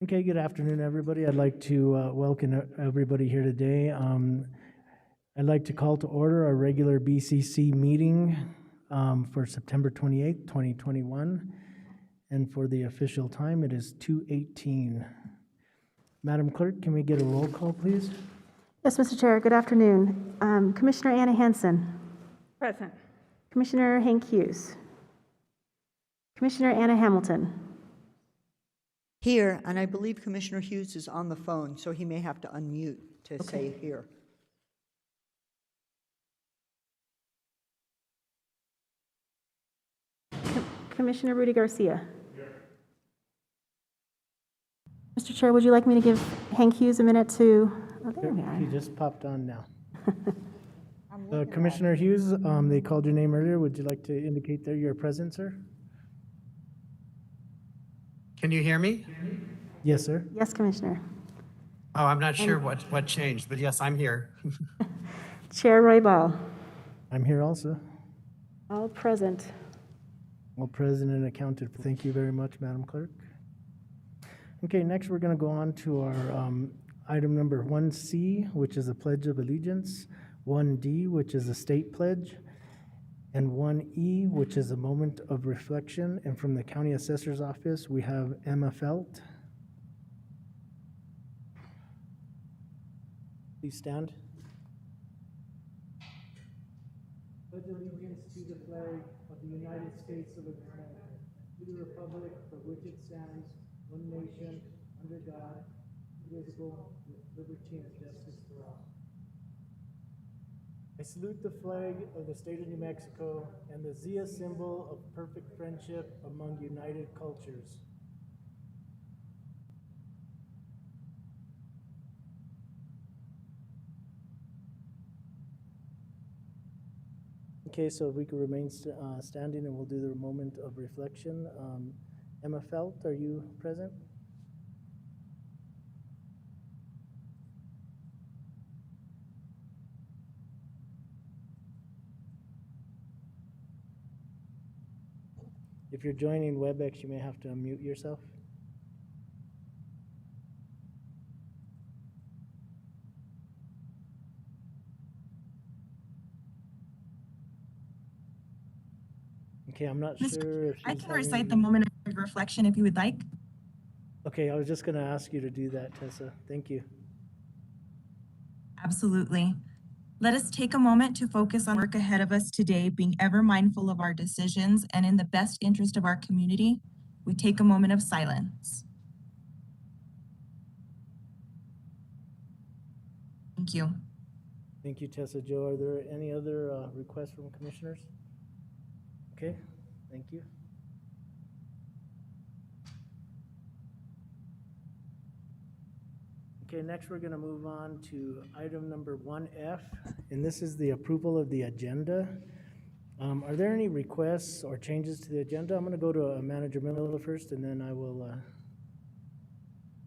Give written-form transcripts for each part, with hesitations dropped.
Okay, good afternoon, everybody. I'd like to welcome everybody here today. I'd like to call to order our regular BCC meeting for September 28th, 2021. And for the official time, it is 2:18. Madam Clerk, can we get a roll call, please? Yes, Mr. Chair. Good afternoon. Commissioner Anna Hansen. Present. Commissioner Hank Hughes. Commissioner Anna Hamilton. Here, and I believe Commissioner Hughes is on the phone, so he may have to unmute to say here. Commissioner Rudy Garcia. Here. Mr. Chair, would you like me to give Hank Hughes a minute to... Oh, there we are. He just popped on now. Commissioner Hughes, they called your name earlier. Would you like to indicate that you're present, sir? Can you hear me? Yes, sir. Yes, Commissioner. Oh, I'm not sure what changed, but yes, I'm here. Chair Roy Ball. I'm here also. All present. All present and accounted for. Thank you very much, Madam Clerk. Okay, next we're going to go on to our item number 1C, which is a Pledge of Allegiance, 1D, which is a state pledge, and 1E, which is a moment of reflection. And from the County Assessor's Office, we have Emma Felt. Please stand. Pledge allegiance to the flag of the United States of America, to the republic for which it stands, one nation, under God, indivisible, with liberty and justice for all. I salute the flag of the state of New Mexico and the Zia symbol of perfect friendship among united cultures. Okay, so if we could remain standing and we'll do the moment of reflection. Emma Felt, are you present? If you're joining WebEx, you may have to unmute yourself. Okay, I'm not sure if I can recite the moment of reflection if you would like. Okay, I was just going to ask you to do that, Tessa. Thank you. Absolutely. Let us take a moment to focus on work ahead of us today, being ever mindful of our decisions and in the best interest of our community. We take a moment of silence. Thank you. Thank you, Tessa. Joe, are there any other requests from commissioners? Okay, thank you. Okay, next we're going to move on to item number 1F, and this is the approval of the agenda. Are there any requests or changes to the agenda? I'm going to go to Manager Miller first, and then I will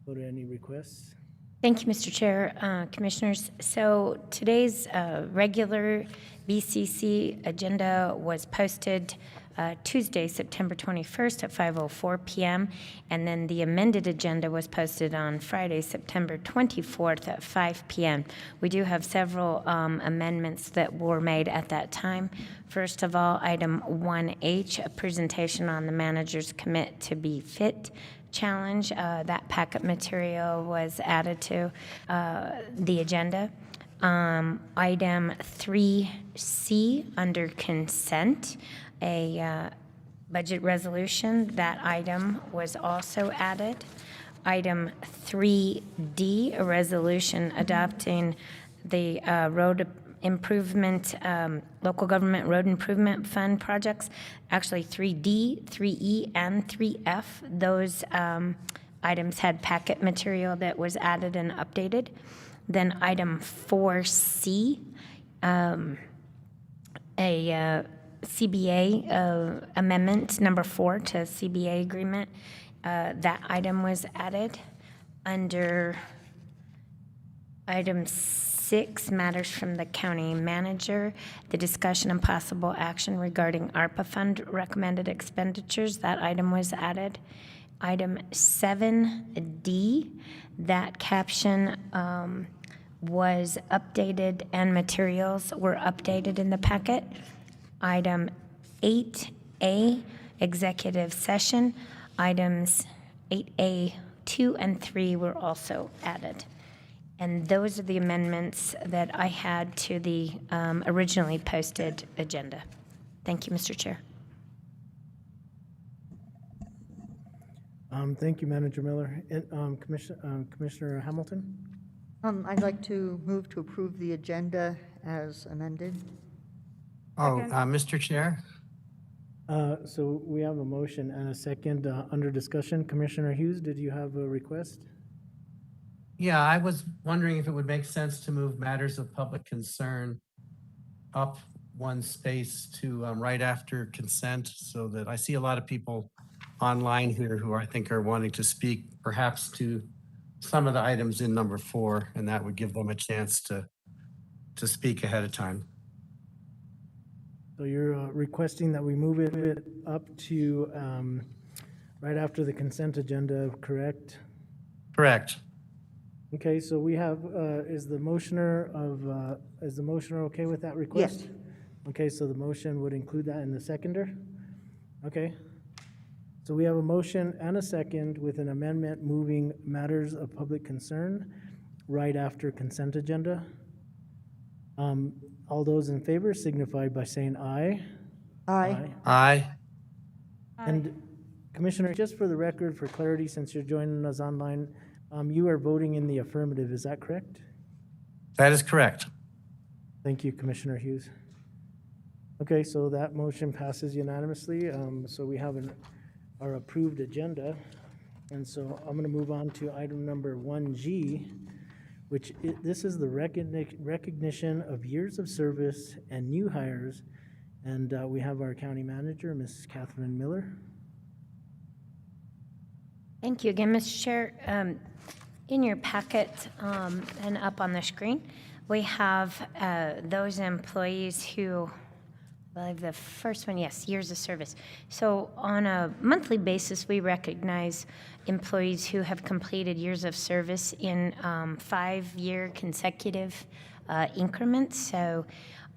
go to any requests. Thank you, Mr. Chair, Commissioners. So today's regular BCC agenda was posted Tuesday, September 21st at 5:04 p.m. And then the amended agenda was posted on Friday, September 24th at 5 p.m. We do have several amendments that were made at that time. First of all, item 1H, a presentation on the manager's commit to be fit challenge. That packet material was added to the agenda. Item 3C under consent, a budget resolution. That item was also added. Item 3D, a resolution adopting the road improvement, local government road improvement fund projects. Actually 3D, 3E, and 3F. Those items had packet material that was added and updated. Then item 4C, a CBA amendment number 4 to CBA agreement. That item was added. Under item 6, matters from the county manager, the discussion and possible action regarding ARPA fund recommended expenditures. That item was added. Item 7D, that caption was updated and materials were updated in the packet. Item 8A, executive session. Items 8A 2 and 3 were also added. And those are the amendments that I had to the originally posted agenda. Thank you, Mr. Chair. Thank you, Manager Miller. And, Commissioner Hamilton? I'd like to move to approve the agenda as amended. Oh, Mr. Chair? So we have a motion and a second under discussion. Commissioner Hughes, did you have a request? Yeah, I was wondering if it would make sense to move matters of public concern up one space to right after consent, so that I see a lot of people online here who I think are wanting to speak perhaps to some of the items in number 4, and that would give them a chance to speak ahead of time. So you're requesting that we move it up to right after the consent agenda, correct? Correct. Okay, so we have, is the motioner okay with that request? Yes. Okay, so the motion would include that in the seconder? Okay. So we have a motion and a second with an amendment moving matters of public concern right after consent agenda. All those in favor signify by saying aye. Aye. Aye. And Commissioner, just for the record, for clarity, since you're joining us online, you are voting in the affirmative, is that correct? That is correct. Thank you, Commissioner Hughes. Okay, so that motion passes unanimously. So we have our approved agenda. And so I'm going to move on to item number 1G, which this is the recognition of years of service and new hires. And we have our county manager, Mrs. Catherine Miller. Thank you again, Mr. Chair. In your packet and up on the screen, we have those employees who, I believe the first one, yes, years of service. So on a monthly basis, we recognize employees who have completed years of service in 5-year consecutive increments. So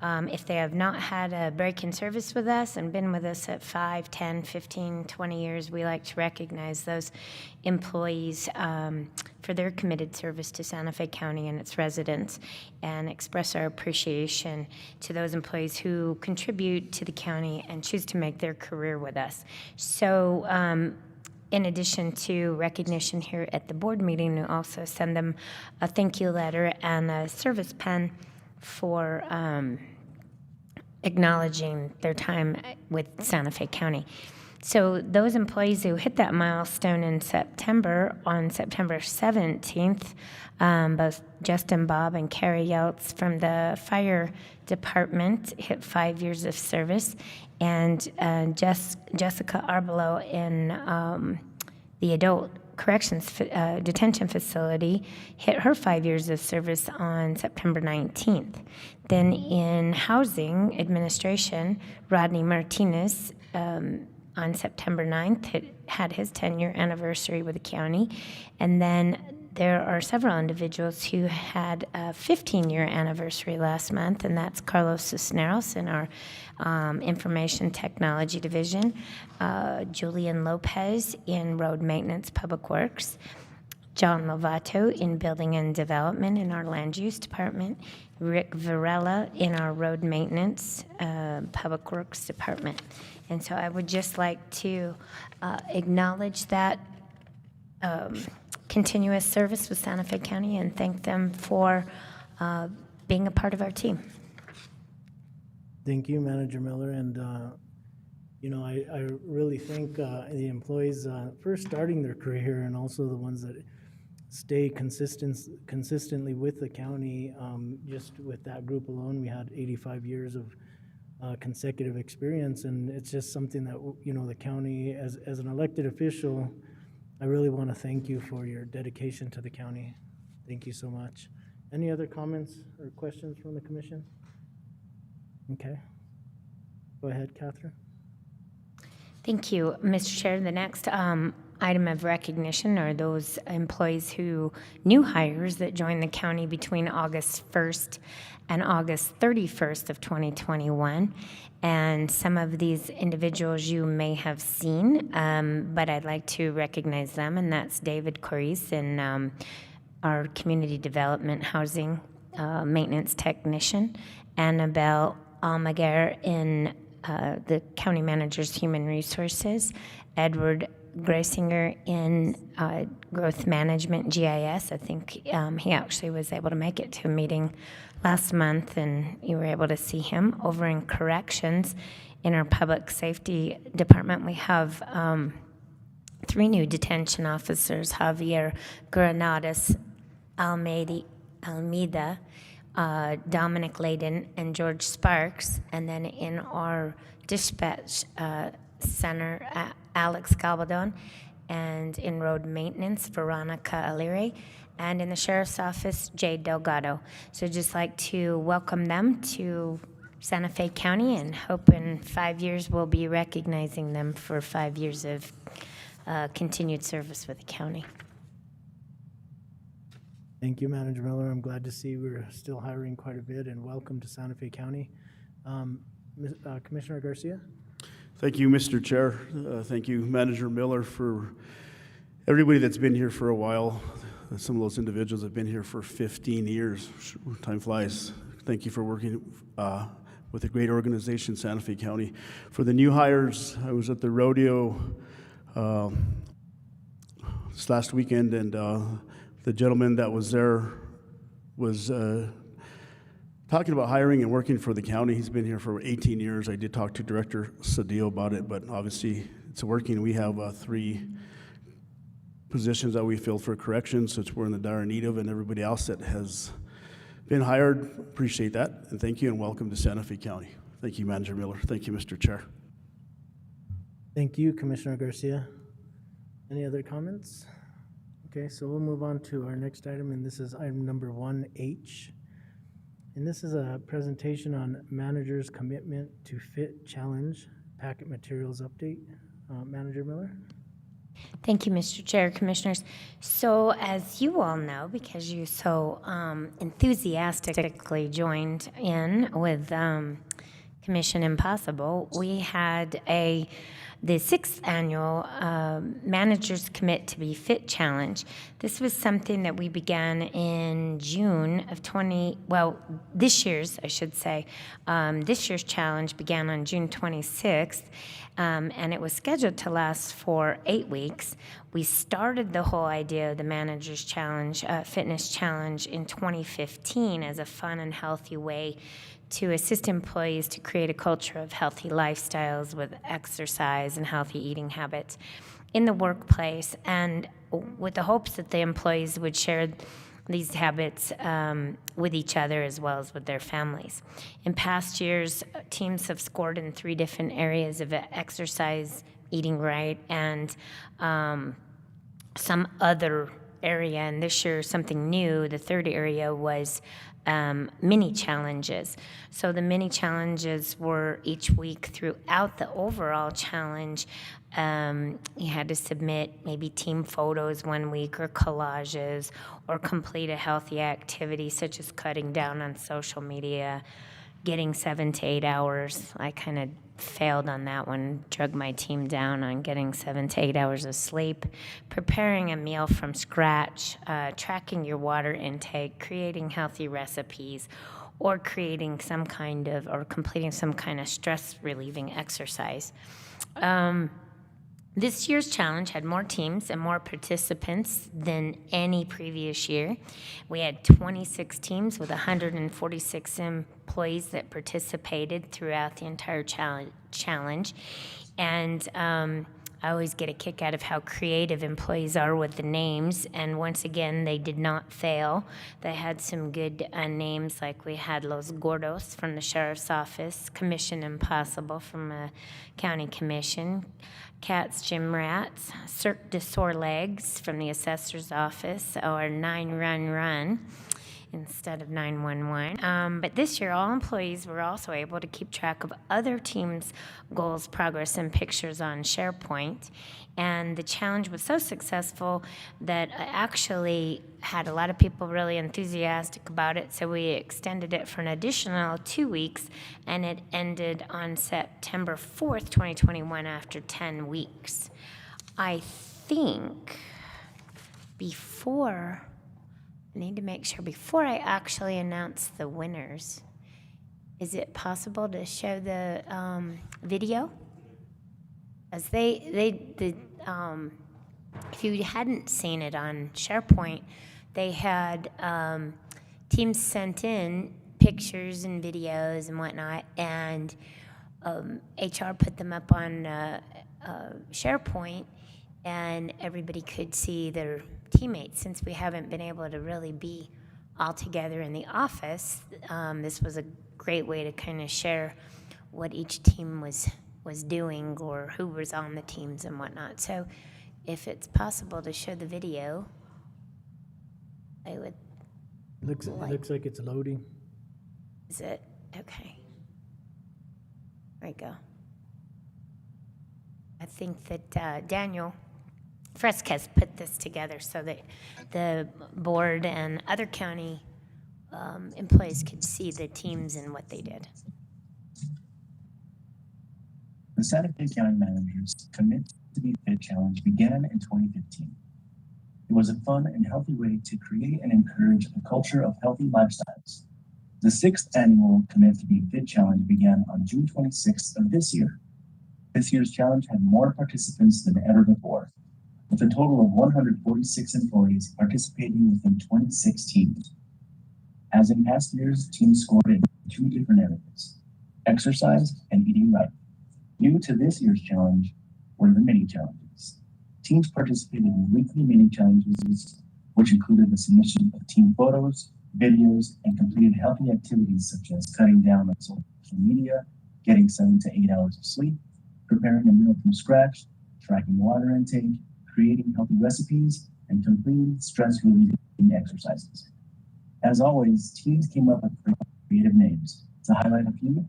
if they have not had a break in service with us and been with us at 5, 10, 15, 20 years, we like to recognize those employees for their committed service to Santa Fe County and its residents, and express our appreciation to those employees who contribute to the county and choose to make their career with us. So in addition to recognition here at the board meeting, we also send them a thank you letter and a service pen for acknowledging their time with Santa Fe County. So those employees who hit that milestone in September, on September 17th, both Justin Bob and Carrie Yeltz from the fire department hit 5 years of service, and Jessica Arbelo in the adult corrections detention facility hit her 5 years of service on September 19th. Then in housing administration, Rodney Martinez on September 9th had his 10-year anniversary with the county. And then there are several individuals who had a 15-year anniversary last month, and that's Carlos Cisneros in our Information Technology Division, Julian Lopez in Road Maintenance Public Works, John Lovato in Building and Development in our Land Use Department, Rick Varela in our Road Maintenance Public Works Department. And so I would just like to acknowledge that continuous service with Santa Fe County and thank them for being a part of our team. Thank you, Manager Miller. And, I really thank the employees for starting their career, and also the ones that stay consistently with the county. Just with that group alone, we had 85 years of consecutive experience, and it's just something that, the county, as an elected official, I really want to thank you for your dedication to the county. Thank you so much. Any other comments or questions from the commission? Okay. Go ahead, Catherine. Thank you, Mr. Chair. The next item of recognition are those employees new hires that joined the county between August 1st and August 31st of 2021. And some of these individuals you may have seen, but I'd like to recognize them, and that's David Corice in our Community Development Housing Maintenance Technician, Annabelle Almaguer in the County Manager's Human Resources, Edward Greisinger in Growth Management GIS. I think he actually was able to make it to a meeting last month, and you were able to see him. Over in Corrections, in our Public Safety Department, we have 3 new detention officers: Javier Granados Almeida, Dominic Layden, and George Sparks. And then in our dispatch center, Alex Galbadon, and in road maintenance, Veronica Alire, and in the sheriff's office, Jay Delgado. So just like to welcome them to Santa Fe County, and hope in 5 years we'll be recognizing them for 5 years of continued service with the county. Thank you, Manager Miller. I'm glad to see we're still hiring quite a bit, and welcome to Santa Fe County. Commissioner Garcia? Thank you, Mr. Chair. Thank you, Manager Miller, for everybody that's been here for a while. Some of those individuals have been here for 15 years. Time flies. Thank you for working with a great organization, Santa Fe County. For the new hires, I was at the rodeo this last weekend, and the gentleman that was there was talking about hiring and working for the county. He's been here for 18 years. I did talk to Director Cedillo about it, but obviously it's working. We have 3 positions that we filled for corrections, which we're in the dire need of, and everybody else that has been hired. Appreciate that, and thank you, and welcome to Santa Fe County. Thank you, Manager Miller. Thank you, Mr. Chair. Thank you, Commissioner Garcia. Any other comments? Okay, so we'll move on to our next item, and this is item number 1H. And this is a presentation on manager's commitment to fit challenge packet materials update. Manager Miller? Thank you, Mr. Chair, Commissioners. So as you all know, because you so enthusiastically joined in with Commission Impossible, we had the 6th annual Managers Commit to Be Fit Challenge. This was something that we began in June of this year's, I should say. This year's challenge began on June 26th, and it was scheduled to last for 8 weeks. We started the whole idea of the Managers Challenge, Fitness Challenge, in 2015 as a fun and healthy way to assist employees to create a culture of healthy lifestyles with exercise and healthy eating habits in the workplace, and with the hopes that the employees would share these habits with each other as well as with their families. In past years, teams have scored in 3 different areas of exercise, eating right, and some other area. And this year, something new, the 3rd area was mini challenges. So the mini challenges were each week throughout the overall challenge. You had to submit maybe team photos 1 week, or collages, or complete a healthy activity such as cutting down on social media, getting 7 to 8 hours. I kind of failed on that one, drug my team down on getting 7 to 8 hours of sleep, preparing a meal from scratch, tracking your water intake, creating healthy recipes, or creating some kind of, or completing some kind of stress relieving exercise. This year's challenge had more teams and more participants than any previous year. We had 26 teams with 146 employees that participated throughout the entire challenge. And I always get a kick out of how creative employees are with the names. And once again, they did not fail. They had some good names, like we had Los Gordos from the Sheriff's Office, Commission Impossible from a county commission, Cats Gym Rats, Cirque de Sore Legs from the Assessor's Office, or 9 Run Run. instead of 911. But this year, all employees were also able to keep track of other teams' goals, progress, and pictures on SharePoint. And the challenge was so successful that I actually had a lot of people really enthusiastic about it. So we extended it for an additional 2 weeks, and it ended on September 4th, 2021, after 10 weeks. I think I need to make sure before I actually announce the winners, is it possible to show the video? As if you hadn't seen it on SharePoint, they had teams sent in pictures and videos and whatnot, and HR put them up on SharePoint, and everybody could see their teammates. Since we haven't been able to really be all together in the office, this was a great way to kind of share what each team was doing or who was on the teams and whatnot. So if it's possible to show the video, I would. It looks like it's loading. Is it? Okay. There you go. I think that Daniel Fresquez put this together so that the board and other county employees could see the teams and what they did. The Santa Fe County Managers Commit to Be Fit Challenge began in 2015. It was a fun and healthy way to create and encourage a culture of healthy lifestyles. The 6th annual Commit to Be Fit Challenge began on June 26th of this year. This year's challenge had more participants than ever before, with a total of 146 employees participating within 26 teams. As in past years, teams scored in 2 different areas: exercise and eating right. New to this year's challenge were the mini challenges. Teams participated in weekly mini challenges, which included the submission of team photos, videos, and completed healthy activities such as cutting down on social media, getting 7 to 8 hours of sleep, preparing a meal from scratch, tracking water intake, creating healthy recipes, and completing stress-relieving exercises. As always, teams came up with creative names. To highlight a few,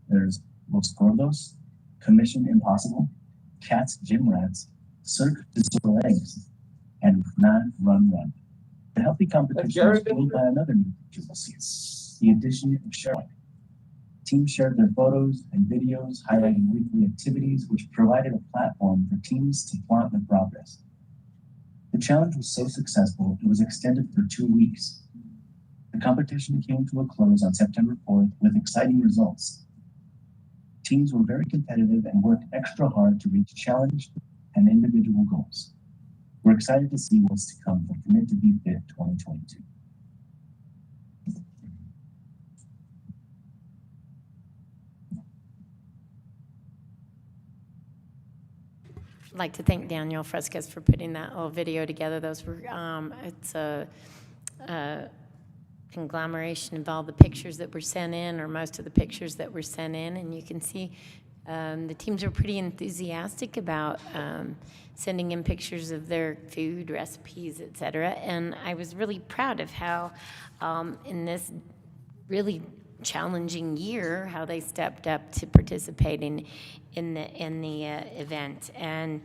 there's Los Gordos, Commission Impossible, Cats Gym Rats, Cirque du Soleil, and Run Run Run. The healthy competition was fueled by another new feature this year, the addition of SharePoint. Teams shared their photos and videos highlighting weekly activities, which provided a platform for teams to plot their progress. The challenge was so successful, it was extended for 2 weeks. The competition came to a close on September 4th with exciting results. Teams were very competitive and worked extra hard to reach challenge and individual goals. We're excited to see what's to come from Commit to Be Fit 2022. I'd like to thank Daniel Fresquez for putting that little video together. Those were, it's a conglomeration of all the pictures that were sent in, or most of the pictures that were sent in, and you can see the teams are pretty enthusiastic about sending in pictures of their food, recipes, et cetera. And I was really proud of how in this really challenging year, how they stepped up to participating in the event. And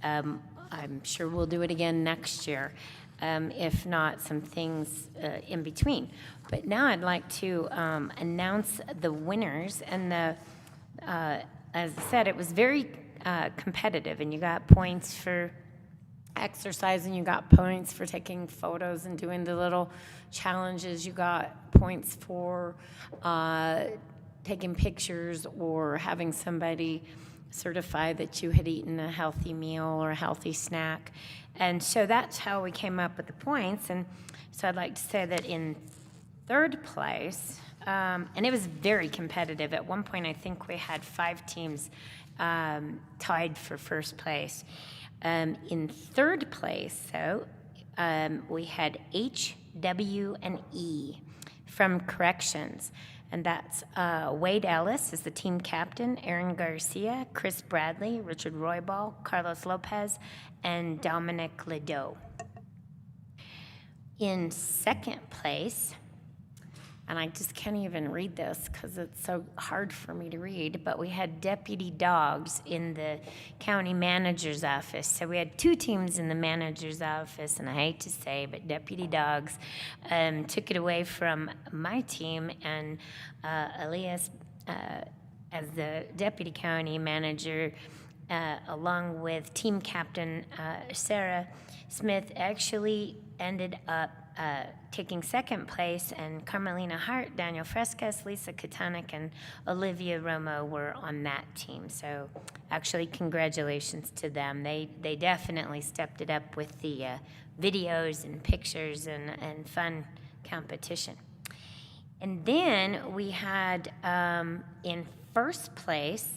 I'm sure we'll do it again next year, if not some things in between. But now I'd like to announce the winners. And as I said, it was very competitive, and you got points for exercise, and you got points for taking photos and doing the little challenges. You got points for taking pictures or having somebody certify that you had eaten a healthy meal or a healthy snack. And so that's how we came up with the points. And so I'd like to say that in 3rd place, and it was very competitive. At one point, I think we had 5 teams tied for 1st place. In 3rd place, though, we had H, W, and E from Corrections. And that's Wade Ellis is the team captain, Aaron Garcia, Chris Bradley, Richard Roybal, Carlos Lopez, and Dominic Ledoux. In 2nd place, and I just can't even read this because it's so hard for me to read, but we had deputy dogs in the county manager's office. So we had 2 teams in the manager's office, and I hate to say, but deputy dogs took it away from my team, and Elias, as the deputy county manager, along with team captain Sarah Smith, actually ended up taking second place, and Carmelina Hart, Daniel Frescas, Lisa Katanik, and Olivia Romo were on that team. So actually, congratulations to them. They definitely stepped it up with the videos and pictures and fun competition. And then we had in first place,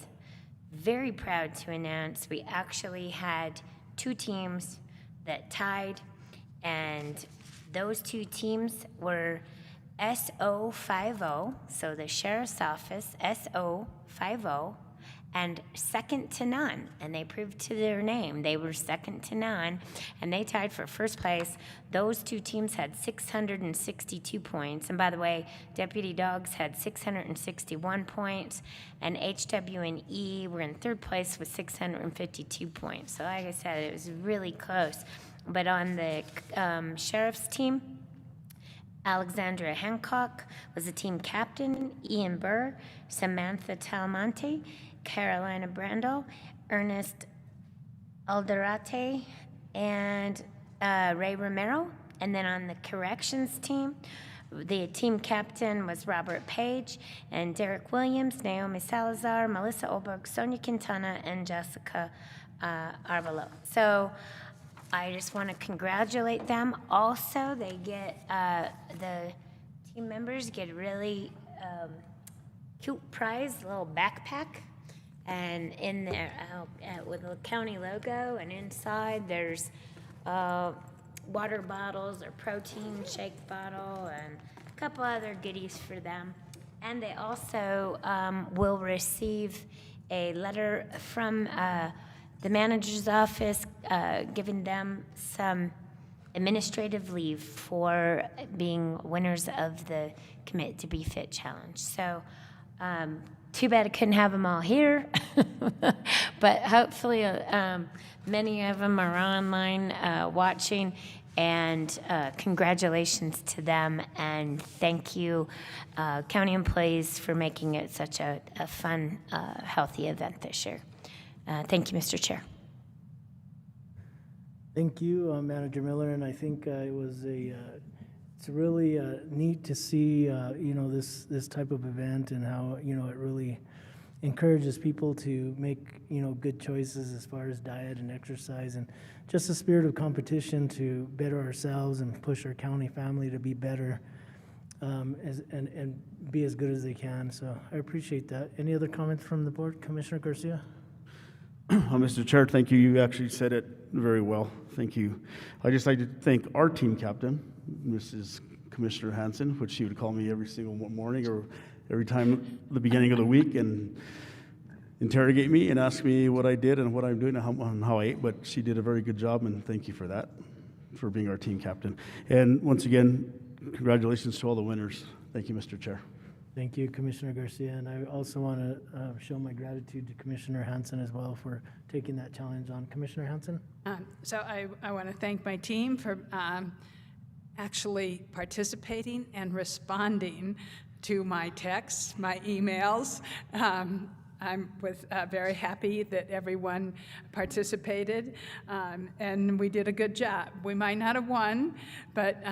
very proud to announce, we actually had 2 teams that tied, and those 2 teams were SO50, so the Sheriff's Office, SO50, and Second to None, and they proved to their name. They were second to none, and they tied for first place. Those 2 teams had 662 points, and by the way, Deputy Dogs had 661 points, and HW&E were in third place with 652 points. So like I said, it was really close. But on the Sheriff's team, Alexandra Hancock was the team captain, Ian Burr, Samantha Talmonte, Carolina Brandel, Ernest Alderate, and Ray Romero. And then on the corrections team, the team captain was Robert Page, and Derek Williams, Naomi Salazar, Melissa Olberg, Sonia Quintana, and Jessica Arvalo. So I just want to congratulate them. Also, they get, the team members get a really cute prize, a little backpack, and in there with a county logo, and inside there's water bottles or protein shake bottle and a couple other goodies for them. And they also will receive a letter from the manager's office giving them some administrative leave for being winners of the Commit to Be Fit Challenge. So too bad I couldn't have them all here, but hopefully many of them are online watching, and congratulations to them, and thank you, county employees, for making it such a fun, healthy event this year. Thank you, Mr. Chair. Thank you, Manager Miller, and I think it's really neat to see, this type of event, and how, it really encourages people to make, good choices as far as diet and exercise, and just a spirit of competition to better ourselves and push our county family to be better, and be as good as they can. So I appreciate that. Any other comments from the board? Commissioner Garcia? Mr. Chair, thank you. You actually said it very well. Thank you. I'd just like to thank our team captain, Mrs. Commissioner Hanson, which she would call me every single morning or every time at the beginning of the week and interrogate me and ask me what I did and what I'm doing and how I ate. But she did a very good job, and thank you for that, for being our team captain. And once again, congratulations to all the winners. Thank you, Mr. Chair. Thank you, Commissioner Garcia, and I also want to show my gratitude to Commissioner Hanson as well for taking that challenge on. Commissioner Hanson? So I want to thank my team for actually participating and responding to my texts, my emails. I was very happy that everyone participated, and we did a good job. We might not have won, but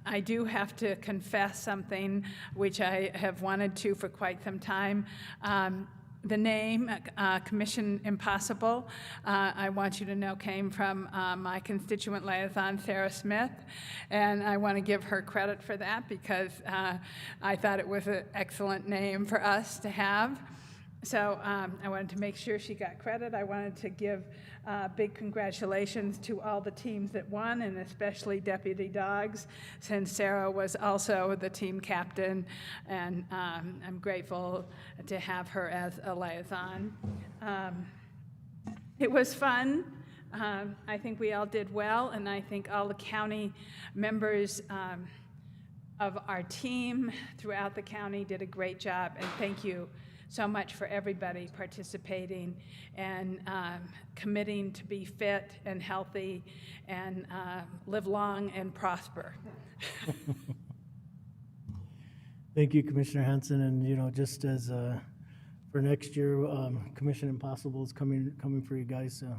I do have to confess something which I have wanted to for quite some time. The name, Commission Impossible, I want you to know came from my constituent liaison, Sarah Smith, and I want to give her credit for that because I thought it was an excellent name for us to have. So I wanted to make sure she got credit. I wanted to give big congratulations to all the teams that won, and especially Deputy Dogs, since Sarah was also the team captain, and I'm grateful to have her as a liaison. It was fun. I think we all did well, and I think all the county members of our team throughout the county did a great job, and thank you so much for everybody participating and committing to be fit and healthy and live long and prosper. Thank you, Commissioner Hanson, and, you know, just as, for next year, Commission Impossible is coming for you guys, so.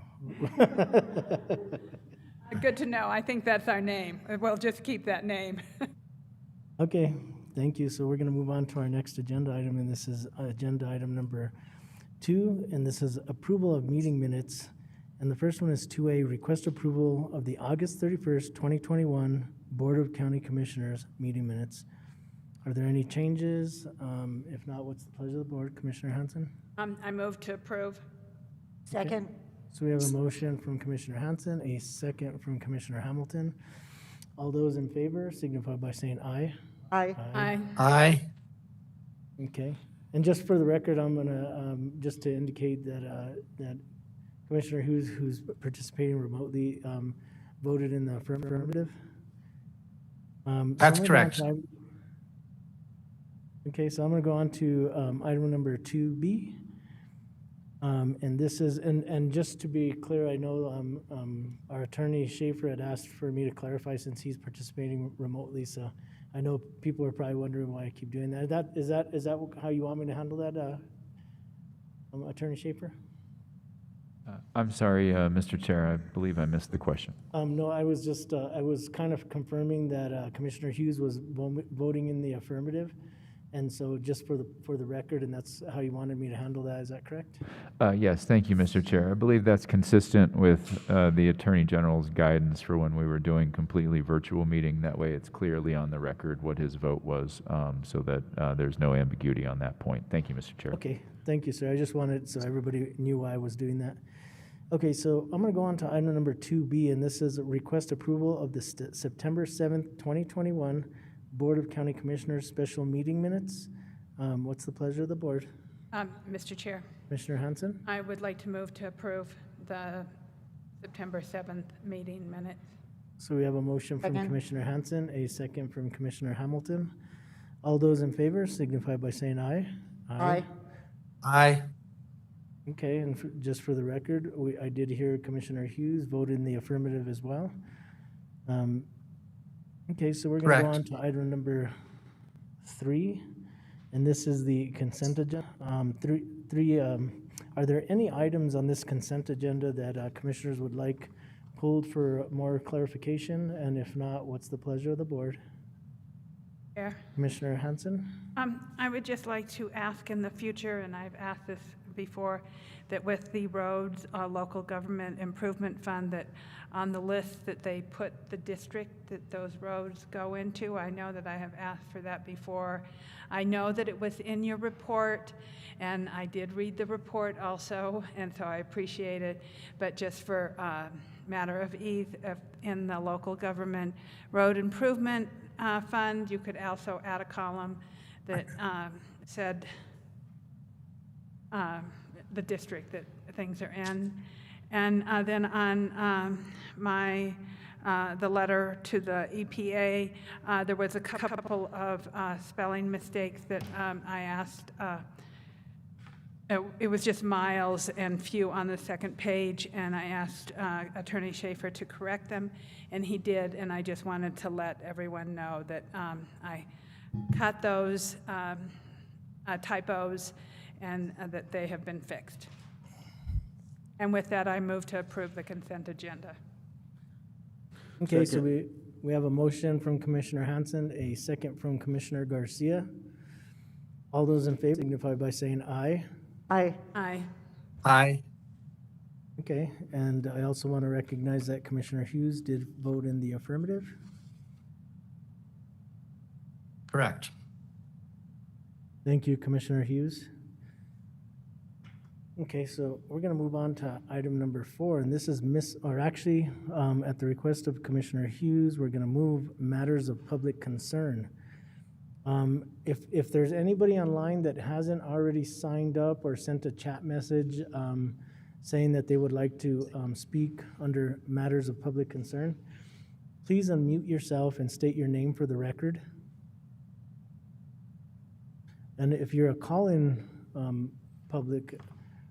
Good to know. I think that's our name. We'll just keep that name. Okay, thank you. So we're going to move on to our next agenda item, and this is agenda item number 2, and this is approval of meeting minutes. And the first one is 2A, request approval of the August 31st, 2021 Board of County Commissioners meeting minutes. Are there any changes? If not, what's the pleasure of the board? Commissioner Hanson? I move to approve. Second. So we have a motion from Commissioner Hanson, a second from Commissioner Hamilton. All those in favor signify by saying aye. Aye. Aye. Aye. Okay, and just for the record, I'm gonna, just to indicate that, that Commissioner who's participating remotely, voted in the affirmative. That's correct. Okay, so I'm gonna go on to, item number 2B. And this is, and just to be clear, I know, our attorney Schaefer had asked for me to clarify since he's participating remotely, so I know people are probably wondering why I keep doing that. Is that how you want me to handle that, Attorney Schaefer? I'm sorry, Mr. Chair, I believe I missed the question. No, I was just, I was kind of confirming that, Commissioner Hughes was voting in the affirmative. And so just for the record, and that's how you wanted me to handle that, is that correct? Yes, thank you, Mr. Chair. I believe that's consistent with the Attorney General's guidance for when we were doing completely virtual meeting. That way it's clearly on the record what his vote was, so that there's no ambiguity on that point. Thank you, Mr. Chair. Okay, thank you, sir. I just wanted, so everybody knew why I was doing that. Okay, so I'm gonna go on to item number 2B, and this is a request approval of the September 7th, 2021 Board of County Commissioners special meeting minutes. What's the pleasure of the board? Mr. Chair, Commissioner Hanson? I would like to move to approve the September 7th meeting minutes. So we have a motion from Second. Commissioner Hanson, a second from Commissioner Hamilton. All those in favor signify by saying aye. Aye. Aye. Okay, and just for the record, I did hear Commissioner Hughes vote in the affirmative as well. Okay, so we're going to go on Correct. to item number 3, and this is the consent agenda. Are there any items on this consent agenda that commissioners would like pulled for more clarification? And if not, what's the pleasure of the board? Chair, Commissioner Hanson? I would just like to ask in the future, and I've asked this before, that with the roads, local government improvement fund, that on the list that they put the district that those roads go into. I know that I have asked for that before. I know that it was in your report, and I did read the report also, and so I appreciate it. But just for matter of ease, in the local government road improvement fund, you could also add a column that said the district that things are in. And then on the letter to the EPA, there was a couple of spelling mistakes that I asked. It was just miles and few on the second page, and I asked Attorney Schaefer to correct them, and he did, and I just wanted to let everyone know that I cut those typos and that they have been fixed. And with that, I move to approve the consent agenda. Okay, so we have a motion from Commissioner Hanson, a second from Commissioner Garcia. All those in favor signify by saying aye. Aye. Aye. Aye. Okay, and I also want to recognize that Commissioner Hughes did vote in the affirmative. Correct. Thank you, Commissioner Hughes. Okay, so we're going to move on to item number 4, and this is at the request of Commissioner Hughes, we're going to move matters of public concern. If there's anybody online that hasn't already signed up or sent a chat message saying that they would like to speak under matters of public concern, please unmute yourself and state your name for the record. And if you're a call-in public,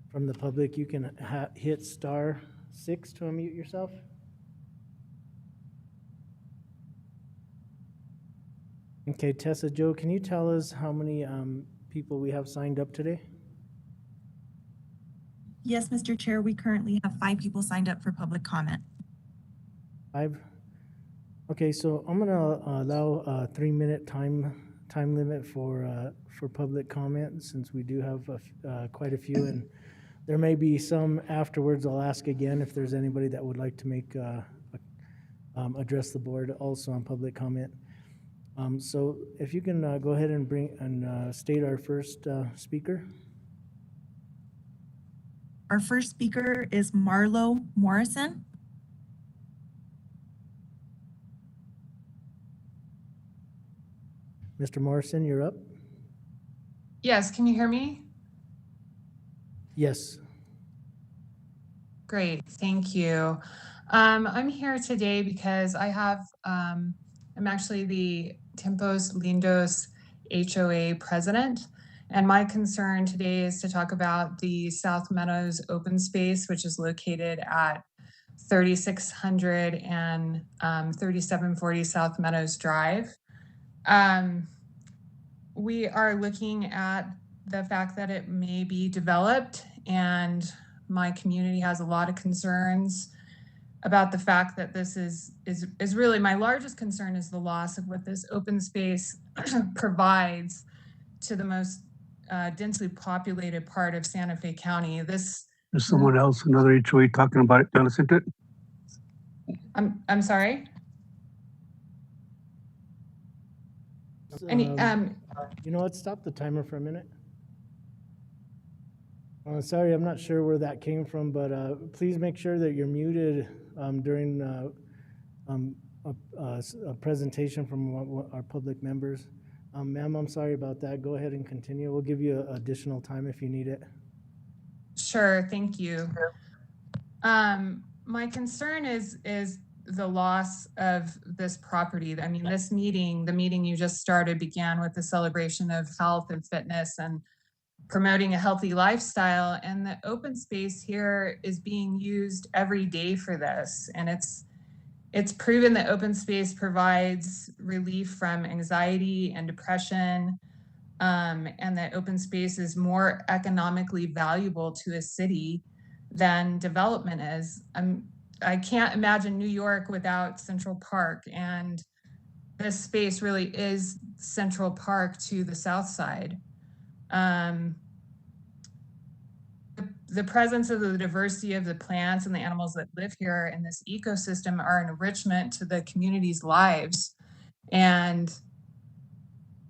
from the public, you can hit *6 to unmute yourself. Okay, Tessa Joe, can you tell us how many people we have signed up today? Yes, Mr. Chair, we currently have 5 people signed up for public comment. 5? Okay, so I'm gonna allow a 3-minute time limit for public comment, since we do have quite a few, and there may be some afterwards. I'll ask again if there's anybody that would like to make address the board also on public comment. So if you can go ahead and state our first speaker. Our first speaker is Marlo Morrison. Mr. Morrison, you're up. Yes, can you hear me? Yes. Great, thank you. I'm here today because I have, I'm actually the Tiempos Lindos HOA president, and my concern today is to talk about the South Meadows open space, which is located at 3600 and 3740 South Meadows Drive. We are looking at the fact that it may be developed, and my community has a lot of concerns about the fact that this is really my largest concern is the loss of what this open space provides to the most densely populated part of Santa Fe County. There's someone else, another HOA talking about it. Do you want to listen to it? I'm sorry. You know what? Stop the timer for a minute. Sorry, I'm not sure where that came from, but please make sure that you're muted during a presentation from our public members. Ma'am, I'm sorry about that. Go ahead and continue. We'll give you additional time if you need it. Sure, thank you. My concern is the loss of this property. I mean, this meeting, the meeting you just started, began with the celebration of health and fitness and promoting a healthy lifestyle, and the open space here is being used every day for this. And it's proven that open space provides relief from anxiety and depression, and that open space is more economically valuable to a city than development is. I can't imagine New York without Central Park, and this space really is Central Park to the south side. The presence of the diversity of the plants and the animals that live here in this ecosystem are an enrichment to the community's lives. And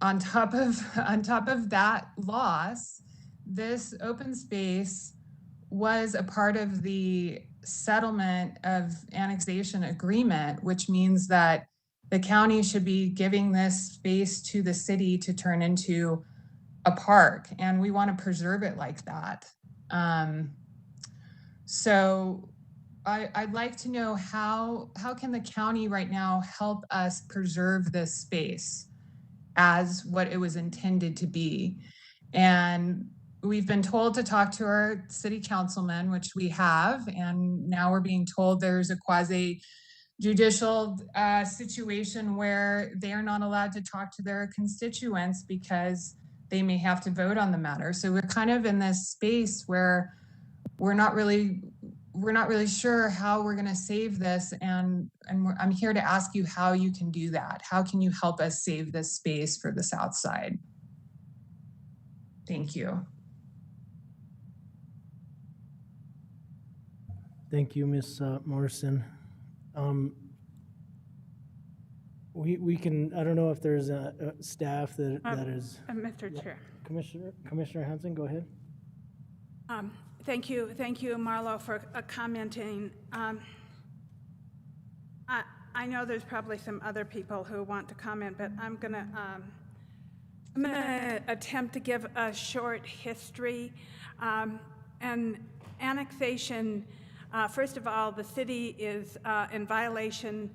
on top of that loss, this open space was a part of the settlement of annexation agreement, which means that the county should be giving this space to the city to turn into a park, and we want to preserve it like that. So I'd like to know how can the county right now help us preserve this space as what it was intended to be? And we've been told to talk to our city councilman, which we have, and now we're being told there's a quasi judicial situation where they're not allowed to talk to their constituents because they may have to vote on the matter. So we're kind of in this space where we're not really sure how we're going to save this, and I'm here to ask you how you can do that. How can you help us save this space for the South Side? Thank you. Thank you, Ms. Morrison. We can, I don't know if there's a staff that is. Mr. Chair. Commissioner Hanson, go ahead. Thank you, Marlo, for commenting. I know there's probably some other people who want to comment, but I'm gonna attempt to give a short history. And annexation, first of all, the city is in violation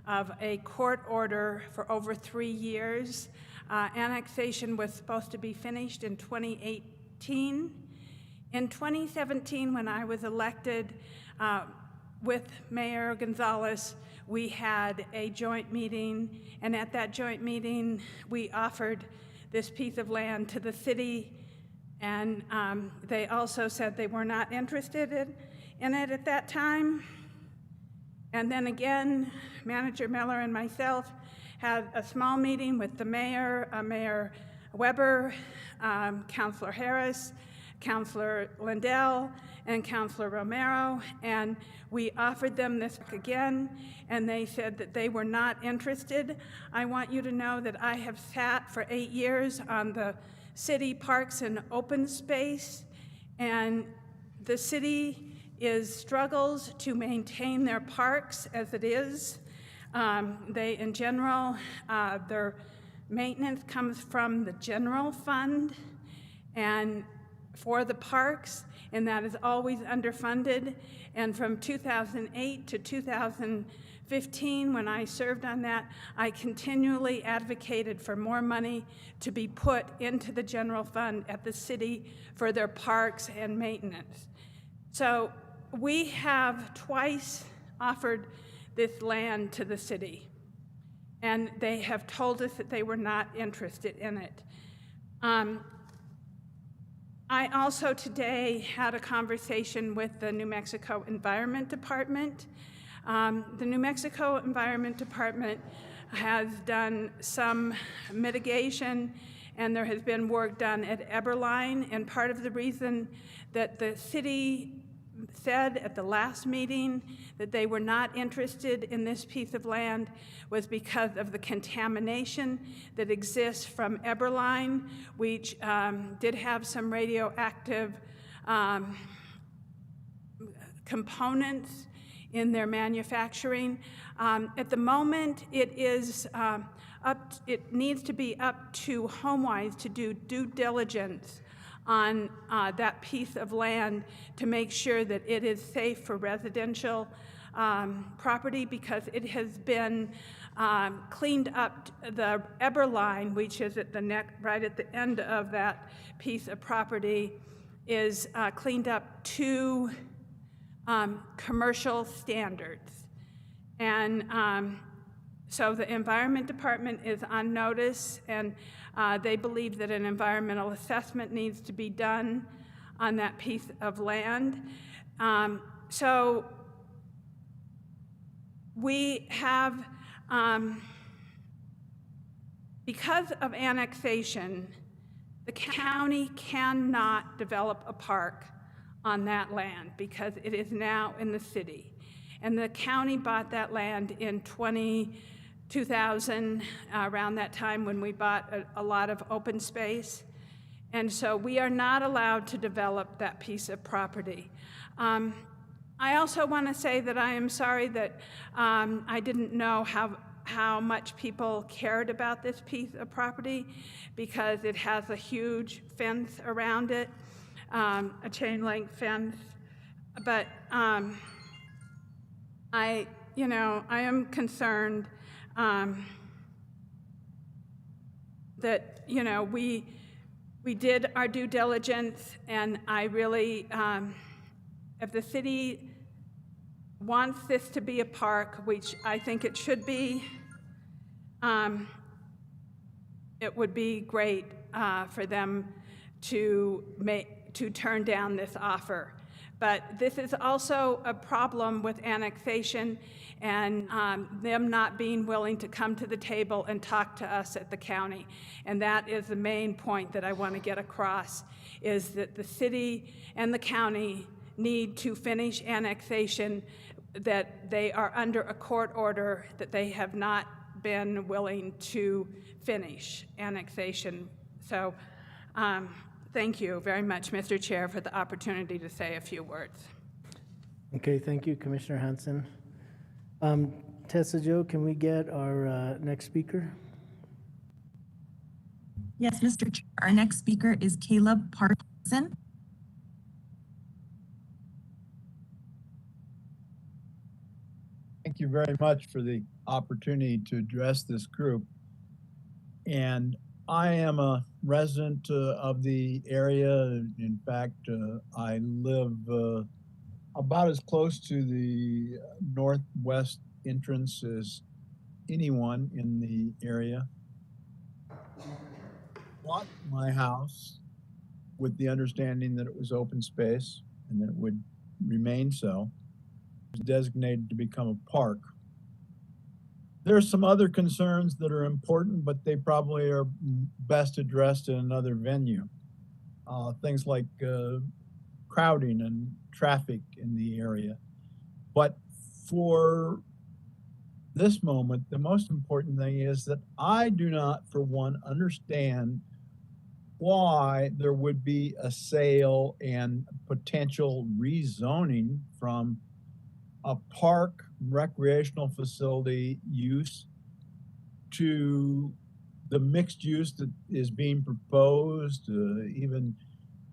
of a court order for over 3 years. Annexation was supposed to be finished in 2018. In 2017, when I was elected with Mayor Gonzalez, we had a joint meeting, and at that joint meeting, we offered this piece of land to the city, and they also said they were not interested in it at that time. And then again, Manager Miller and myself had a small meeting with the mayor, Mayor Weber, Councilor Harris, Councilor Lindell, and Councilor Romero, and we offered them this again, and they said that they were not interested. I want you to know that I have sat for 8 years on the city parks and open space, and the city struggles to maintain their parks as it is. They, in general, their maintenance comes from the general fund and for the parks, and that is always underfunded. And from 2008 to 2015, when I served on that, I continually advocated for more money to be put into the general fund at the city for their parks and maintenance. So we have twice offered this land to the city, and they have told us that they were not interested in it. I also today had a conversation with the New Mexico Environment Department. The New Mexico Environment Department has done some mitigation, and there has been work done at Eberline, and part of the reason that the city said at the last meeting that they were not interested in this piece of land was because of the contamination that exists from Eberline, which did have some radioactive components in their manufacturing. At the moment, it needs to be up to HomeWise to do due diligence on that piece of land to make sure that it is safe for residential property, because it has been cleaned up. The Eberline, which is at the neck, right at the end of that piece of property, is cleaned up to commercial standards. And so the Environment Department is on notice, and they believe that an environmental assessment needs to be done on that piece of land. So we have, because of annexation, the county cannot develop a park on that land because it is now in the city. And the county bought that land in 2000, around that time when we bought a lot of open space. And so we are not allowed to develop that piece of property. I also want to say that I am sorry that I didn't know how much people cared about this piece of property, because it has a huge fence around it, a chain link fence. But I am concerned that, we did our due diligence, and I really, if the city wants this to be a park, which I think it should be, it would be great for them to turn down this offer. But this is also a problem with annexation and them not being willing to come to the table and talk to us at the county. And that is the main point that I want to get across, is that the city and the county need to finish annexation, that they are under a court order, that they have not been willing to finish annexation. So thank you very much, Mr. Chair, for the opportunity to say a few words. Okay, thank you, Commissioner Hanson. Tessa Jo, can we get our next speaker? Yes, Mr. Chair. Our next speaker is Caleb Parkinson. Thank you very much for the opportunity to address this group. And I am a resident of the area. In fact, I live about as close to the northwest entrance as anyone in the area. Bought my house with the understanding that it was open space and that it would remain so. It was designated to become a park. There are some other concerns that are important, but they probably are best addressed in another venue. Things like crowding and traffic in the area. But for this moment, the most important thing is that I do not, for one, understand why there would be a sale and potential rezoning from a park recreational facility use to the mixed use that is being proposed, even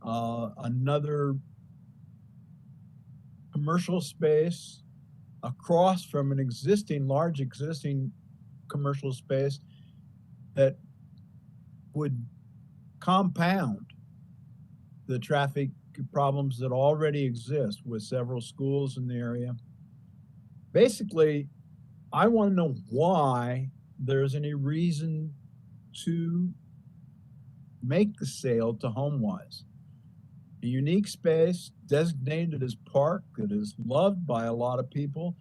another commercial space across from an large existing commercial space that would compound the traffic problems that already exist with several schools in the area. Basically, I want to know why there's any reason to make the sale to HomeWise. A unique space designated as park that is loved by a lot of people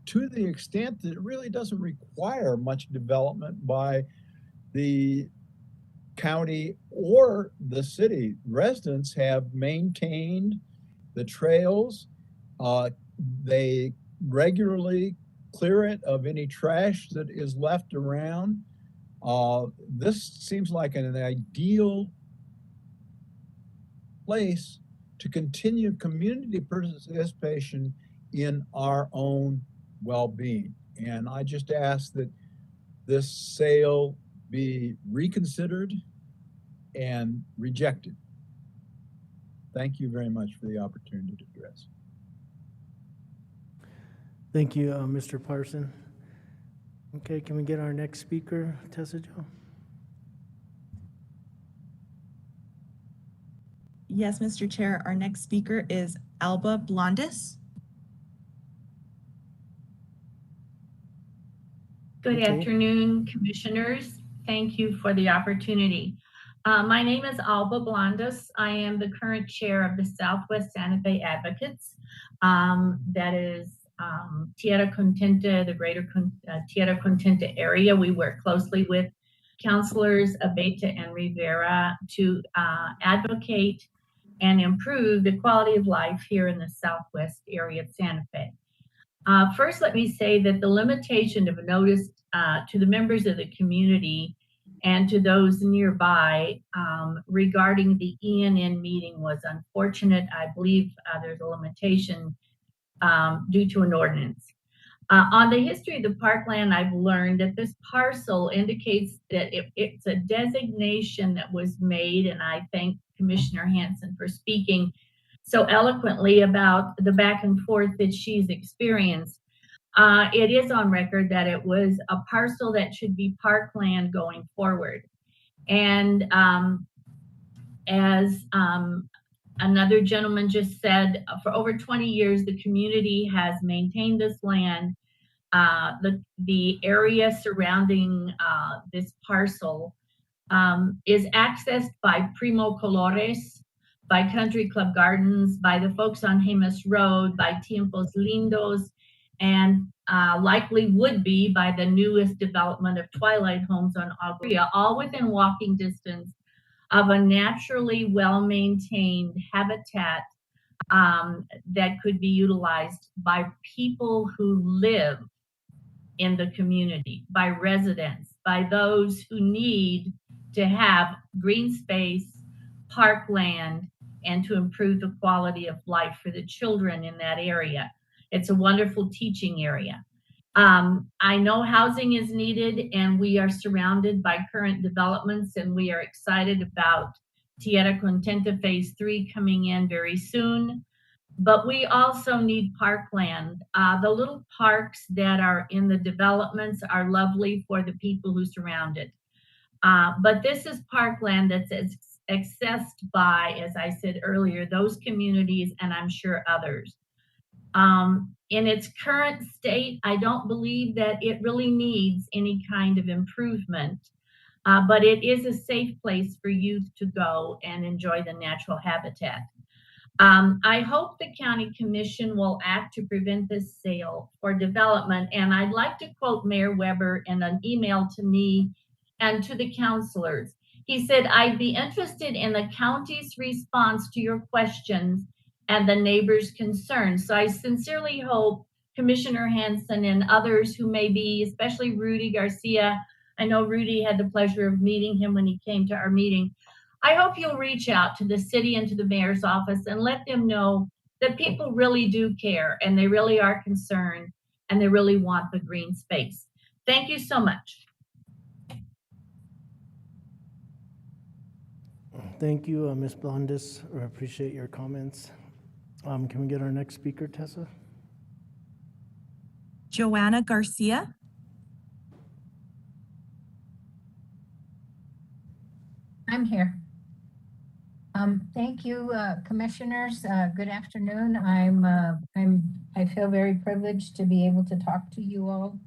to the extent that it really doesn't require much development by the county or the city. Residents have maintained the trails. They regularly clear it of any trash that is left around. This seems like an ideal place to continue community participation in our own well-being. And I just ask that this sale be reconsidered and rejected. Thank you very much for the opportunity to address. Thank you, Mr. Parson. Okay, can we get our next speaker, Tessa Jo? Yes, Mr. Chair, our next speaker is Alba Blondis. Good Okay. afternoon, commissioners. Thank you for the opportunity. My name is Alba Blondis. I am the current chair of the Southwest Santa Fe Advocates. That is Tierra Contenta, the greater Tierra Contenta area. We work closely with councilors Abeta and Rivera to advocate and improve the quality of life here in the Southwest area of Santa Fe. First, let me say that the limitation of notice to the members of the community and to those nearby regarding the ENN meeting was unfortunate. I believe there's a limitation due to an ordinance. On the history of the parkland, I've learned that this parcel indicates that it's a designation that was made, and I thank Commissioner Hanson for speaking so eloquently about the back and forth that she's experienced. It is on record that it was a parcel that should be parkland going forward. And as another gentleman just said, for over 20 years, the community has maintained this land. The area surrounding this parcel is accessed by Primo Colores, by Country Club Gardens, by the folks on Jemez Road, by Tiempos Lindos, and likely would be by the newest development of Twilight Homes on Aguirre, all within walking distance of a naturally well-maintained habitat that could be utilized by people who live in the community, by residents, by those who need to have green space, parkland, and to improve the quality of life for the children in that area. It's a wonderful teaching area. I know housing is needed, and we are surrounded by current developments, and we are excited about Tierra Contenta Phase 3 coming in very soon. But we also need parkland. The little parks that are in the developments are lovely for the people who surround it. But this is parkland that's accessed by, as I said earlier, those communities and I'm sure others. In its current state, I don't believe that it really needs any kind of improvement, but it is a safe place for youth to go and enjoy the natural habitat. I hope the county commission will act to prevent this sale for development. And I'd like to quote Mayor Weber in an email to me and to the councilors. He said, "I'd be interested in the county's response to your questions and the neighbors' concerns." So I sincerely hope Commissioner Hanson and others who may be, especially Rudy Garcia, I know Rudy had the pleasure of meeting him when he came to our meeting. I hope you'll reach out to the city and to the mayor's office and let them know that people really do care and they really are concerned and they really want the green space. Thank you so much. Thank you, Ms. Blondes. I appreciate your comments. Can we get our next speaker, Tessa? Joanna Garcia. I'm here. Thank you, commissioners. Good afternoon. I feel very privileged to be able to talk to you all.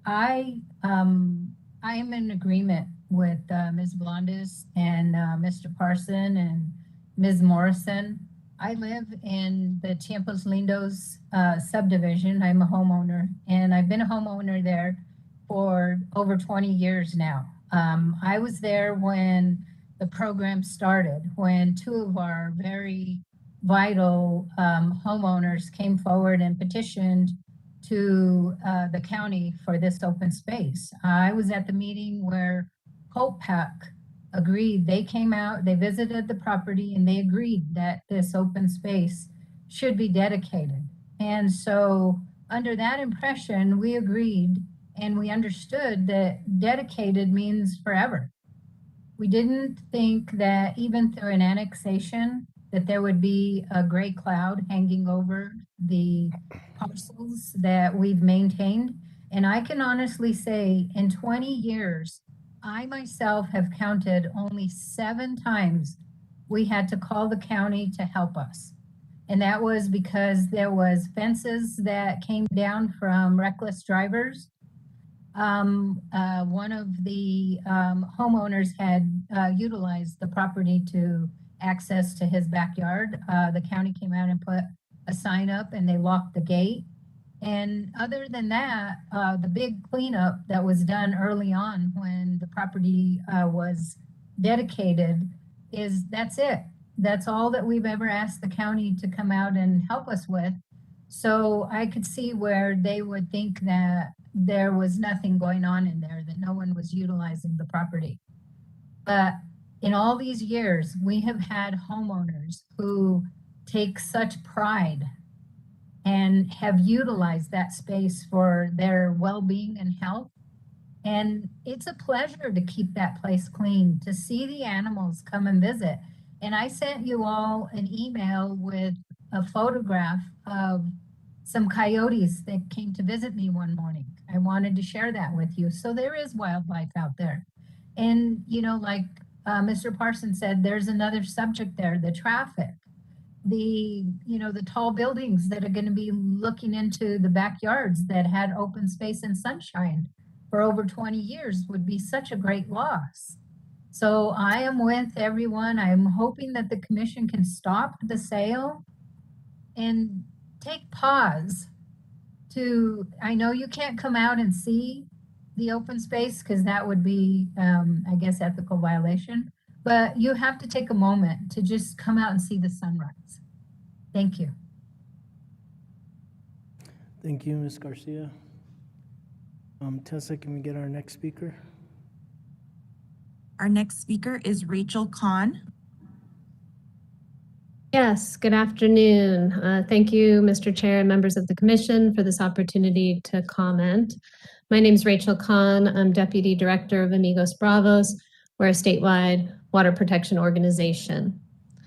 I am in agreement with Ms. Blondes and Mr. Parson and Ms. Morrison. I live in the Tiempos Lindos subdivision. I'm a homeowner, and I've been a homeowner there for over 20 years now. I was there when the program started, when two of our very vital homeowners came forward and petitioned to the county for this open space. I was at the meeting where HOPAC agreed. They came out, they visited the property, and they agreed that this open space should be dedicated. And so under that impression, we agreed and we understood that dedicated means forever. We didn't think that even through an annexation that there would be a gray cloud hanging over the parcels that we've maintained. And I can honestly say in 20 years, I myself have counted only 7 times we had to call the county to help us. And that was because there was fences that came down from reckless drivers. One of the homeowners had utilized the property to access to his backyard. The county came out and put a sign up and they locked the gate. And other than that, the big cleanup that was done early on when the property was dedicated that's it. That's all that we've ever asked the county to come out and help us with. So I could see where they would think that there was nothing going on in there, that no one was utilizing the property. But in all these years, we have had homeowners who take such pride and have utilized that space for their well-being and health. And it's a pleasure to keep that place clean, to see the animals come and visit. And I sent you all an email with a photograph of some coyotes that came to visit me one morning. I wanted to share that with you. So there is wildlife out there. And, you know, like Mr. Parson said, there's another subject there, the traffic. The tall buildings that are going to be looking into the backyards that had open space and sunshine for over 20 years would be such a great loss. So I am with everyone. I'm hoping that the commission can stop the sale and take pause to, I know you can't come out and see the open space because that would be, I guess, ethical violation, but you have to take a moment to just come out and see the sunrise. Thank you. Thank you, Ms. Garcia. Tessa, can we get our next speaker? Our next speaker is Rachel Kahn. Yes, good afternoon. Thank you, Mr. Chair and members of the commission for this opportunity to comment. My name is Rachel Kahn. I'm Deputy Director of Amigos Bravos. We're a statewide water protection organization.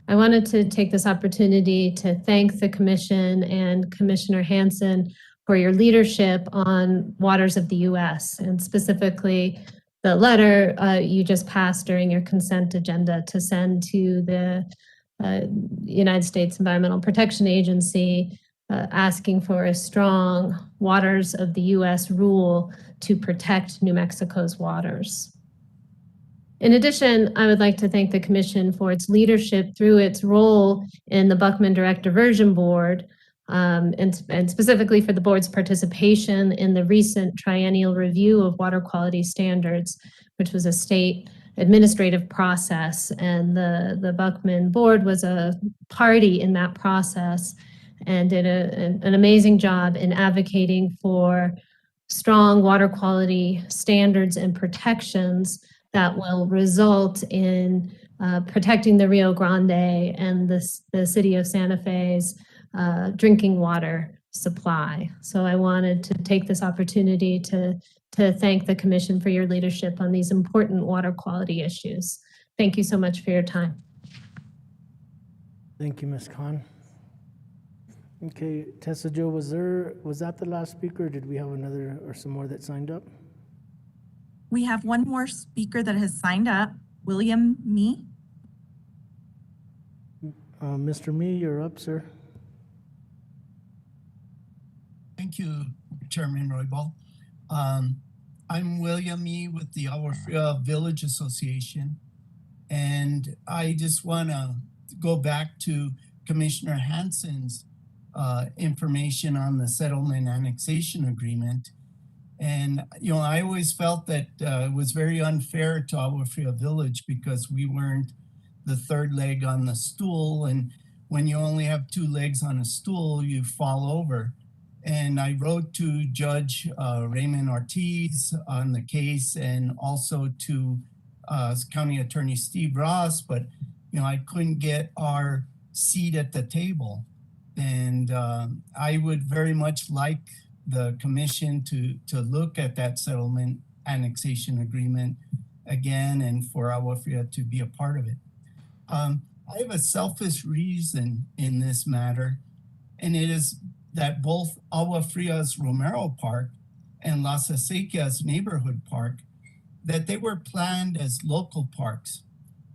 I wanted to take this opportunity to thank the commission and Commissioner Hanson for your leadership on waters of the U.S. and specifically the letter you just passed during your consent agenda to send to the United States Environmental Protection Agency, asking for a strong waters of the U.S. rule to protect New Mexico's waters. In addition, I would like to thank the Commission for its leadership through its role in the Buckman Direct Diversion Board, and specifically for the board's participation in the recent triennial review of water quality standards, which was a state administrative process. And the Buckman board was a party in that process and did an amazing job in advocating for strong water quality standards and protections that will result in protecting the Rio Grande and the city of Santa Fe's drinking water supply. So I wanted to take this opportunity to thank the Commission for your leadership on these important water quality issues. Thank you so much for your time. Thank you, Ms. Khan. Okay, Tessa Jo, was that the last speaker, or did we have another or some more that signed up? We have one more speaker that has signed up, William Mee. Mr. Mee, you're up, sir. Thank you, Chairman Roybal. I'm William Mee with the Agua Fria Village Association, and I just want to go back to Commissioner Hansen's information on the settlement annexation agreement. And, you know, I always felt that it was very unfair to Agua Fria Village because we weren't the third leg on the stool. And when you only have two legs on a stool, you fall over. And I wrote to Judge Raymond Ortiz on the case, and also to County Attorney Steve Ross, but, you know, I couldn't get our seat at the table. And I would very much like the commission to look at that settlement annexation agreement again, and for Agua Fria to be a part of it. I have a selfish reason in this matter, and it is that both Agua Fria's Romero Park and Las Acequias Neighborhood Park, that they were planned as local parks,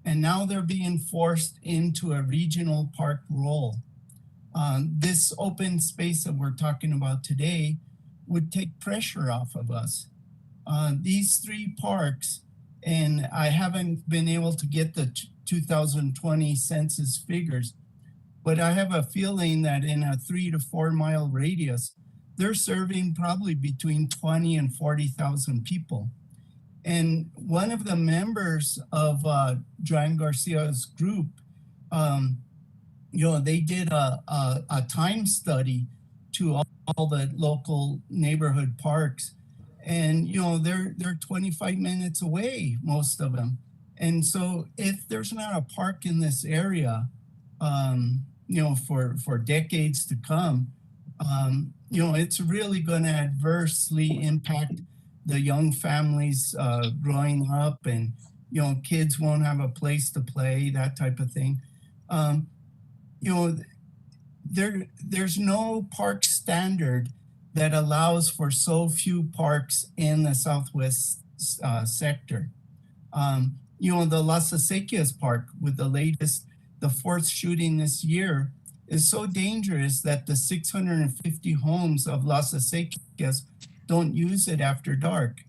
and now they're being forced into a regional park role. This open space that we're talking about today would take pressure off of us. These three parks, and I haven't been able to get the 2020 census figures, but I have a feeling that in a 3 to 4 mile radius, they're serving probably between 20 and 40,000 people. And one of the members of Joan Garcia's group, you know, they did a time study to all the local neighborhood parks, and you know they're 25 minutes away, most of them. And so if there's not a park in this area, you know, for decades to come, you know, it's really going to adversely impact the young families growing up, and you know, kids won't have a place to play, that type of thing. You know, there's no park standard that allows for so few parks in the Southwest sector. You know, the Las Acequias Park with the fourth shooting this year is so dangerous that the 650 homes of Las Acequias don't use it after dark.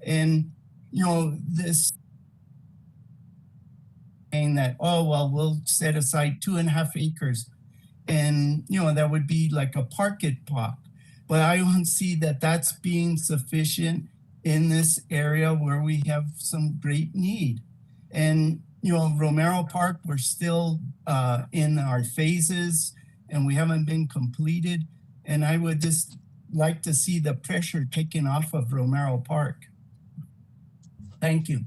And, you know, this saying that, oh, well, we'll set aside 2.5 acres and, you know, that would be like a parket park. But I don't see that that's being sufficient in this area where we have some great need. And, you know, Romero Park, we're still in our phases and we haven't been completed. And I would just like to see the pressure taken off of Romero Park. Thank you.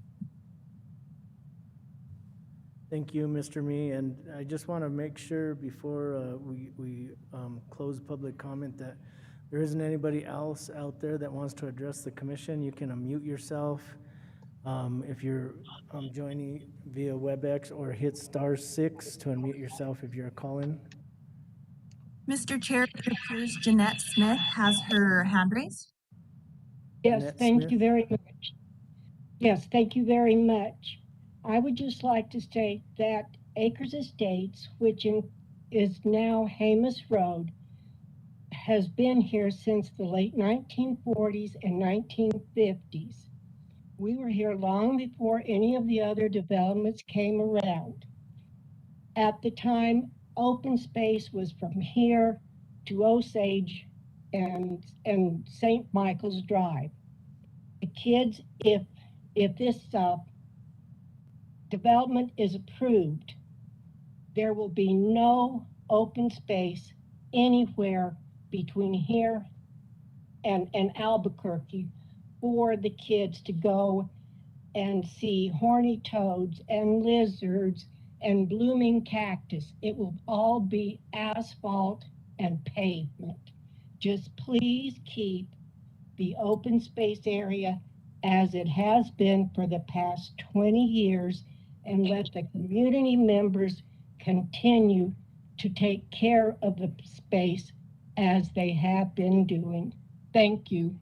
Thank you, Mr. Mee. And I just want to make sure before we close public comment that there isn't anybody else out there that wants to address the commission. You can unmute yourself if you're joining via WebEx, or hit *6 to unmute yourself if you're calling. Mr. Chair, it appears Jeanette Smith has her hand raised. Yes, Jeanette thank Smith. you very much. Yes, thank you very much. I would just like to state that Acres Estates, is now Hamus Road, has been here since the late 1940s and 1950s. We were here long before any of the other developments came around. At the time, open space was from here to Osage and St. Michael's Drive. The kids, if this development is approved, there will be no open space anywhere between here and Albuquerque for the kids to go and see horny toads and lizards and blooming cactus. It will all be asphalt and pavement. Just please keep the open space area as it has been for the past 20 years and let the community members continue to take care of the space as they have been doing. Thank you.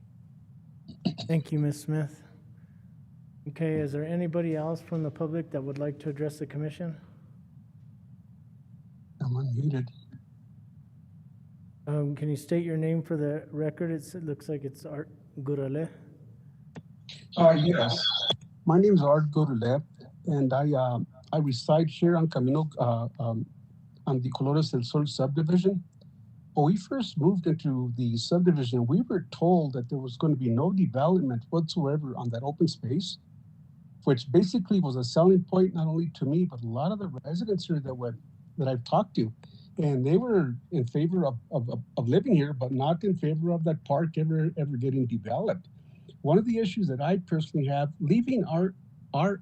Thank you, Ms. Smith. Okay, is there anybody else from the public that would like to address the commission? I'm unmuted. Can you state your name for the record? It looks like it's Art Gurale. Yes. My name is Art Gurule, and I reside here on Camino, on the Colores del Sol subdivision. When we first moved into the subdivision, we were told that there was going to be no development whatsoever on that open space, which basically was a selling point not only to me, but a lot of the residents here that I've talked to. And they were in favor of living here, but not in favor of that park ever getting developed. One of the issues that I personally have, leaving our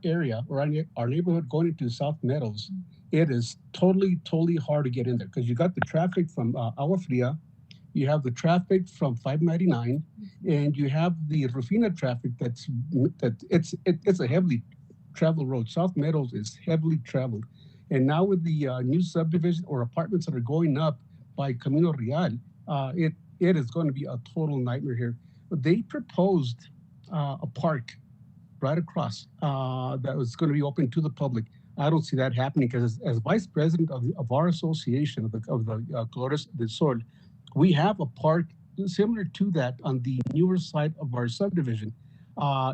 area or our neighborhood going into South Meadows, it is totally hard to get in there because you got the traffic from Agua Fria, you have the traffic from 599, and you have the Rufina traffic it's a heavily traveled road. South Meadows is heavily traveled. And now with the new subdivision or apartments that are going up by Camino Real, it is going to be a total nightmare here. They proposed a park right across that was going to be open to the public. I don't see that happening because as vice president of our association of the Colores del Sol, we have a park similar to that on the newer side of our subdivision.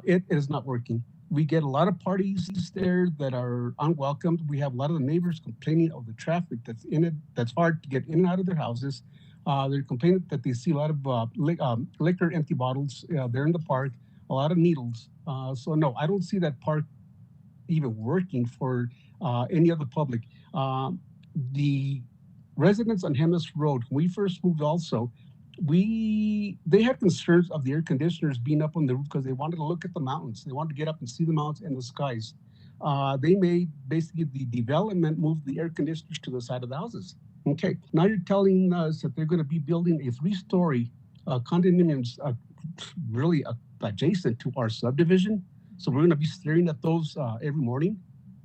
It is not working. We get a lot of parties there that are unwelcomed. We have a lot of the neighbors complaining of the traffic that's in it, that's hard to get in and out of their houses. They're complaining that they see a lot of liquor empty bottles there in the park, a lot of needles. So no, I don't see that park even working for any of the public. The residents on Hemis Road, when we first moved also, they had concerns of the air conditioners being up on the roof because they wanted to look at the mountains. They wanted to get up and see the mountains and the skies. They made basically the development move the air conditioners to the side of the houses. Okay, now you're telling us that they're going to be building a 3-story condominiums really adjacent to our subdivision. So we're going to be staring at those every morning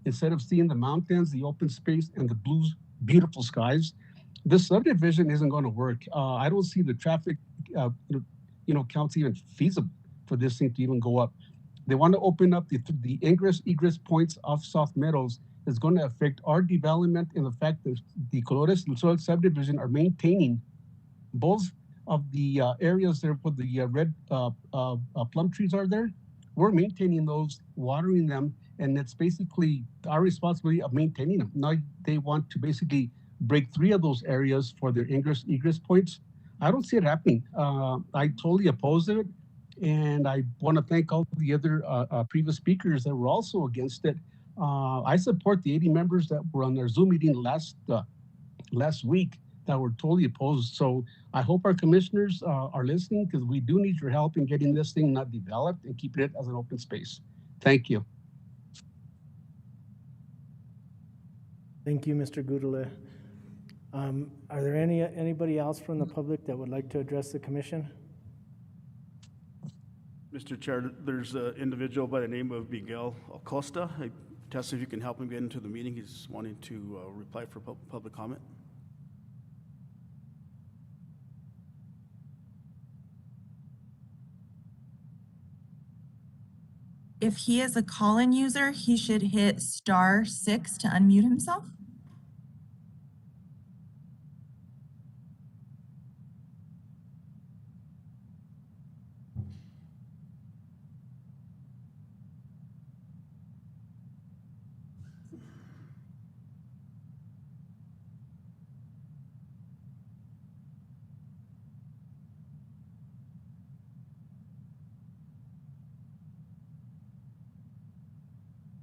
instead of seeing the mountains, the open space, and the blue, beautiful skies. This subdivision isn't going to work. I don't see the traffic, counts even feasible for this thing to even go up. They want to open up the ingress egress points of South Meadows. Is going to affect our development in the fact that the Colores del Sol subdivision are maintaining both of the areas there where the red plum trees are there. We're maintaining those, watering them, and it's basically our responsibility of maintaining them. Now they want to basically break 3 of those areas for their ingress egress points. I don't see it happening. I totally oppose it, and I want to thank all the other previous speakers that were also against it. I support the 80 members that were on their Zoom meeting last week that were totally opposed. So I hope our commissioners are listening because we do need your help in getting this thing not developed and keeping it as an open space. Thank you. Thank you, Mr. Gudule. Are there anybody else from the public that would like to address the commission? Mr. Chair, there's an individual by the name of Miguel Acosta. Tessa, if you can help him get into the meeting. He's wanting to reply for public comment. If he is a call-in user, he should hit *6 to unmute himself.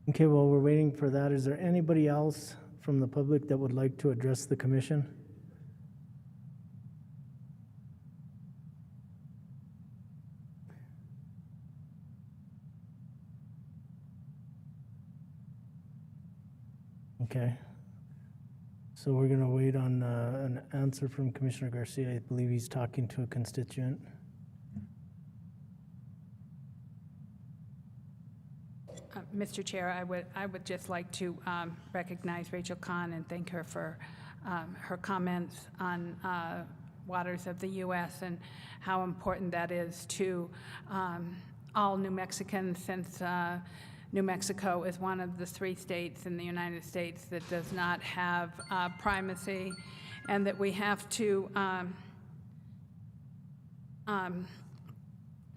Okay, while we're waiting for that, is there anybody else from the public that would like to address the commission? Okay. So we're gonna wait on an answer from Commissioner Garcia. I believe he's talking to a constituent. Mr. Chair, I would just like to recognize Rachel Kahn and thank her for her comments on waters of the U.S. and how important that is to all New Mexicans, since New Mexico is one of the 3 states in the United States that does not have primacy, and that we have to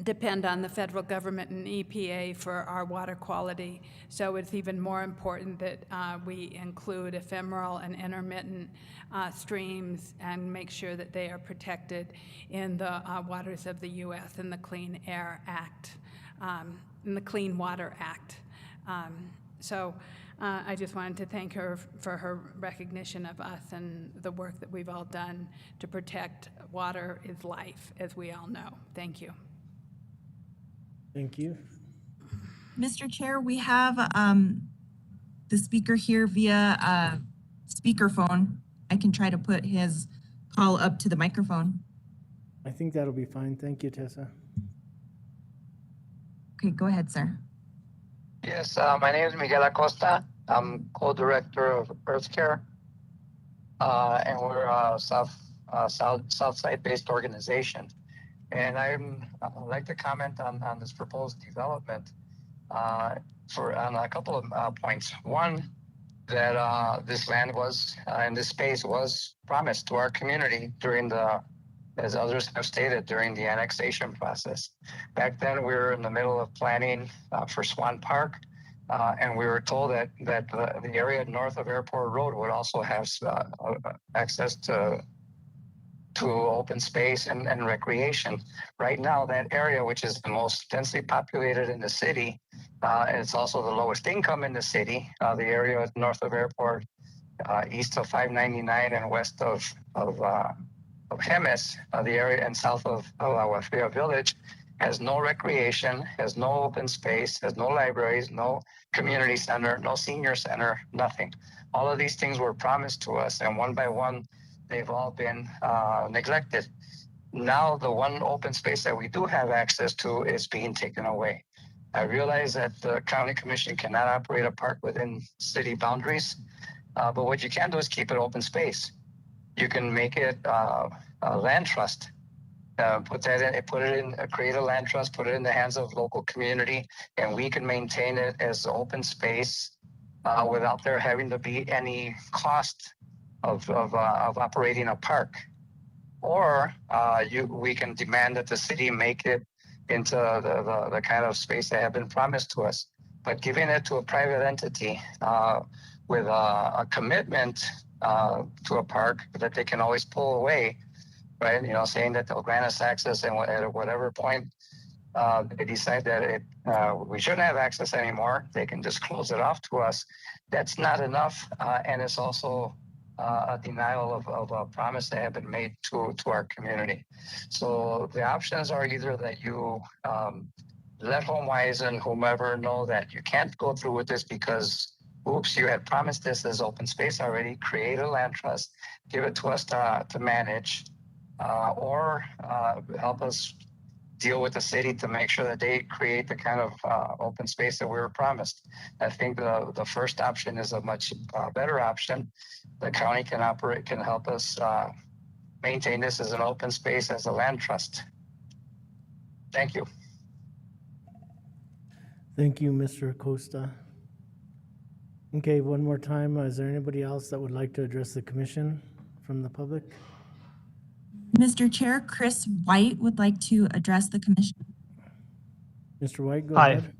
depend on the federal government and EPA for our water quality. So it's even more important that we include ephemeral and intermittent streams and make sure that they are protected in the waters of the U.S. and the Clean Air Act, in the Clean Water Act. I just wanted to thank her for her recognition of us and the work that we've all done to protect water is life, as we all know. Thank you. Thank you. Mr. Chair, we have the speaker here via speakerphone. I can try to put his call up to the microphone. I think that'll be fine. Thank you, Tessa. Okay, go ahead, sir. Yes, my name is Miguel Acosta. I'm co-director of Earth Care, and we're a Southside-based organization. And I'd like to comment on this proposed development on a couple of points. One, that this land was, and this space was promised to our community during as others have stated, during the annexation process. Back then, we were in the middle of planning for Swan Park, and we were told that the area north of Airport Road would also have access to open space and recreation. Right now, that area, which is the most densely populated in the city, and it's also the lowest income in the city, the area north of Airport, east of 599 and west of Jemez, the area and south of Guajira Village, has no recreation, has no open space, has no libraries, no community center, no senior center, nothing. All of these things were promised to us, and one by one, they've all been neglected. Now, the one open space that we do have access to is being taken away. I realize that the county commission cannot operate a park within city boundaries, but what you can do is keep it open space. You can make it a land trust. Create a land trust, put it in the hands of local community, and we can maintain it as open space without there having to be any cost of operating a park. Or we can demand that the city make it into the kind of space that have been promised to us. But giving it to a private entity with a commitment to a park that they can always pull away, right? Saying that they'll grant us access, and at whatever point they decide that we shouldn't have access anymore, they can just close it off to us. That's not enough, and it's also a denial of a promise that have been made to our community. So the options are either that you let HomeWise and whomever know that you can't go through with this because, oops, you had promised this as open space already, create a land trust, give it to us to manage, or help us deal with the city to make sure that they create the kind of open space that we were promised. I think the first option is a much better option. The county can help us maintain this as an open space, as a land trust. Thank you. Thank you, Mr. Acosta. Okay, one more time, is there anybody else that would like to address the commission from the public? Mr. Chair, Chris White would like to address the commission. Mr. White, go Hi. ahead.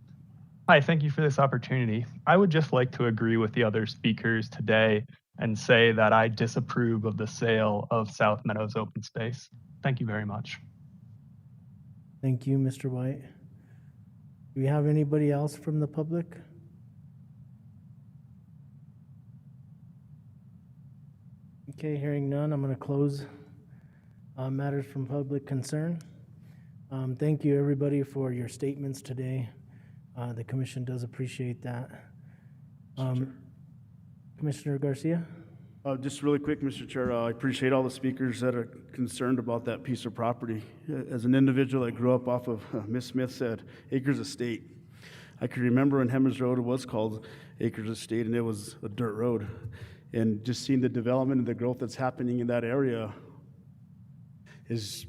Hi, thank you for this opportunity. I would just like to agree with the other speakers today and say that I disapprove of the sale of South Meadows open space. Thank you very much. Thank you, Mr. White. Do we have anybody else from the public? Okay, hearing none, I'm going to close matters from public concern. Thank you, everybody, for your statements today. The commission does appreciate that. Commissioner Garcia? Just really quick, Mr. Chair, I appreciate all the speakers that are concerned about that piece of property. As an individual that grew up off of, Miss Smith said, Acres Estate. I can remember when Hemmers Road was called Acres Estate, and it was a dirt road. And just seeing the development and the growth that's happening in that area is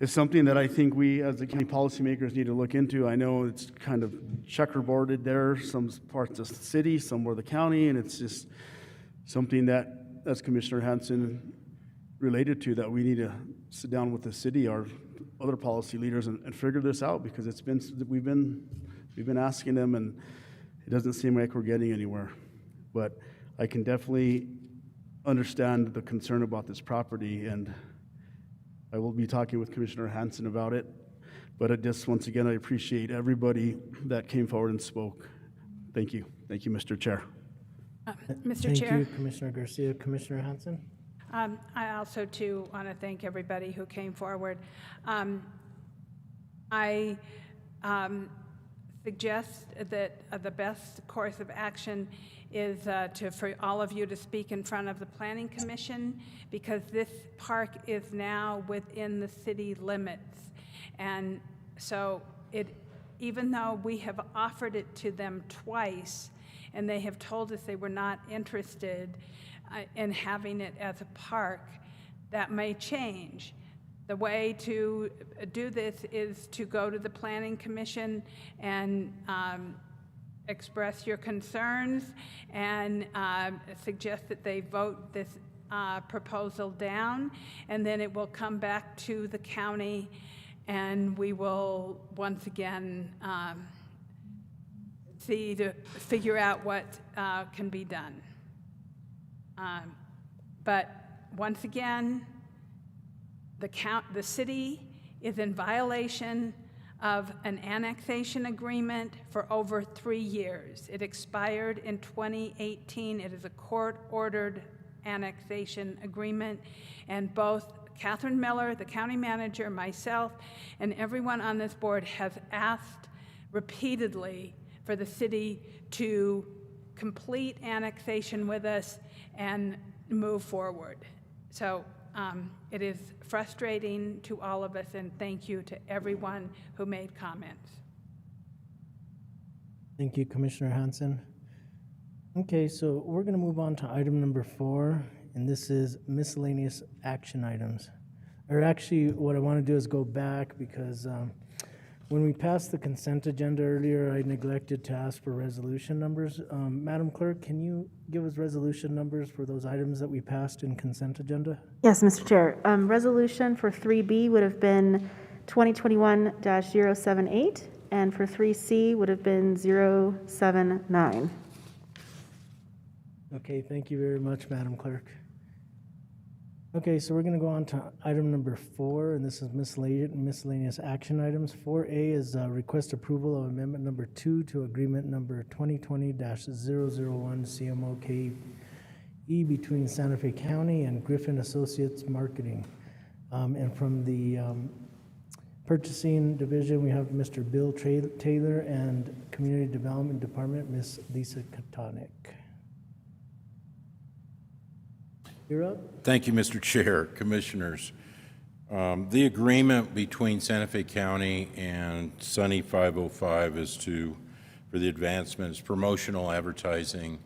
something that I think we, as the county policymakers, need to look into. I know it's kind of checkerboarded there, some parts of the city, some were the county, and it's just something that, as Commissioner Hanson related to, that we need to sit down with the city, our other policy leaders, and figure this out, because it's been, we've been asking them, and it doesn't seem like we're getting anywhere. But I can definitely understand the concern about this property, and I will be talking with Commissioner Hanson about it. But it just, once again, I appreciate everybody that came forward and spoke. Thank you. Thank you, Mr. Chair. Mr. Thank Chair. you, Commissioner Garcia. Commissioner Hanson? I also, too, want to thank everybody who came forward. I suggest that the best course of action is for all of you to speak in front of the Planning Commission, because this park is now within the city limits. And so even though we have offered it to them twice, and they have told us they were not interested in having it as a park, that may change. The way to do this is to go to the Planning Commission and express your concerns and suggest that they vote this proposal down, and then it will come back to the county, and we will once again see to figure out what can be done. But once again, the city is in violation of an annexation agreement for over 3 years. It expired in 2018. It is a court-ordered annexation agreement, and both Catherine Miller, the county manager, myself, and everyone on this board has asked repeatedly for the city to complete annexation with us and move forward. So it is frustrating to all of us, and thank you to everyone who made comments. Thank you, Commissioner Hanson. Okay, so we're going to move on to item number 4, and this is miscellaneous action items. Or actually, what I want to do is go back, because when we passed the consent agenda earlier, I neglected to ask for resolution numbers. Madam Clerk, can you give us resolution numbers for those items that we passed in consent agenda? Yes, Mr. Chair. Resolution for 3B would have been 2021-078, and for 3C would have been 079. Okay, thank you very much, Madam Clerk. Okay, so we're going to go on to item number 4, and this is miscellaneous action items. 4A is request approval of amendment number 2 to agreement number 2020-001 CMOKE between Santa Fe County and Griffin Associates Marketing. And from the purchasing division, we have Mr. Bill Taylor, and Community Development Department, Ms. Lisa Katonik. You're up. Thank you, Mr. Chair, Commissioners. The agreement between Santa Fe County and Sunny 505 is for the advancements, promotional advertising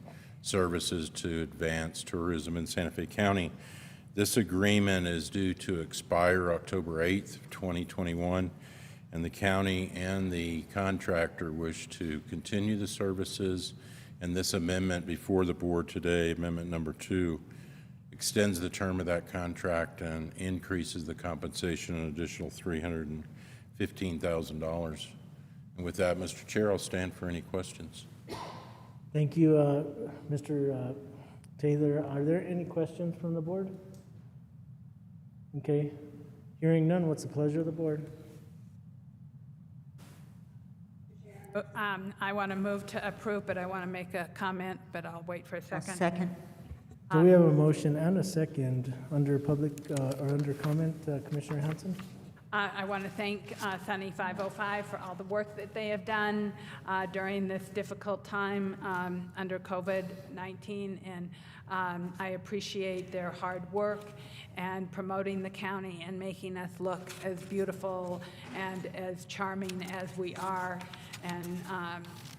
services to advance tourism in Santa Fe County. This agreement is due to expire October 8th, 2021, and the county and the contractor wish to continue the services. And this amendment before the board today, amendment number 2, extends the term of that contract and increases the compensation an additional $315,000. And with that, Mr. Chair, I'll stand for any questions. Thank you, Mr. Taylor. Are there any questions from the board? Okay. Hearing none, what's the pleasure of the board? I want to move to approve, but I want to make a comment, but I'll wait for a second. Second. So we have a motion and a second under public, or under comment, Commissioner Hanson. I want to thank Sunny 505 for all the work that they have done during this difficult time under COVID-19, and I appreciate their hard work and promoting the county and making us look as beautiful and as charming as we are, and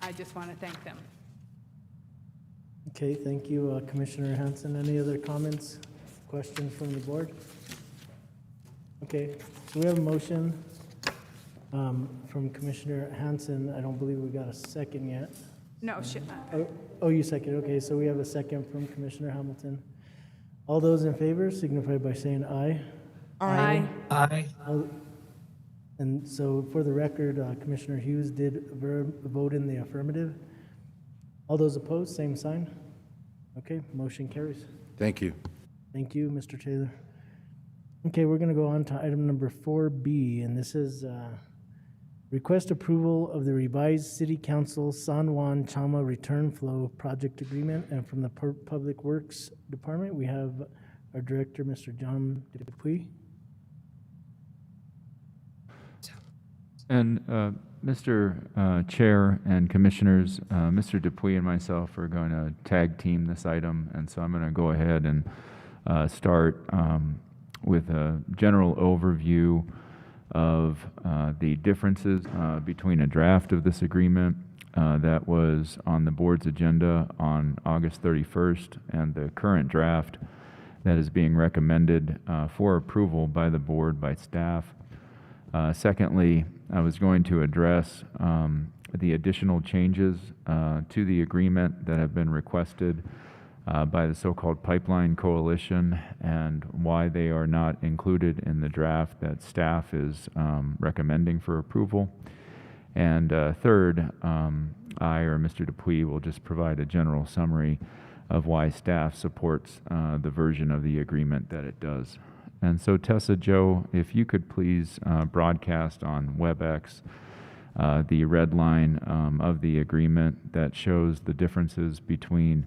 I just want to thank them. Okay, thank you, Commissioner Hanson. Any other comments, questions from the board? Okay, so we have a motion from Commissioner Hanson. I don't believe we got a second yet. No, Oh, you second. Okay, so we have a second from Commissioner Hamilton. All those in favor signify by saying aye. Aye. Aye. And so for the record, Commissioner Hughes did vote in the affirmative. All those opposed, same sign. Okay, motion carries. Thank you. Thank you, Mr. Taylor. Okay, we're going to go on to item number 4B, and this is request approval of the revised City Council San Juan Chama Return Flow Project Agreement. And from the Public Works Department, we have our Director, Mr. John Dupuy. And Mr. Chair and Commissioners, Mr. Dupuy and myself are going to tag team this item, and so I'm going to go ahead and start with a general overview of the differences between a draft of this agreement that was on the board's agenda on August 31st and the current draft that is being recommended for approval by the board by staff. Secondly, I was going to address the additional changes to the agreement that have been requested by the so-called Pipeline Coalition and why they are not included in the draft that staff is recommending for approval. And third, I or Mr. Dupuy will just provide a general summary of why staff supports the version of the agreement that it does. And so Tessa, Joe, if you could please broadcast on WebEx the red line of the agreement that shows the differences between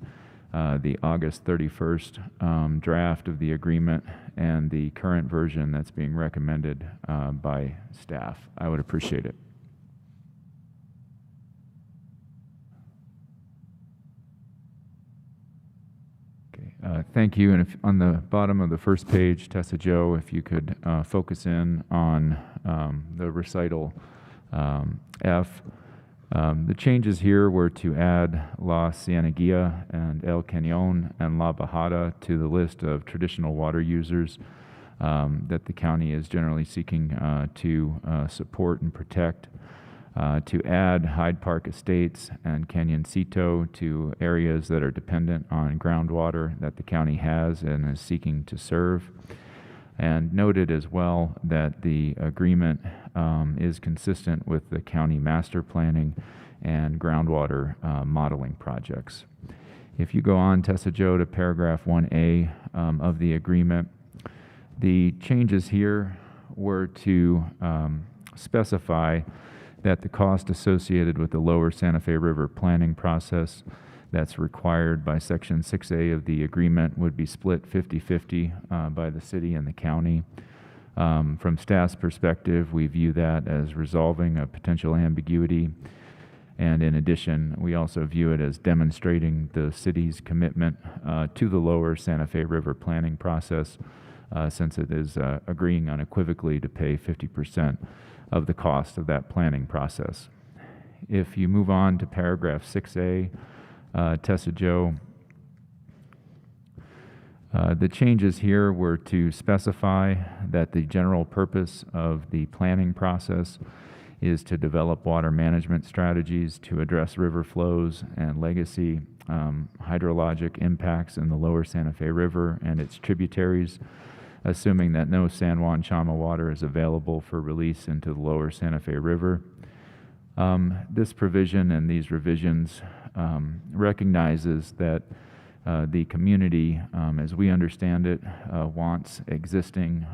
the August 31st draft of the agreement and the current version that's being recommended by staff. I would appreciate it. Thank you. And if on the bottom of the first page, Tessa Joe, if you could focus in on the recital F. The changes here were to add La Cienega and El Cañon and La Bajada to the list of traditional water users that the county is generally seeking to support and protect. To add Hyde Park Estates and Canyoncito to areas that are dependent on groundwater that the county has and is seeking to serve. And noted as well that the agreement is consistent with the county master planning and groundwater modeling projects. If you go on, Tessa Joe, to paragraph 1A of the agreement, the changes here were to specify that the cost associated with the lower Santa Fe River planning process that's required by Section 6A of the agreement would be split 50-50 by the city and the county. From staff's perspective, we view that as resolving a potential ambiguity. And in addition, we also view it as demonstrating the city's commitment to the lower Santa Fe River planning process, since it is agreeing unequivocally to pay 50% of the cost of that planning process. If you move on to paragraph 6A, Tessa Joe, The changes here were to specify that the general purpose of the planning process is to develop water management strategies to address river flows and legacy hydrologic impacts in the lower Santa Fe River and its tributaries, assuming that no San Juan Chama water is available for release into the lower Santa Fe River. This provision and these revisions recognizes that the community, as we understand it, wants existing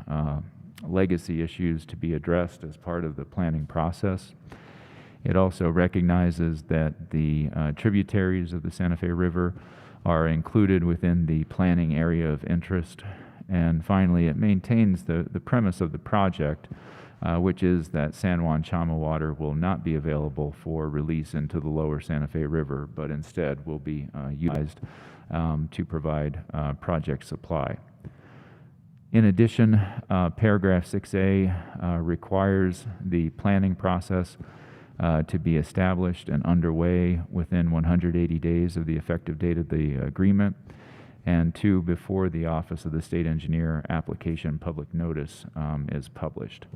legacy issues to be addressed as part of the planning process. It also recognizes that the tributaries of the Santa Fe River are included within the planning area of interest. And finally, it maintains the premise of the project, which is that San Juan Chama water will not be available for release into the lower Santa Fe River, but instead will be utilized to provide project supply. In addition, paragraph 6A requires the planning process to be established and underway within 180 days of the effective date of the agreement, and 2, before the Office of the State Engineer application public notice is published.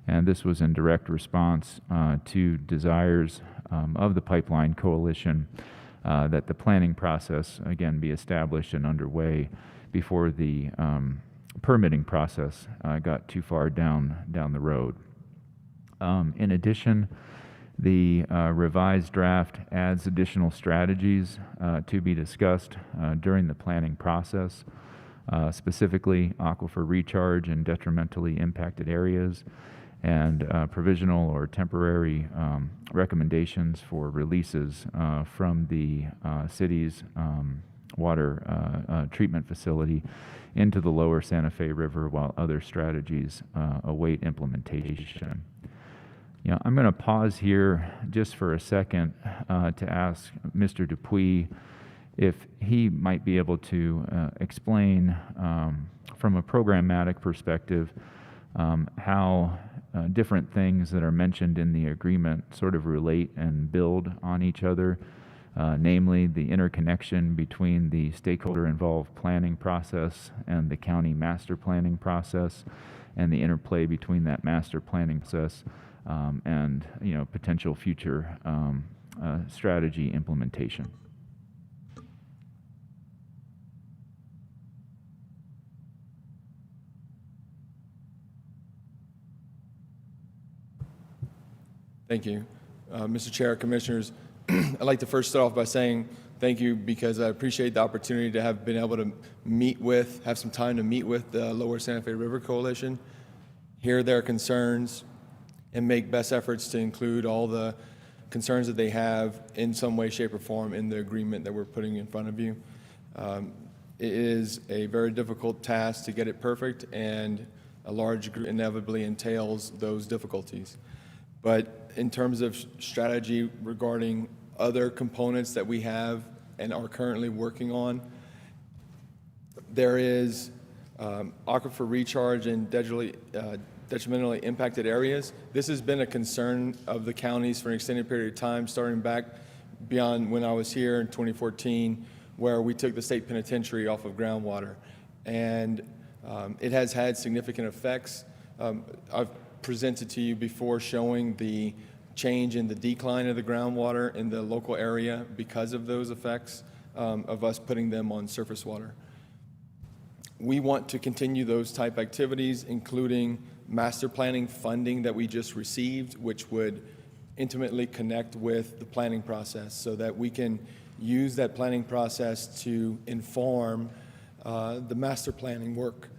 And this was in direct response to desires of the Pipeline Coalition that the planning process, again, be established and underway before the permitting process got too far down the road. In addition, the revised draft adds additional strategies to be discussed during the planning process, specifically aquifer recharge in detrimentally impacted areas, and provisional or temporary recommendations for releases from the city's water treatment facility into the lower Santa Fe River, while other strategies await implementation. I'm going to pause here just for a second to ask Mr. Dupuy if he might be able to explain from a programmatic perspective how different things that are mentioned in the agreement sort of relate and build on each other, namely the interconnection between the stakeholder-involved planning process and the county master planning process, and the interplay between that master planning process and potential future strategy implementation. Thank you. Mr. Chair, Commissioners, I'd like to first start off by saying thank you because I appreciate the opportunity to have been able to have some time to meet with the Lower Santa Fe River Coalition, hear their concerns, and make best efforts to include all the concerns that they have in some way, shape, or form in the agreement that we're putting in front of you. It is a very difficult task to get it perfect, and a large group inevitably entails those difficulties. But in terms of strategy regarding other components that we have and are currently working on, there is aquifer recharge in detrimentally impacted areas. This has been a concern of the counties for an extended period of time, starting back beyond when I was here in 2014, where we took the state penitentiary off of groundwater. And it has had significant effects. I've presented to you before showing the change in the decline of the groundwater in the local area because of those effects of us putting them on surface water. We want to continue those type activities, including master planning funding that we just received, which would intimately connect with the planning process so that we can use that planning process to inform the master planning work.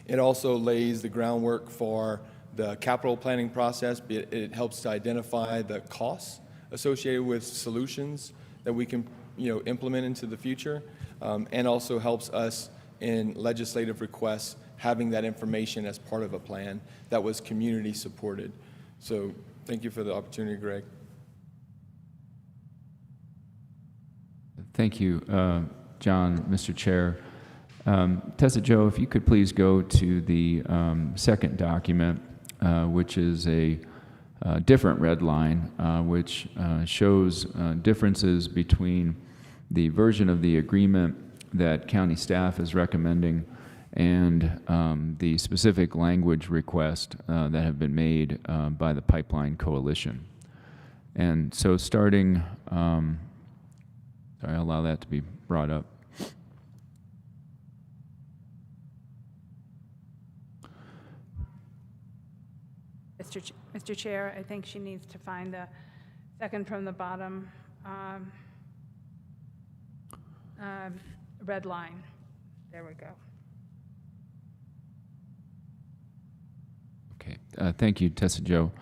It also lays the groundwork for the capital planning process. It helps to identify the costs associated with solutions that we can implement into the future, and also helps us in legislative requests having that information as part of a plan that was community supported. So thank you for the opportunity, Greg. Thank you, John, Mr. Chair. Tessa Jo, if you could please go to the second document, which is a different red line, which shows differences between the version of the agreement that county staff is recommending and the specific language request that have been made by the Pipeline Coalition. And so sorry, I'll allow that to be brought up. Mr. Chair, I think she needs to find the second from the bottom red line. There we go. Okay, thank you, Tessa Jo.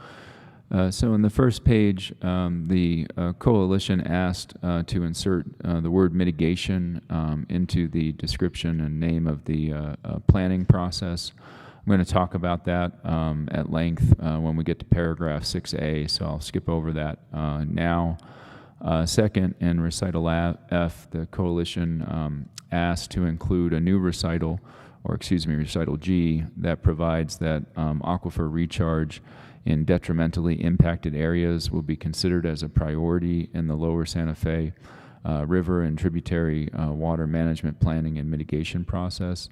So in the first page, the coalition asked to insert the word mitigation into the description and name of the planning process. I'm going to talk about that at length when we get to paragraph 6A, so I'll skip over that now. Second, in recital F, the coalition asked to include a new recital, or excuse me, recital G, that provides that aquifer recharge in detrimentally impacted areas will be considered as a priority in the lower Santa Fe river and tributary water management planning and mitigation process.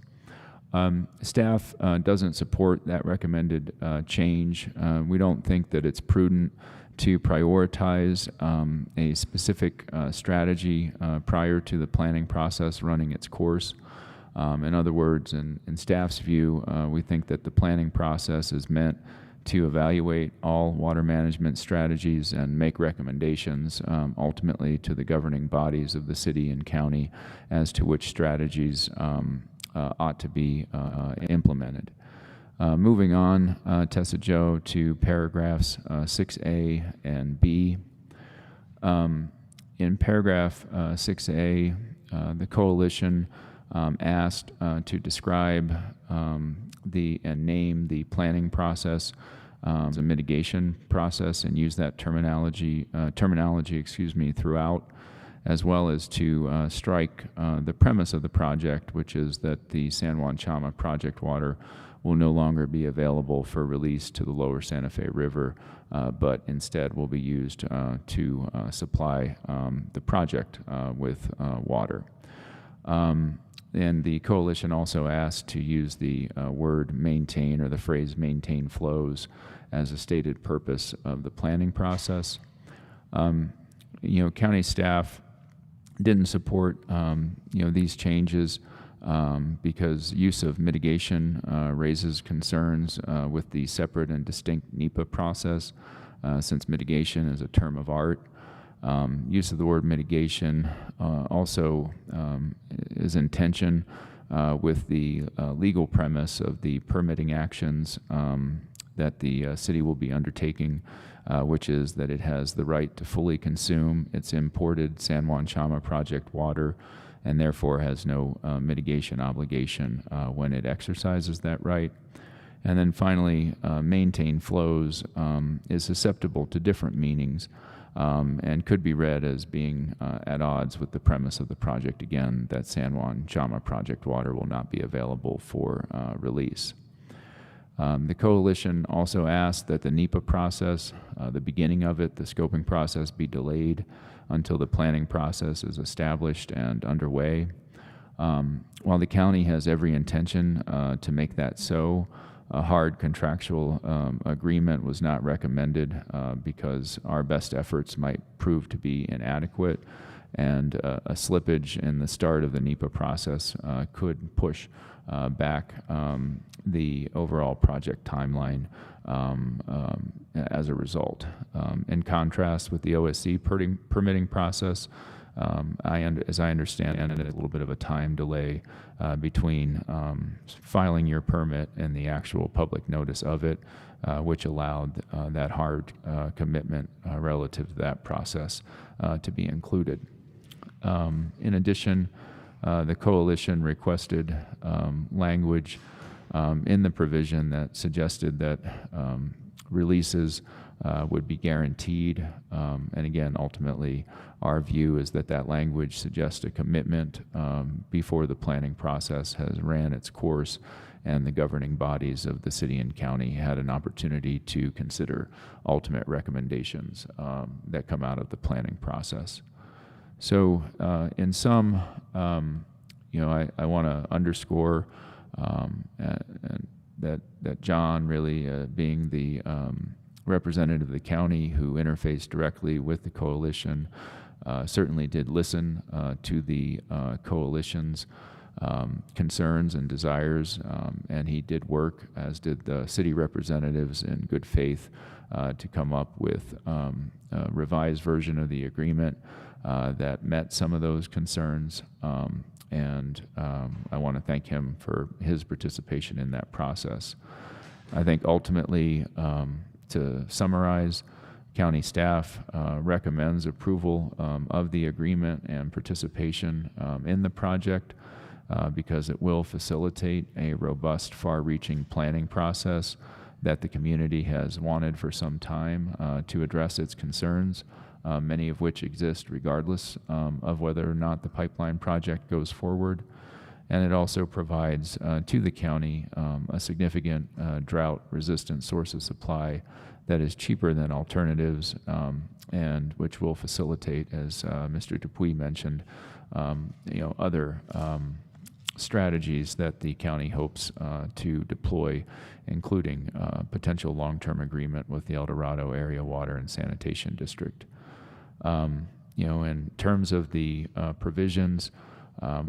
Staff doesn't support that recommended change. We don't think that it's prudent to prioritize a specific strategy prior to the planning process running its course. In other words, in staff's view, we think that the planning process is meant to evaluate all water management strategies and make recommendations ultimately to the governing bodies of the city and county as to which strategies ought to be implemented. Moving on, Tessa Jo, to paragraphs 6A and B. In paragraph 6A, the coalition asked to describe and name the planning process as a mitigation process and use that terminology throughout, as well as to strike the premise of the project, which is that the San Juan Chama project water will no longer be available for release to the lower Santa Fe River, but instead will be used to supply the project with water. And the coalition also asked to use the word maintain, or the phrase maintain flows, as a stated purpose of the planning process. County staff didn't support these changes because use of mitigation raises concerns with the separate and distinct NEPA process, since mitigation is a term of art. Use of the word mitigation also is in tension with the legal premise of the permitting actions that the city will be undertaking, which is that it has the right to fully consume its imported San Juan Chama project water and therefore has no mitigation obligation when it exercises that right. And then finally, maintain flows is susceptible to different meanings and could be read as being at odds with the premise of the project, again, that San Juan Chama project water will not be available for release. The coalition also asked that the NEPA process, the beginning of it, the scoping process, be delayed until the planning process is established and underway. While the county has every intention to make that so, a hard contractual agreement was not recommended because our best efforts might prove to be inadequate, and a slippage in the start of the NEPA process could push back the overall project timeline as a result. In contrast with the OSC permitting process, as I understand it, a little bit of a time delay between filing your permit and the actual public notice of it, which allowed that hard commitment relative to that process to be included. In addition, the coalition requested language in the provision that suggested that releases would be guaranteed. And again, ultimately, our view is that that language suggests a commitment before the planning process has ran its course and the governing bodies of the city and county had an opportunity to consider ultimate recommendations that come out of the planning process. So in sum, I want to underscore and that John really being the representative of the county who interfaced directly with the coalition certainly did listen to the coalition's concerns and desires, and he did work, as did the city representatives, in good faith to come up with a revised version of the agreement that met some of those concerns. And I want to thank him for his participation in that process. I think ultimately, to summarize, county staff recommends approval of the agreement and participation in the project because it will facilitate a robust, far-reaching planning process that the community has wanted for some time to address its concerns, many of which exist regardless of whether or not the pipeline project goes forward. And it also provides to the county a significant drought-resistant source of supply that is cheaper than alternatives and which will facilitate, as Mr. Dupuy mentioned, other strategies that the county hopes to deploy, including potential long-term agreement with the El Dorado Area Water and Sanitation District. In terms of the provisions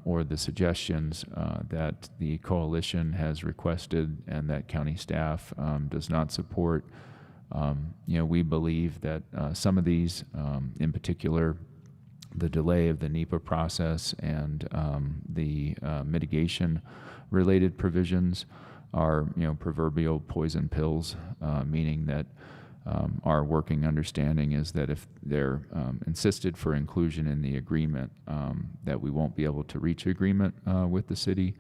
or the suggestions that the coalition has requested and that county staff does not support, we believe that some of these, in particular, the delay of the NEPA process and the mitigation-related provisions are, proverbial poison pills, meaning that our working understanding is that if they're insisted for inclusion in the agreement, that we won't be able to reach agreement with the city,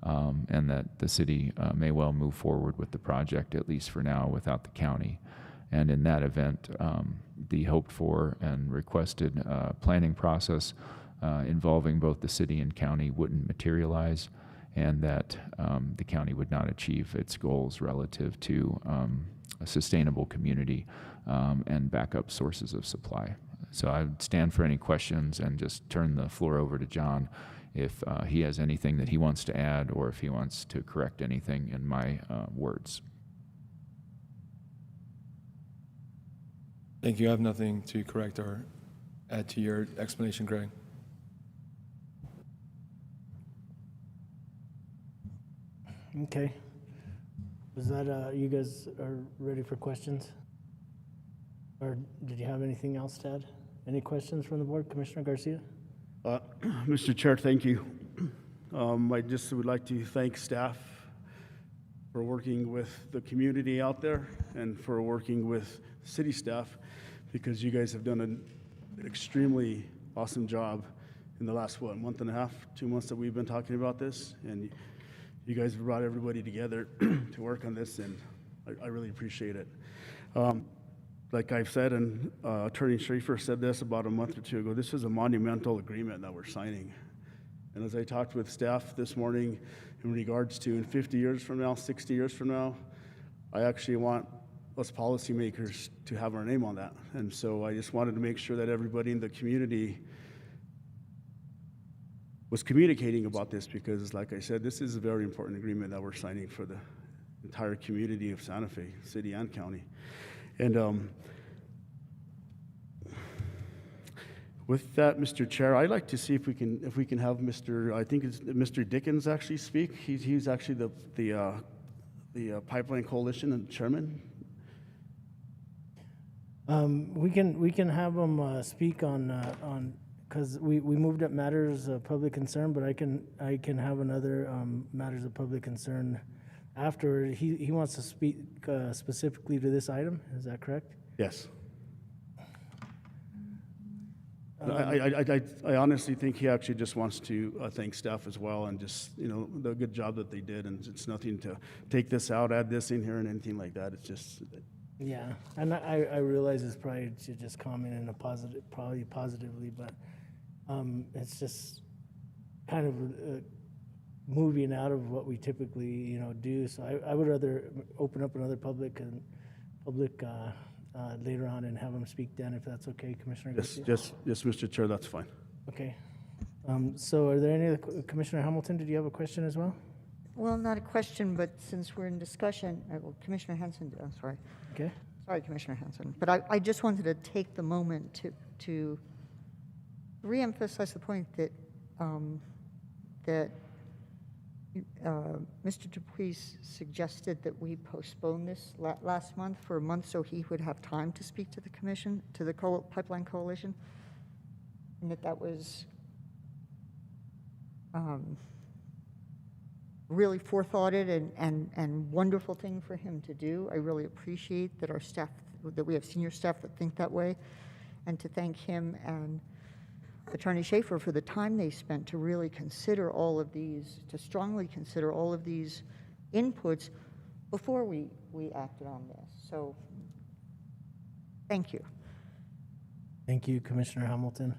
and that the city may well move forward with the project, at least for now, without the county. And in that event, the hoped-for and requested planning process involving both the city and county wouldn't materialize, and that the county would not achieve its goals relative to a sustainable community and backup sources of supply. So I would stand for any questions and just turn the floor over to John if he has anything that he wants to add or if he wants to correct anything in my words. Thank you. I have nothing to correct or add to your explanation, Greg. Okay. Was that, you guys are ready for questions? Or did you have anything else to add? Any questions from the board? Commissioner Garcia? Mr. Chair, thank you. I just would like to thank staff for working with the community out there and for working with city staff, because you guys have done an extremely awesome job in the last, month and a half, 2 months that we've been talking about this, and you guys have brought everybody together to work on this, and I really appreciate it. Like I've said, and Attorney Schaefer said this about a month or two ago, this is a monumental agreement that we're signing. And as I talked with staff this morning in regards to in 50 years from now, 60 years from now, I actually want us policymakers to have our name on that. And so I just wanted to make sure that everybody in the community was communicating about this, because like I said, this is a very important agreement that we're signing for the entire community of Santa Fe, city and county. And with that, Mr. Chair, I'd like to see if we can have Mr. Dickens actually speak. He's actually the Pipeline Coalition and chairman. We can have him speak on because we moved up matters of public concern, but I can have another matters of public concern after. He wants to speak specifically to this item. Is that correct? Yes. I honestly think he actually just wants to thank staff as well, and just the good job that they did, and it's nothing to take this out, add this in here, and anything like that. It's just. Yeah, and I realize it's probably to just comment in a positive, probably positively, but it's just kind of moving out of what we typically do. So I would rather open up another public later on and have him speak then, if that's okay, Commissioner Garcia. Yes, Mr. Chair, that's fine. Okay. So are there any other, Commissioner Hamilton, did you have a question as well? Well, not a question, but since we're in discussion, well, Commissioner Henson, I'm sorry. Okay. Sorry, Commissioner Henson. But I just wanted to take the moment to reemphasize the point that, Mr. Dupuis suggested that we postpone this last month for a month so he would have time to speak to the commission, to the Pipeline Coalition, and that was really forethoughted and wonderful thing for him to do. I really appreciate that our staff, that we have senior staff that think that way, and to thank him and Attorney Schaefer for the time they spent to really consider all of these, to strongly consider all of these inputs before we acted on this. So, thank you. Thank you, Commissioner Hamilton.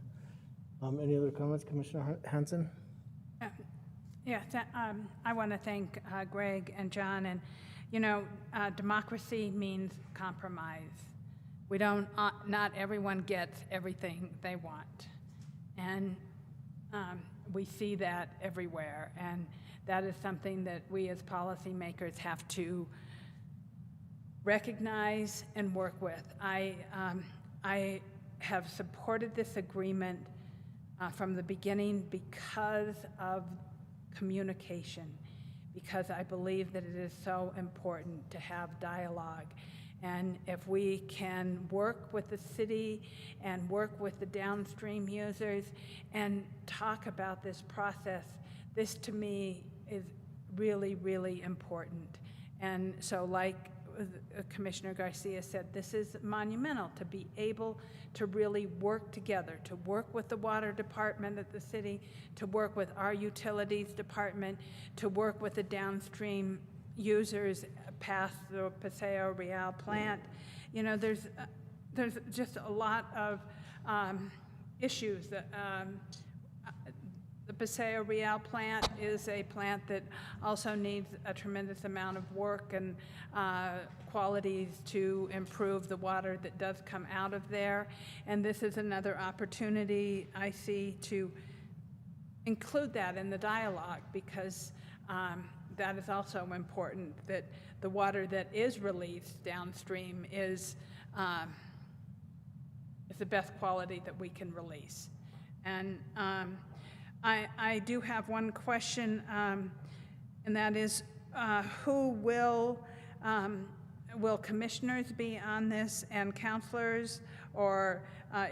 Any other comments, Commissioner Hanson? I want to thank Greg and John. And, you know, democracy means compromise. We don't, not everyone gets everything they want. And we see that everywhere. And that is something that we as policymakers have to recognize and work with. I have supported this agreement from the beginning because of communication, because I believe that it is so important to have dialogue. And if we can work with the city and work with the downstream users and talk about this process, this to me is really, really important. And so like Commissioner Garcia said, this is monumental to be able to really work together, to work with the water department at the city, to work with our utilities department, to work with the downstream users past the Paseo Real plant. You know, there's just a lot of issues that the Paseo Real plant is a plant that also needs a tremendous amount of work and qualities to improve the water that does come out of there. And this is another opportunity I see to include that in the dialogue, because that is also important, that the water that is released downstream is the best quality that we can release. And I do have one question, and that is, who will commissioners be on this and counselors, or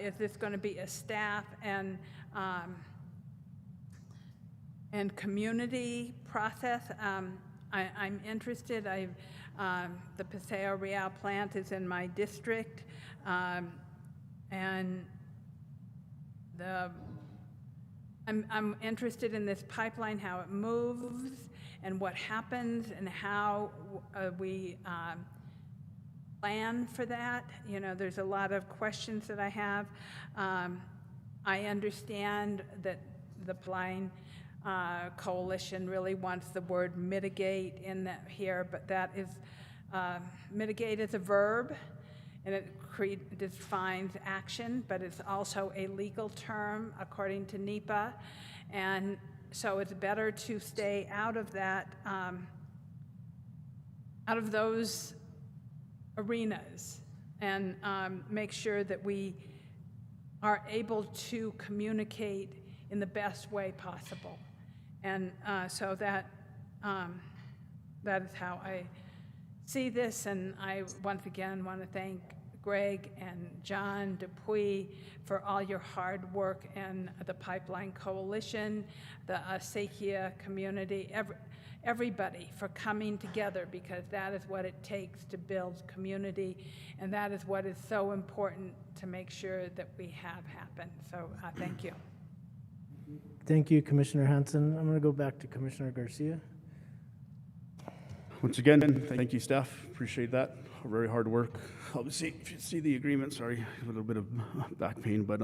is this going to be a staff and community process? I'm interested. The Paseo Real plant is in my district, and I'm interested in this pipeline, how it moves and what happens and how we plan for that. You know, there's a lot of questions that I have. I understand that the Pipeline Coalition really wants the word mitigate in that here, but that is, mitigate is a verb, and it defines action, but it's also a legal term according to NEPA, and so it's better to stay out of that, out of those arenas, and make sure that we are able to communicate in the best way possible. And so that is how I see this, and I once again want to thank Greg and John Dupuis for all your hard work, and the Pipeline Coalition, the Acequia community, everybody for coming together, because that is what it takes to build community, and that is what is so important to make sure that we have happen. So thank you. Thank you, Commissioner Hanson. I'm going to go back to Commissioner Garcia. Once again, thank you, staff. Appreciate that. Very hard work. Obviously, if you see the agreement, sorry, a little bit of back pain, but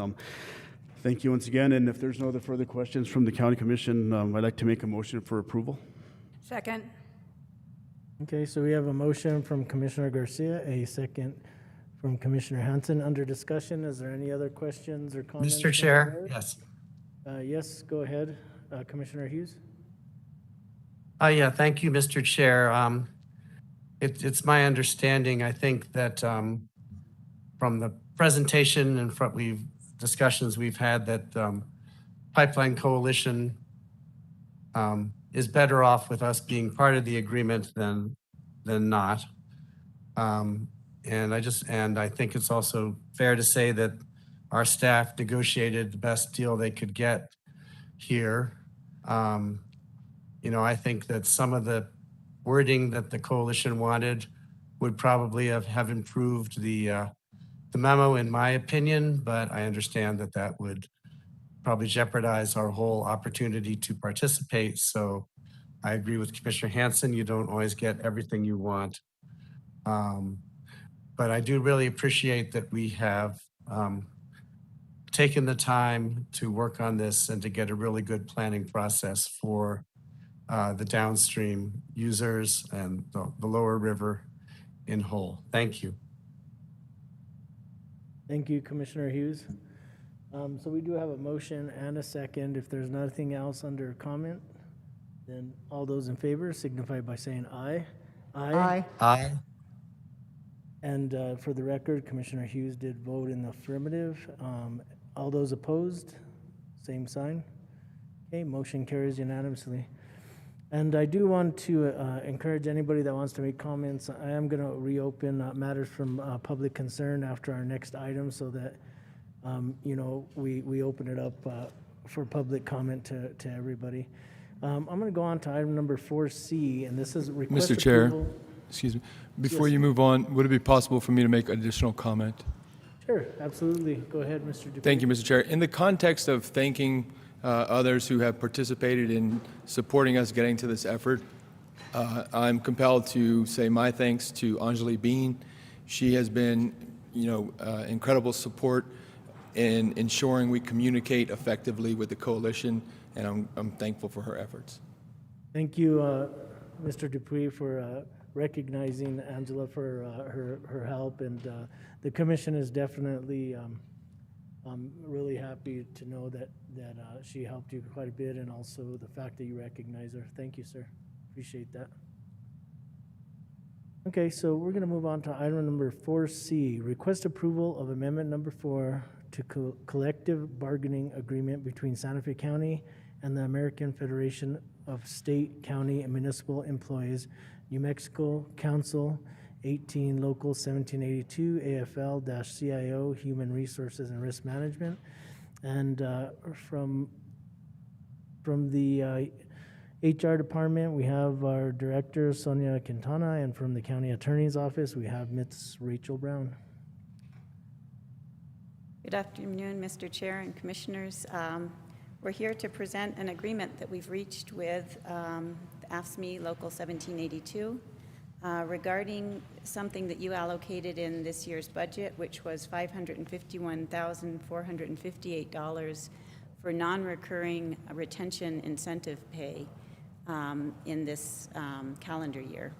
thank you once again. And if there's no other further questions from the County Commission, I'd like to make a motion for approval. Second. Okay, so we have a motion from Commissioner Garcia, a second from Commissioner Hanson. Under discussion, is there any other questions or comments? Mr. Chair, yes. Yes, go ahead, Commissioner Hughes. Yeah, thank you, Mr. Chair. It's my understanding, I think that from the presentation and from discussions we've had that Pipeline Coalition is better off with us being part of the agreement than not. And I think it's also fair to say that our staff negotiated the best deal they could get here. I think that some of the wording that the coalition wanted would probably have improved the memo, in my opinion, but I understand that would probably jeopardize our whole opportunity to participate. So I agree with Commissioner Hanson. You don't always get everything you want. But I do really appreciate that we have taken the time to work on this and to get a really good planning process for the downstream users and the lower river in whole. Thank you. Thank you, Commissioner Hughes. So we do have a motion and a second. If there's nothing else under comment, then all those in favor signify by saying aye. Aye. Aye. And for the record, Commissioner Hughes did vote in the affirmative. All those opposed, same sign. Okay, motion carries unanimously. And I do want to encourage anybody that wants to make comments. I am going to reopen matters from public concern after our next item so that, we open it up for public comment to everybody. I'm going to go on to item number 4C, and this is request Mr. Chair, approval. excuse me. Before Yes. you move on, would it be possible for me to make additional comment? Sure, absolutely. Go ahead, Mr. Dupuy. Thank you, Mr. Chair. In the context of thanking others who have participated in supporting us getting to this effort, I'm compelled to say my thanks to Anjali Bean. She has been, incredible support in ensuring we communicate effectively with the coalition, and I'm thankful for her efforts. Thank you, Mr. Dupuy, for recognizing Angela for her help, and the commission is definitely really happy to know that she helped you quite a bit, and also the fact that you recognize her. Thank you, sir. Appreciate that. Okay, so we're going to move on to item number 4C, request approval of amendment number 4 to collective bargaining agreement between Santa Fe County and the American Federation of State, County, and Municipal Employees, New Mexico Council 18 Local 1782 AFL-CIO Human Resources and Risk Management. And from the HR department, we have our director, Sonia Quintana, and from the county attorney's office, we have Ms. Rachel Brown. Good afternoon, Mr. Chair and Commissioners. We're here to present an agreement that we've reached with the AFSCME Local 1782 regarding something that you allocated in this year's budget, which was $551,458 for non-recurring retention incentive pay in this calendar year.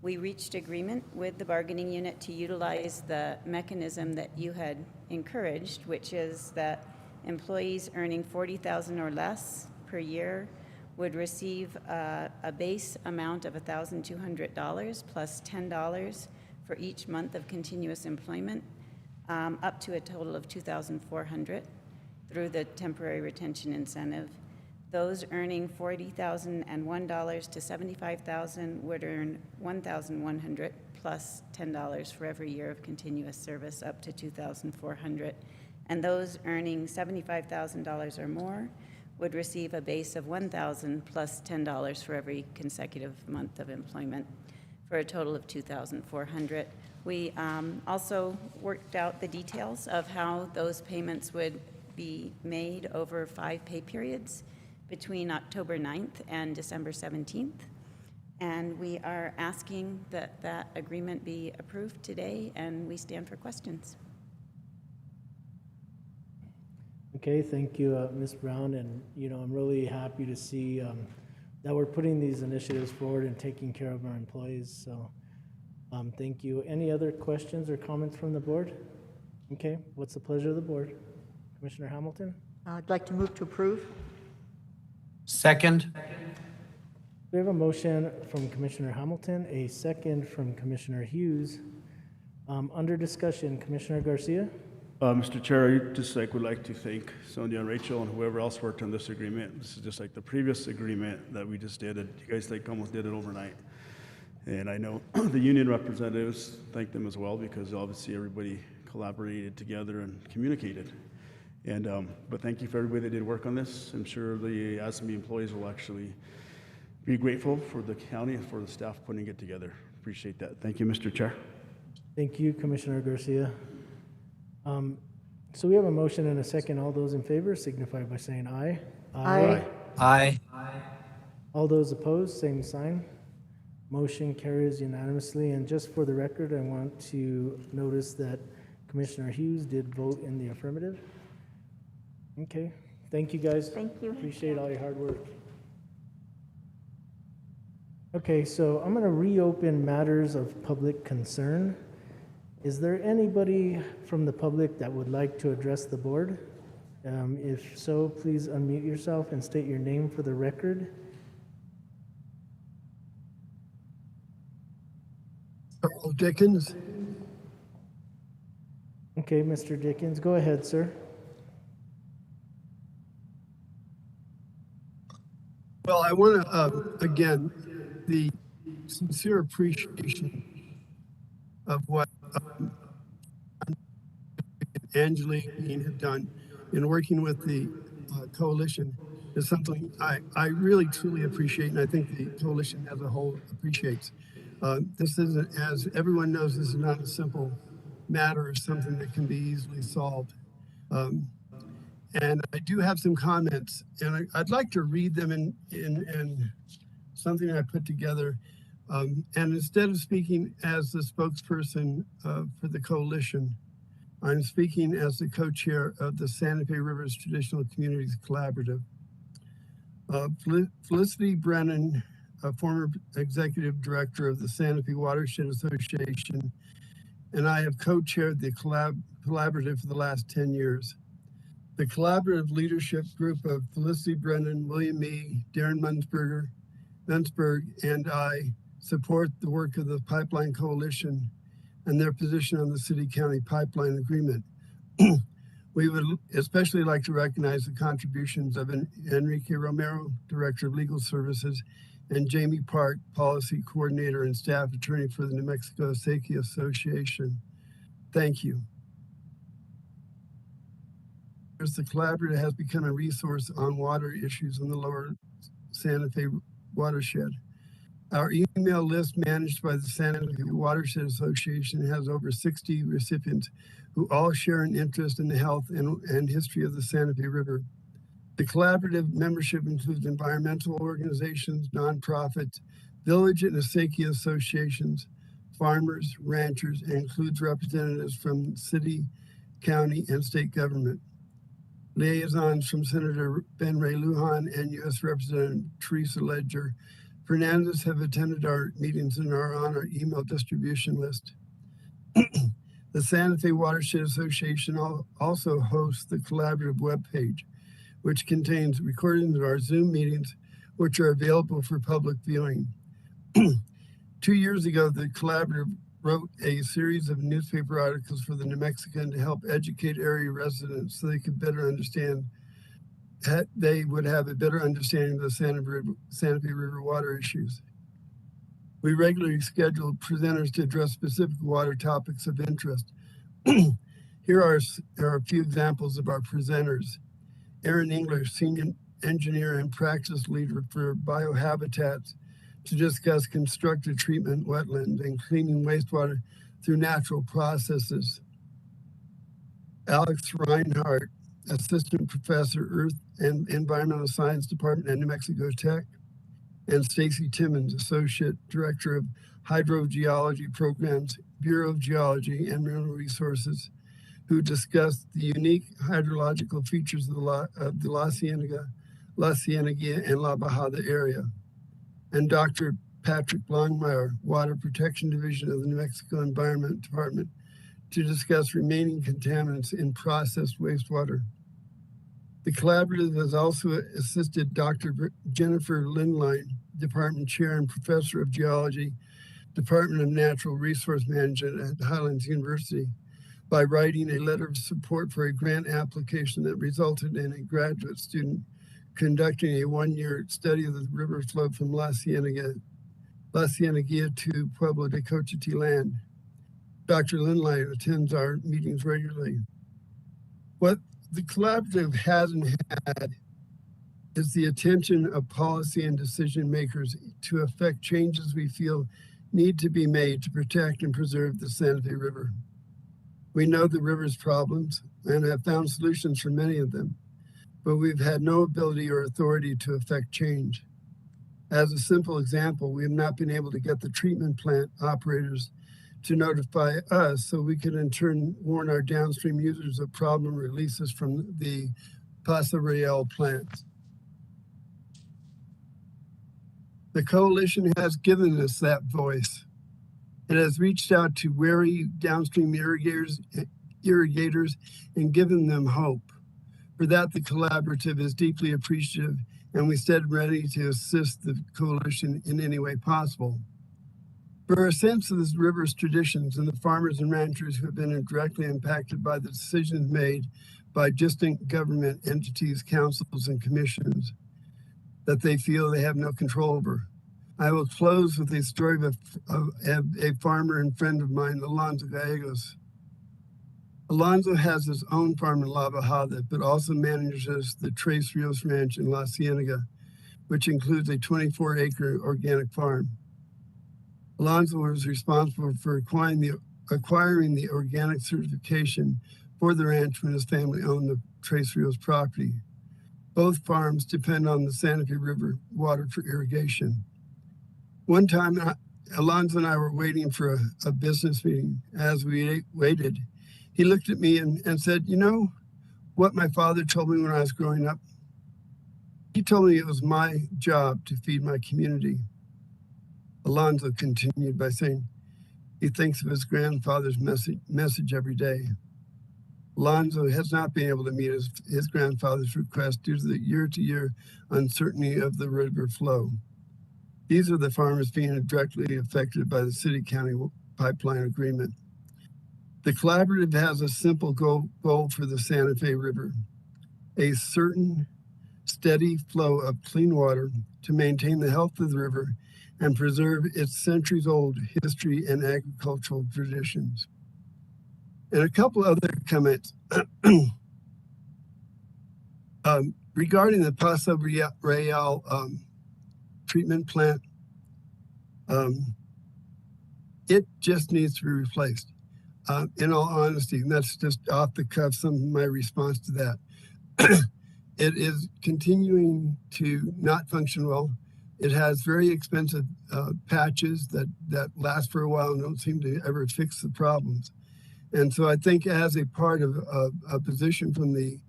We reached agreement with the bargaining unit to utilize the mechanism that you had encouraged, which is that employees earning $40,000 or less per year would receive a base amount of $1,200 plus $10 for each month of continuous employment, up to a total of $2,400 through the temporary retention incentive. Those earning $40,001 to $75,000 would earn $1,100 plus $10 for every year of continuous service, up to $2,400. And those earning $75,000 or more would receive a base of $1,000 plus $10 for every consecutive month of employment, for a total of $2,400. We also worked out the details of how those payments would be made over 5 pay periods between October 9th and December 17th. And we are asking that that agreement be approved today, and we stand for questions. Okay, thank you, Ms. Brown, and I'm really happy to see that we're putting these initiatives forward and taking care of our employees, so thank you. Any other questions or comments from the board? Okay, what's the pleasure of the board? Commissioner Hamilton? I'd like to move to approve. Second. We have a motion from Commissioner Hamilton, a second from Commissioner Hughes. Under discussion, Commissioner Garcia. Mr. Chair, I just would like to thank Sonia and Rachel and whoever else worked on this agreement. This is just like the previous agreement that we just did. You guys almost did it overnight. And I know the union representatives, thank them as well, because obviously everybody collaborated together and communicated. And but thank you for everybody that did work on this. I'm sure the ASME employees will actually be grateful for the county and for the staff putting it together. Appreciate that. Thank you, Mr. Chair. Thank you, Commissioner Garcia. So we have a motion and a second. All those in favor signify by saying aye. Aye. Aye. All those opposed, same sign. Motion carries unanimously. And just for the record, I want to notice that Commissioner Hughes did vote in the affirmative. Okay, thank you, guys. Thank you. Appreciate all your hard work. Okay, so I'm going to reopen matters of public concern. Is there anybody from the public that would like to address the board? If so, please unmute yourself and state your name for the record. Earl Dickens. Okay, Mr. Dickens, go ahead, sir. Well, I want to, again, the sincere appreciation of what Angeline have done in working with the coalition is something I really truly appreciate, and I think the coalition as a whole appreciates. This isn't, as everyone knows, this is not a simple matter or something that can be easily solved. And I do have some comments, and I'd like to read them in something I put together. And instead of speaking as the spokesperson for the coalition, I'm speaking as the co-chair of the Santa Fe Rivers Traditional Communities Collaborative. Felicity Brennan, a former executive director of the Santa Fe Watershed Association, and I have co-chaired the collaborative for the last 10 years. The collaborative leadership group of Felicity Brennan, William Mee, Darren Munzberg, and I support the work of the Pipeline Coalition and their position on the City-County Pipeline Agreement. We would especially like to recognize the contributions of Enrique Romero, Director of Legal Services, and Jamie Park, Policy Coordinator and Staff Attorney for the New Mexico Acequia Association. Thank you. The collaborative has become a resource on water issues in the lower Santa Fe watershed. Our email list managed by the Santa Fe Watershed Association has over 60 recipients who all share an interest in the health and history of the Santa Fe River. The collaborative membership includes environmental organizations, nonprofits, village and acequia associations, farmers, ranchers, and includes representatives from city, county, and state government. Liaisons from Senator Ben Ray Lujan and U.S. Representative Teresa Ledger Fernandez have attended our meetings and are on our email distribution list. The Santa Fe Watershed Association also hosts the collaborative webpage, which contains recordings of our Zoom meetings, which are available for public viewing. 2 years ago, the collaborative wrote a series of newspaper articles for the New Mexican to help educate area residents so they could better understand, they would have a better understanding of the Santa Fe River water issues. We regularly schedule presenters to address specific water topics of interest. Here are a few examples of our presenters. Aaron English, Senior Engineer and Practice Leader for Biohabitats, to discuss constructive treatment wetlands and cleaning wastewater through natural processes. Alex Reinhardt, Assistant Professor, Earth and Environmental Science Department at New Mexico Tech, and Stacy Timmons, Associate Director of Hydrogeology Programs, Bureau of Geology and Mineral Resources, who discussed the unique hydrological features of the La Cienega, and La Bajada area. And Dr. Patrick Longmire, Water Protection Division of the New Mexico Environment Department, to discuss remaining contaminants in processed wastewater. The collaborative has also assisted Dr. Jennifer Lindline, Department Chair and Professor of Geology, Department of Natural Resource Management at Highlands University, by writing a letter of support for a grant application that resulted in a graduate student conducting a one-year study of the river flow from La Cienega to Pueblo de Cochiti land. Dr. Lindline attends our meetings regularly. What the collaborative hasn't had is the attention of policy and decision makers to affect changes we feel need to be made to protect and preserve the Santa Fe River. We know the river's problems and have found solutions for many of them, but we've had no ability or authority to affect change. As a simple example, we have not been able to get the treatment plant operators to notify us so we can in turn warn our downstream users of problem releases from the Paso Real plants. The coalition has given us that voice. It has reached out to wary downstream irrigators and given them hope. For that, the collaborative is deeply appreciative, and we stand ready to assist the coalition in any way possible. For a sense of this river's traditions and the farmers and ranchers who have been directly impacted by the decisions made by distant government entities, councils, and commissions that they feel they have no control over. I will close with a story of a farmer and friend of mine, Alonso Gallegos. Alonso has his own farm in La Bajada, but also manages the Tres Rios Ranch in La Cienega, which includes a 24-acre organic farm. Alonso was responsible for acquiring the organic certification for the ranch when his family owned the Tres Rios property. Both farms depend on the Santa Fe River water for irrigation. One time, Alonso and I were waiting for a business meeting. As we waited, he looked at me and said, "You know what my father told me when I was growing up? He told me it was my job to feed my community." Alonso continued by saying he thinks of his grandfather's message every day. Alonso has not been able to meet his grandfather's request due to the year-to-year uncertainty of the river flow. These are the farmers being directly affected by the city-county pipeline agreement. The collaborative has a simple goal for the Santa Fe River: a certain steady flow of clean water to maintain the health of the river and preserve its centuries-old history and agricultural traditions. And a couple other comments. Regarding the Paso Real treatment plant, it just needs to be replaced. In all honesty, and that's just off the cuff, some of my response to that. It is continuing to not function well. It has very expensive patches that last for a while and don't seem to ever fix the problems. And so I think as a part of a position from the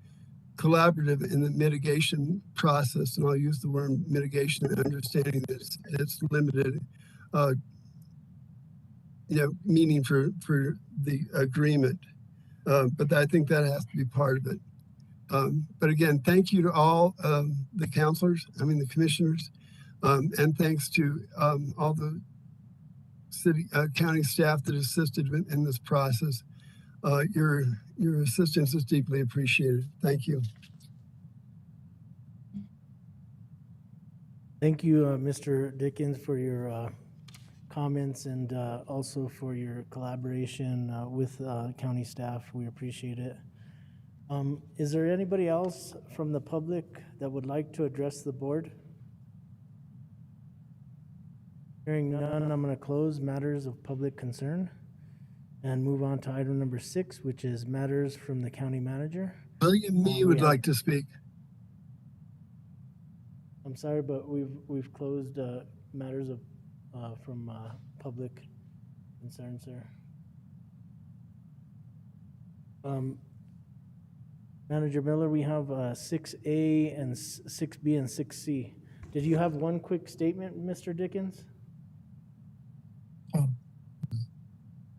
collaborative in the mitigation process, and I'll use the word mitigation and understanding that it's limited, meaning for the agreement. But I think that has to be part of it. But again, thank you to all the commissioners, and thanks to all the city, county staff that assisted in this process. Your assistance is deeply appreciated. Thank you. Thank you, Mr. Dickens, for your comments and also for your collaboration with county staff. We appreciate it. Is there anybody else from the public that would like to address the board? Hearing none, I'm going to close matters of public concern and move on to item number 6, which is matters from the county manager. William Mee would like to speak. I'm sorry, but we've closed matters of from public concern, sir. Manager Miller, we have 6A and 6B and 6C. Did you have one quick statement, Mr. Dickens?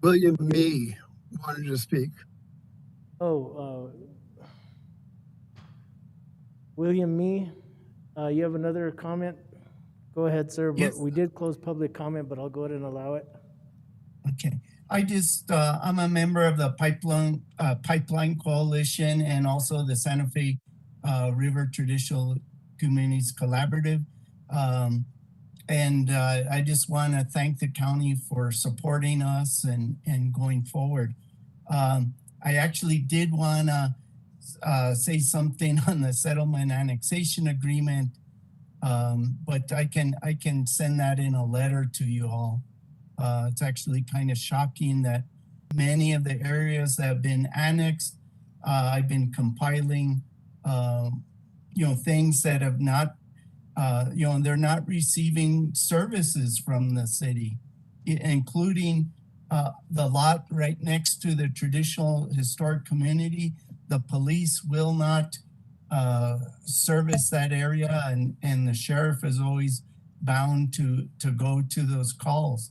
William Mee wanted to speak. William Me, you have another comment? Go ahead, sir, but Yes. we did close public comment, but I'll go ahead and allow it. Okay, I'm a member of the Pipeline Coalition and also the Santa Fe River Traditional Communities Collaborative. And I just want to thank the county for supporting us and going forward. I actually did want to say something on the settlement annexation agreement, but I can send that in a letter to you all. It's actually kind of shocking that many of the areas that have been annexed, I've been compiling, things that have not, they're not receiving services from the city, including the lot right next to the traditional historic community. The police will not service that area, and the sheriff is always bound to go to those calls.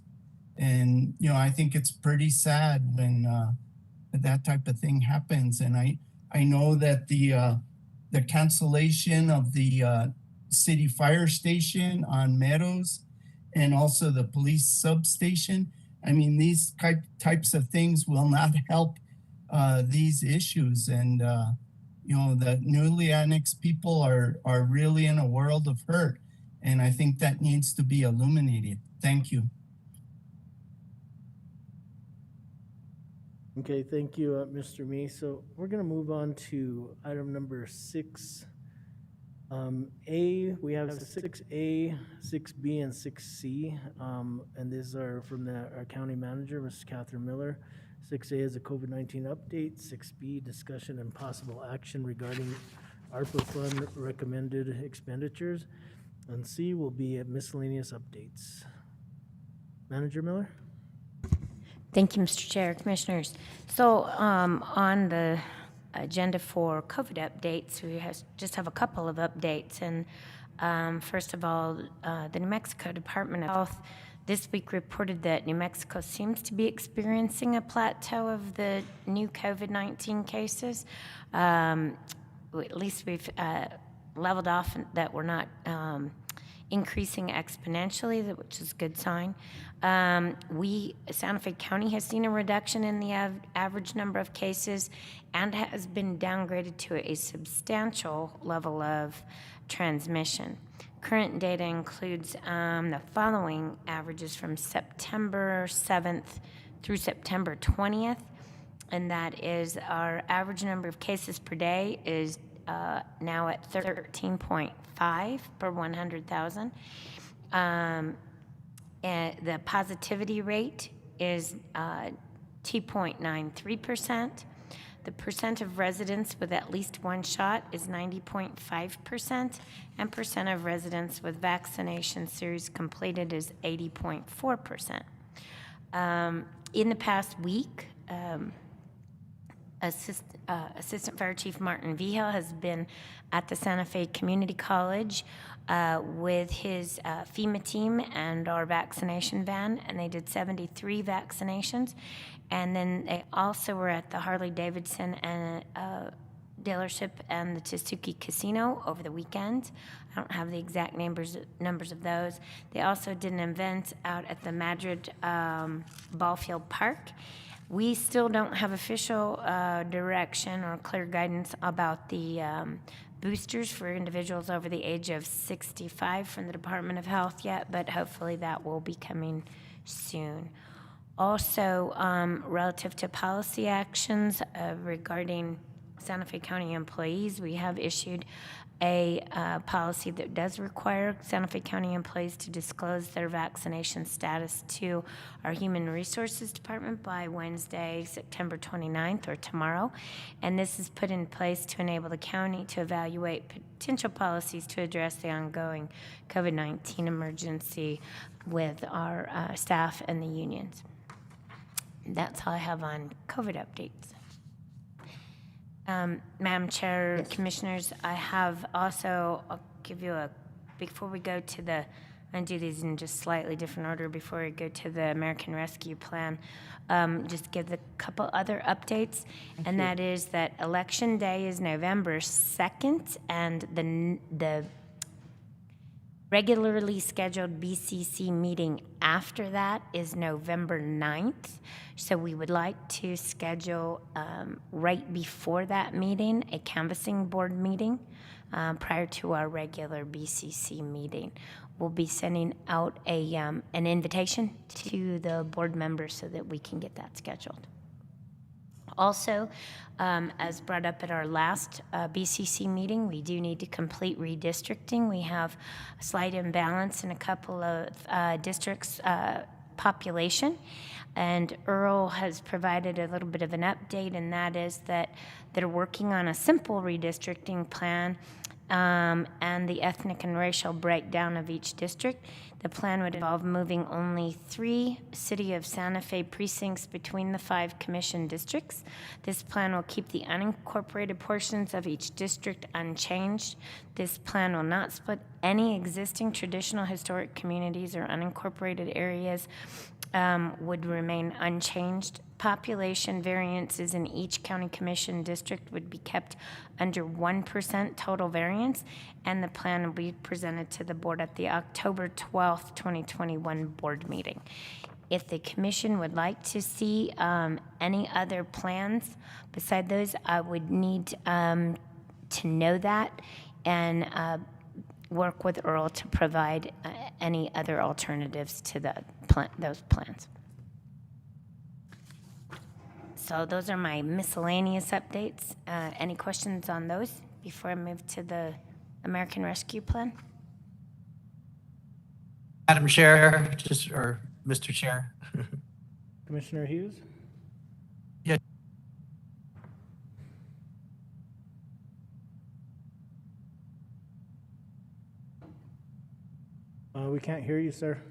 And, I think it's pretty sad when that type of thing happens. And I know that the cancellation of the city fire station on Meadows and also the police substation, I mean, these types of things will not help these issues. And, the newly annexed people are really in a world of hurt. And I think that needs to be illuminated. Thank you. Okay, thank you, Mr. Me. So we're going to move on to item number 6. A, we have 6A, 6B, and 6C, and these are from our county manager, Mrs. Catherine Miller. 6A is a COVID-19 update. 6B, discussion and possible action regarding ARPA fund recommended expenditures. And C will be miscellaneous updates. Manager Miller? Thank you, Mr. Chair, Commissioners. So on the agenda for COVID updates, we just have a couple of updates. And first of all, the New Mexico Department of Health this week reported that New Mexico seems to be experiencing a plateau of the new COVID-19 cases. At least we've leveled off, that we're not increasing exponentially, which is a good sign. Santa Fe County has seen a reduction in the average number of cases and has been downgraded to a substantial level of transmission. Current data includes the following averages from September 7th through September 20th, and that is our average number of cases per day is now at 13.5 per 100,000. And the positivity rate is 2.93%. The percent of residents with at least one shot is 90.5%, and percent of residents with vaccination series completed is 80.4%. In the past week, Assistant Fire Chief Martin Viejo has been at the Santa Fe Community College with his FEMA team and our vaccination van, and they did 73 vaccinations. And then they also were at the Harley-Davidson and dealership and the Tesuque Casino over the weekend. I don't have the exact numbers of those. They also did an event out at the Madrid Ballfield Park. We still don't have official direction or clear guidance about the boosters for individuals over the age of 65 from the Department of Health yet, but hopefully that will be coming soon. Also, relative to policy actions regarding Santa Fe County employees, we have issued a policy that does require Santa Fe County employees to disclose their vaccination status to our Human Resources Department by Wednesday, September 29th, or tomorrow. And this is put in place to enable the county to evaluate potential policies to address the ongoing COVID-19 emergency with our staff and the unions. That's all I have on COVID updates. Madam Chair, Yes. Commissioners, I have also, I'll give you before we go to the I'm going to do these in just slightly different order before we go to the American Rescue Plan. Just give a couple other updates, and that is that Election Day is November 2nd, and the regularly scheduled BCC meeting after that is November 9th. So we would like to schedule right before that meeting, a canvassing board meeting prior to our regular BCC meeting. We'll be sending out an invitation to the board members so that we can get that scheduled. Also, as brought up at our last BCC meeting, we do need to complete redistricting. We have a slight imbalance in a couple of districts' population, and Earl has provided a little bit of an update, and that is that they're working on a simple redistricting plan and the ethnic and racial breakdown of each district. The plan would involve moving only 3 City of Santa Fe precincts between the 5 commission districts. This plan will keep the unincorporated portions of each district unchanged. This plan will not split any existing traditional historic communities or unincorporated areas would remain unchanged. Population variances in each county commission district would be kept under 1% total variance, and the plan will be presented to the board at the October 12th, 2021 board meeting. If the commission would like to see any other plans beside those, I would need to know that and work with Earl to provide any other alternatives to those plans. So those are my miscellaneous updates. Any questions on those before I move to the American Rescue Plan? Madam Chair, or Mr. Chair. Commissioner Hughes? Yeah. We can't hear you, sir.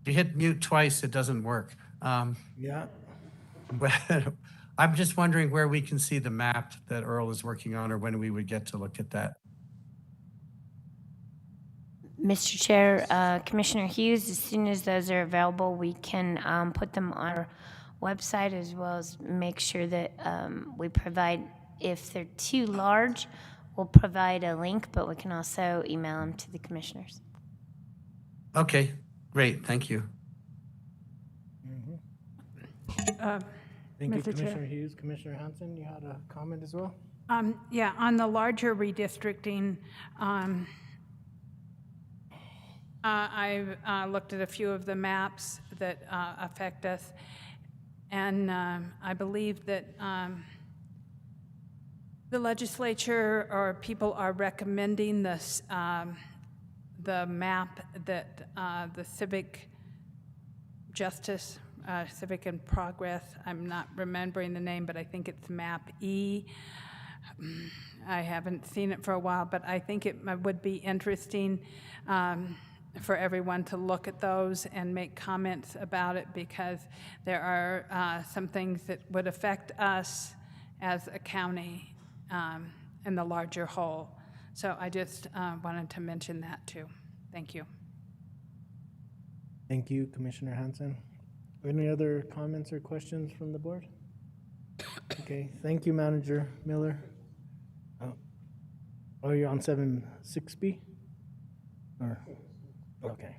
If you hit mute twice, it doesn't work. Yeah. I'm just wondering where we can see the map that Earl is working on, or when we would get to look at that. Mr. Chair, Commissioner Hughes, as soon as those are available, we can put them on our website, as well as make sure that we provide, if they're too large, we'll provide a link, but we can also email them to the commissioners. Okay, great, thank you. Thank you, Mr. Chair. Commissioner Hughes. Commissioner Hanson, you had a comment as well? Yeah, on the larger redistricting, I've looked at a few of the maps that affect us, and I believe that the legislature or people are recommending this, the map that the civic justice, civic and progress, I'm not remembering the name, but I think it's map E. I haven't seen it for a while, but I think it would be interesting for everyone to look at those and make comments about it, because there are some things that would affect us as a county in the larger whole. So I just wanted to mention that too. Thank you. Thank you, Commissioner Hanson. Any other comments or questions from the board? Okay, thank you, Manager Miller. Oh, you're on 7-6B? Or, okay.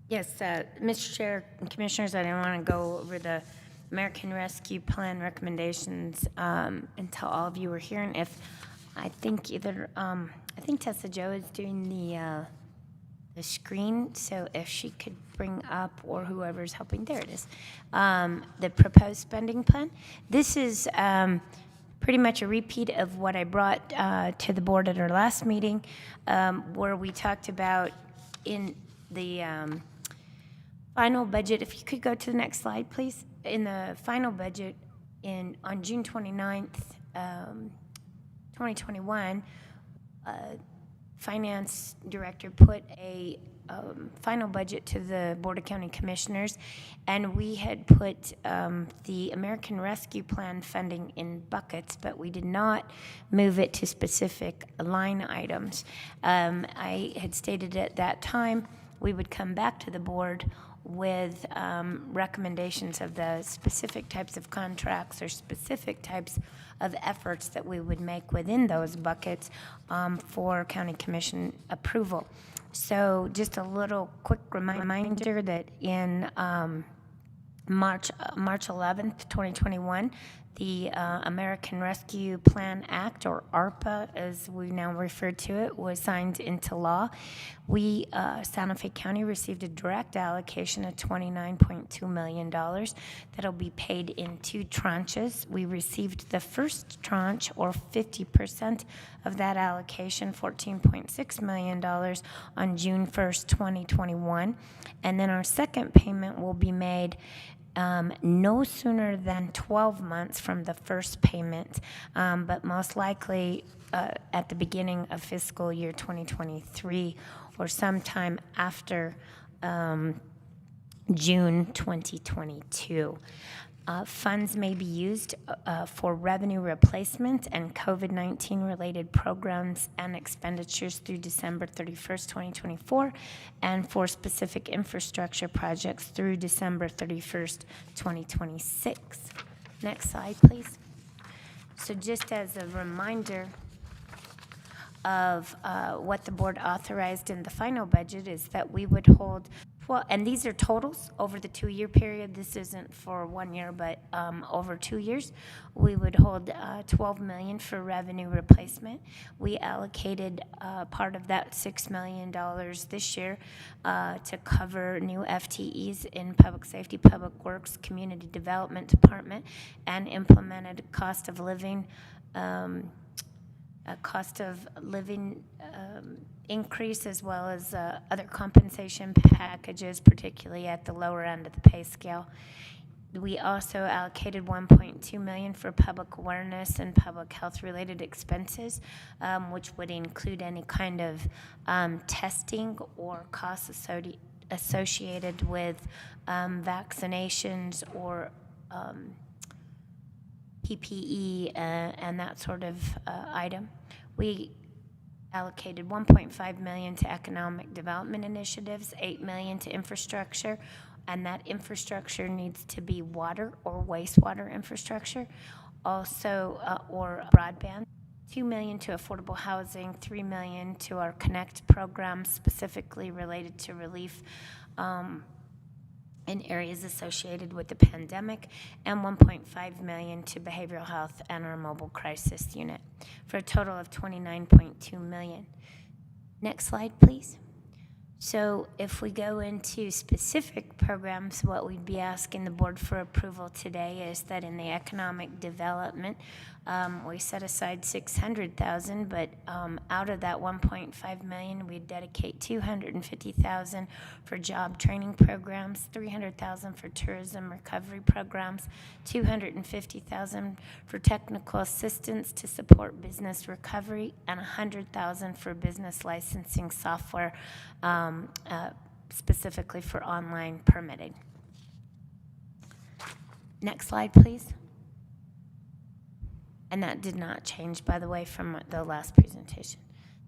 Yes, Mr. Chair and Commissioners, I didn't want to go over the American Rescue Plan recommendations until all of you were here. And if I think I think Tessa Jo is doing the screen, so if she could bring up, or whoever's helping, there it is, the proposed spending plan. This is pretty much a repeat of what I brought to the board at our last meeting, where we talked about in the final budget. If you could go to the next slide, please. In the final budget on June 29th, 2021, Finance Director put a final budget to the Board of County Commissioners, and we had put the American Rescue Plan funding in buckets, but we did not move it to specific line items. I had stated at that time we would come back to the board with recommendations of the specific types of contracts or specific types of efforts that we would make within those buckets for county commission approval. So just a little quick reminder that in March 11th, 2021, the American Rescue Plan Act, or ARPA as we now refer to it, was signed into law. We, Santa Fe County, received a direct allocation of $29.2 million that'll be paid in 2 tranches. We received the first tranche, or 50% of that allocation, $14.6 million, on June 1st, 2021. And then our second payment will be made no sooner than 12 months from the first payment, but most likely at the beginning of fiscal year 2023 or sometime after June 2022. Funds may be used for revenue replacement and COVID-19 related programs and expenditures through December 31st, 2024, and for specific infrastructure projects through December 31st, 2026. Next slide, please. So just as a reminder of what the board authorized in the final budget is that we would hold, well, and these are totals over the 2-year period. This isn't for 1 year, but over 2 years, we would hold $12 million for revenue replacement. We allocated part of that $6 million this year to cover new FTEs in Public Safety, Public Works, Community Development Department, and implemented cost of living increase, as well as other compensation packages, particularly at the lower end of the pay scale. We also allocated $1.2 million for public awareness and public health related expenses, which would include any kind of testing or costs associated with vaccinations or PPE and that sort of item. We allocated $1.5 million to economic development initiatives, $8 million to infrastructure, and that infrastructure needs to be water or wastewater infrastructure, also or broadband. $2 million to affordable housing, $3 million to our Connect program specifically related to relief in areas associated with the pandemic, and $1.5 million to behavioral health and our mobile crisis unit, for a total of $29.2 million. Next slide, please. So if we go into specific programs, what we'd be asking the board for approval today is that in the economic development, we set aside $600,000, but out of that $1.5 million, we dedicate $250,000 for job training programs, $300,000 for tourism recovery programs, $250,000 for technical assistance to support business recovery, and $100,000 for business licensing software, specifically for online permitting. Next slide, please. And that did not change, by the way, from the last presentation.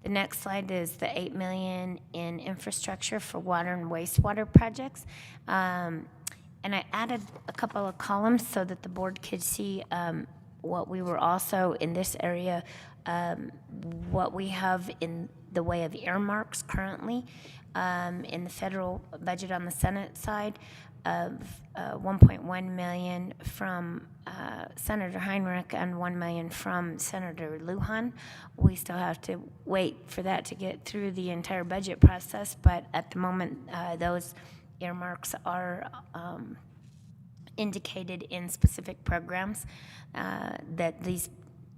The next slide is the $8 million in infrastructure for water and wastewater projects. And I added a couple of columns so that the board could see what we were also in this area, what we have in the way of earmarks currently in the federal budget on the Senate side, of $1.1 million from Senator Heinrich and $1 million from Senator Lujan. We still have to wait for that to get through the entire budget process, but at the moment, those earmarks are indicated in specific programs that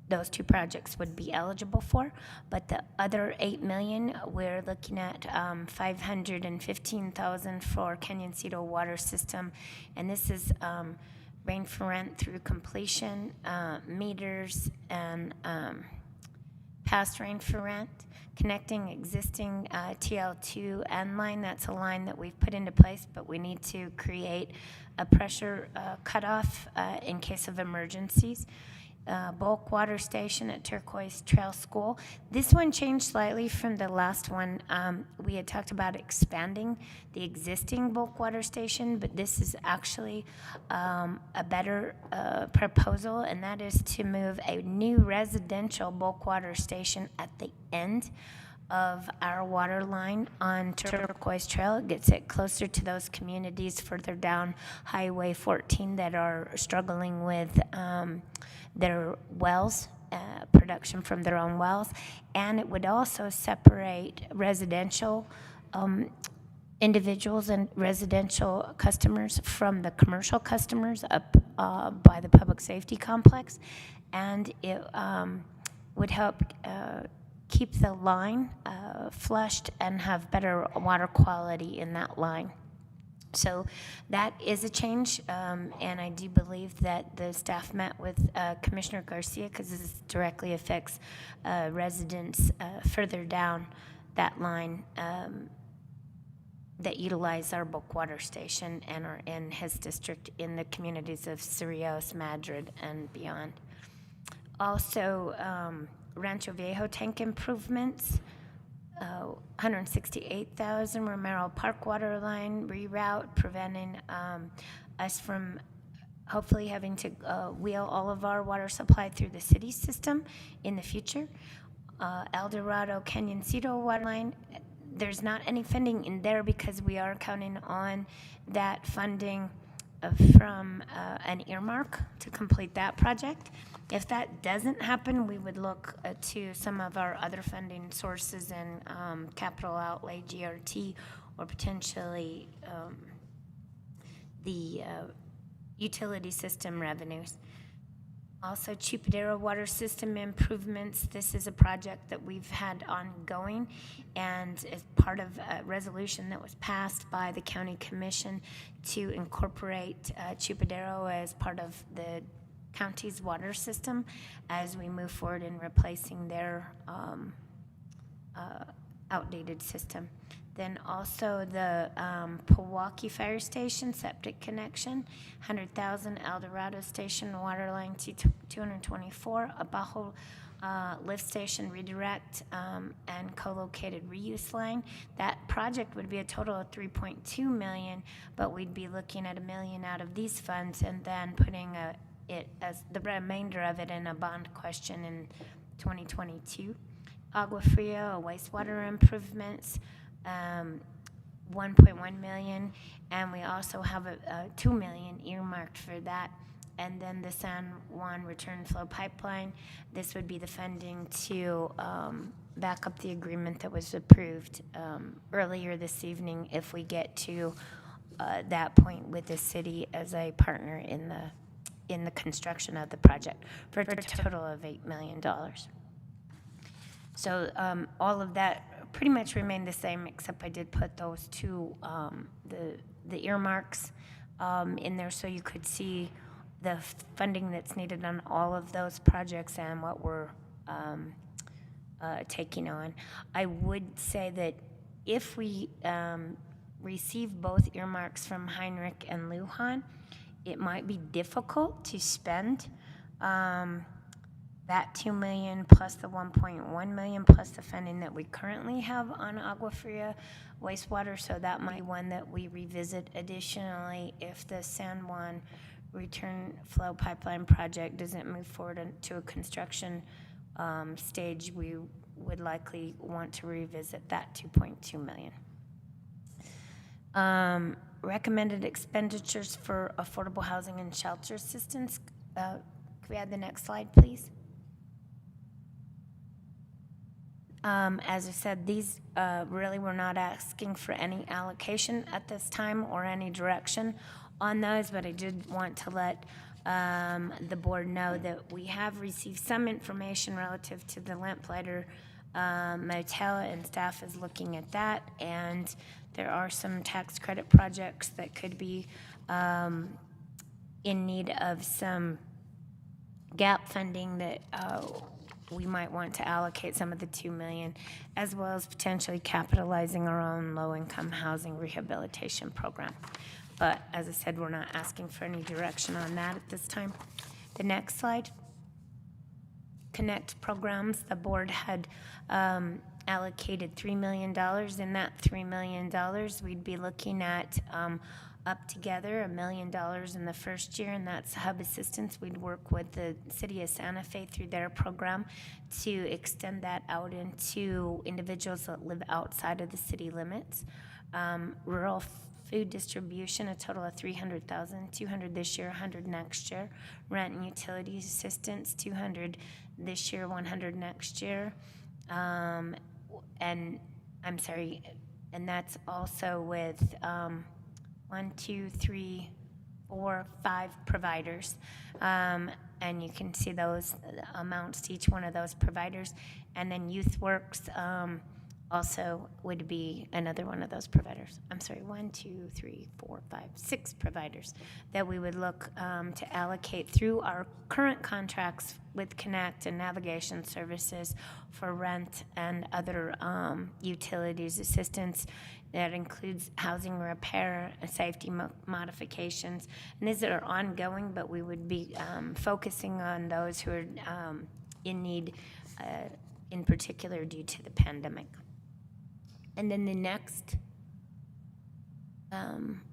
those 2 projects would be eligible for. But the other $8 million, we're looking at $515,000 for Canyoncito water system, and this is rain for rent through completion, meters, and past rain for rent, connecting existing TL2 end line. That's a line that we've put into place, but we need to create a pressure cutoff in case of emergencies. Bulk water station at Turquoise Trail School. This one changed slightly from the last one. We had talked about expanding the existing bulk water station, but this is actually a better proposal, and that is to move a new residential bulk water station at the end of our water line on Turquoise Trail. It gets it closer to those communities further down Highway 14 that are struggling with their wells, production from their own wells, and it would also separate residential individuals and residential customers from the commercial customers up by the public safety complex, and it would help keep the line flushed and have better water quality in that line. So that is a change, and I do believe that the staff met with Commissioner Garcia, because this directly affects residents further down that line that utilize our bulk water station and are in his district in the communities of Cerrillos, Madrid, and beyond. Also, Rancho Viejo tank improvements. 168,000 Romero Park water line reroute, preventing us from hopefully having to wheel all of our water supply through the city system in the future. El Dorado Canyoncito water line, there's not any funding in there because we are counting on that funding from an earmark to complete that project. If that doesn't happen, we would look to some of our other funding sources in capital outlay, GRT, or potentially the utility system revenues. Also, Chupadero water system improvements. This is a project that we've had ongoing, and as part of a resolution that was passed by the county commission to incorporate Chupadero as part of the county's water system as we move forward in replacing their outdated system. Then also the Pewaukee Fire Station septic connection, 100,000 El Dorado Station water line 224, Abajo lift station redirect and co-located reuse line. That project would be a total of 3.2 million, but we'd be looking at $1 million out of these funds and then putting it as the remainder of it in a bond question in 2022. Agua Fria, wastewater improvements, 1.1 million, and we also have a 2 million earmarked for that. And then the San Juan return flow pipeline, this would be the funding to back up the agreement that was approved earlier this evening if we get to that point with the city as a partner in the construction of the project for a total of $8 million. So all of that pretty much remained the same, except I did put those two, the earmarks in there so you could see the funding that's needed on all of those projects and what we're taking on. I would say that if we receive both earmarks from Heinrich and Lujan, it might be difficult to spend that 2 million plus the 1.1 million plus the funding that we currently have on Agua Fria wastewater, so that might be one that we revisit additionally if the San Juan return flow pipeline project doesn't move forward to a construction stage. We would likely want to revisit that 2.2 million. Recommended expenditures for affordable housing and shelter assistance. Could we add the next slide, please? As I said, these really we're not asking for any allocation at this time or any direction on those, but I did want to let the board know that we have received some information relative to the Lamplighter Motel, and staff is looking at that, and there are some tax credit projects that could be in need of some gap funding that we might want to allocate some of the 2 million, as well as potentially capitalizing our own low-income housing rehabilitation program. But as I said, we're not asking for any direction on that at this time. The next slide. Connect programs, the board had allocated $3 million. In that $3 million, we'd be looking at up together $1 million in the first year, and that's hub assistance. We'd work with the city of Santa Fe through their program to extend that out into individuals that live outside of the city limits. Rural food distribution, a total of $300,000, $200 this year, $100 next year. Rent and utilities assistance, $200 this year, $100 next year. And I'm sorry, and that's also with 1, 2, 3, 4, 5 providers. And you can see those amounts to each one of those providers. And then YouthWorks also would be another one of those providers. I'm sorry, 1, 2, 3, 4, 5, 6 providers that we would look to allocate through our current contracts with Connect and navigation services for rent and other utilities assistance. That includes housing repair and safety modifications. And these are ongoing, but we would be focusing on those who are in need, in particular due to the pandemic. And then the next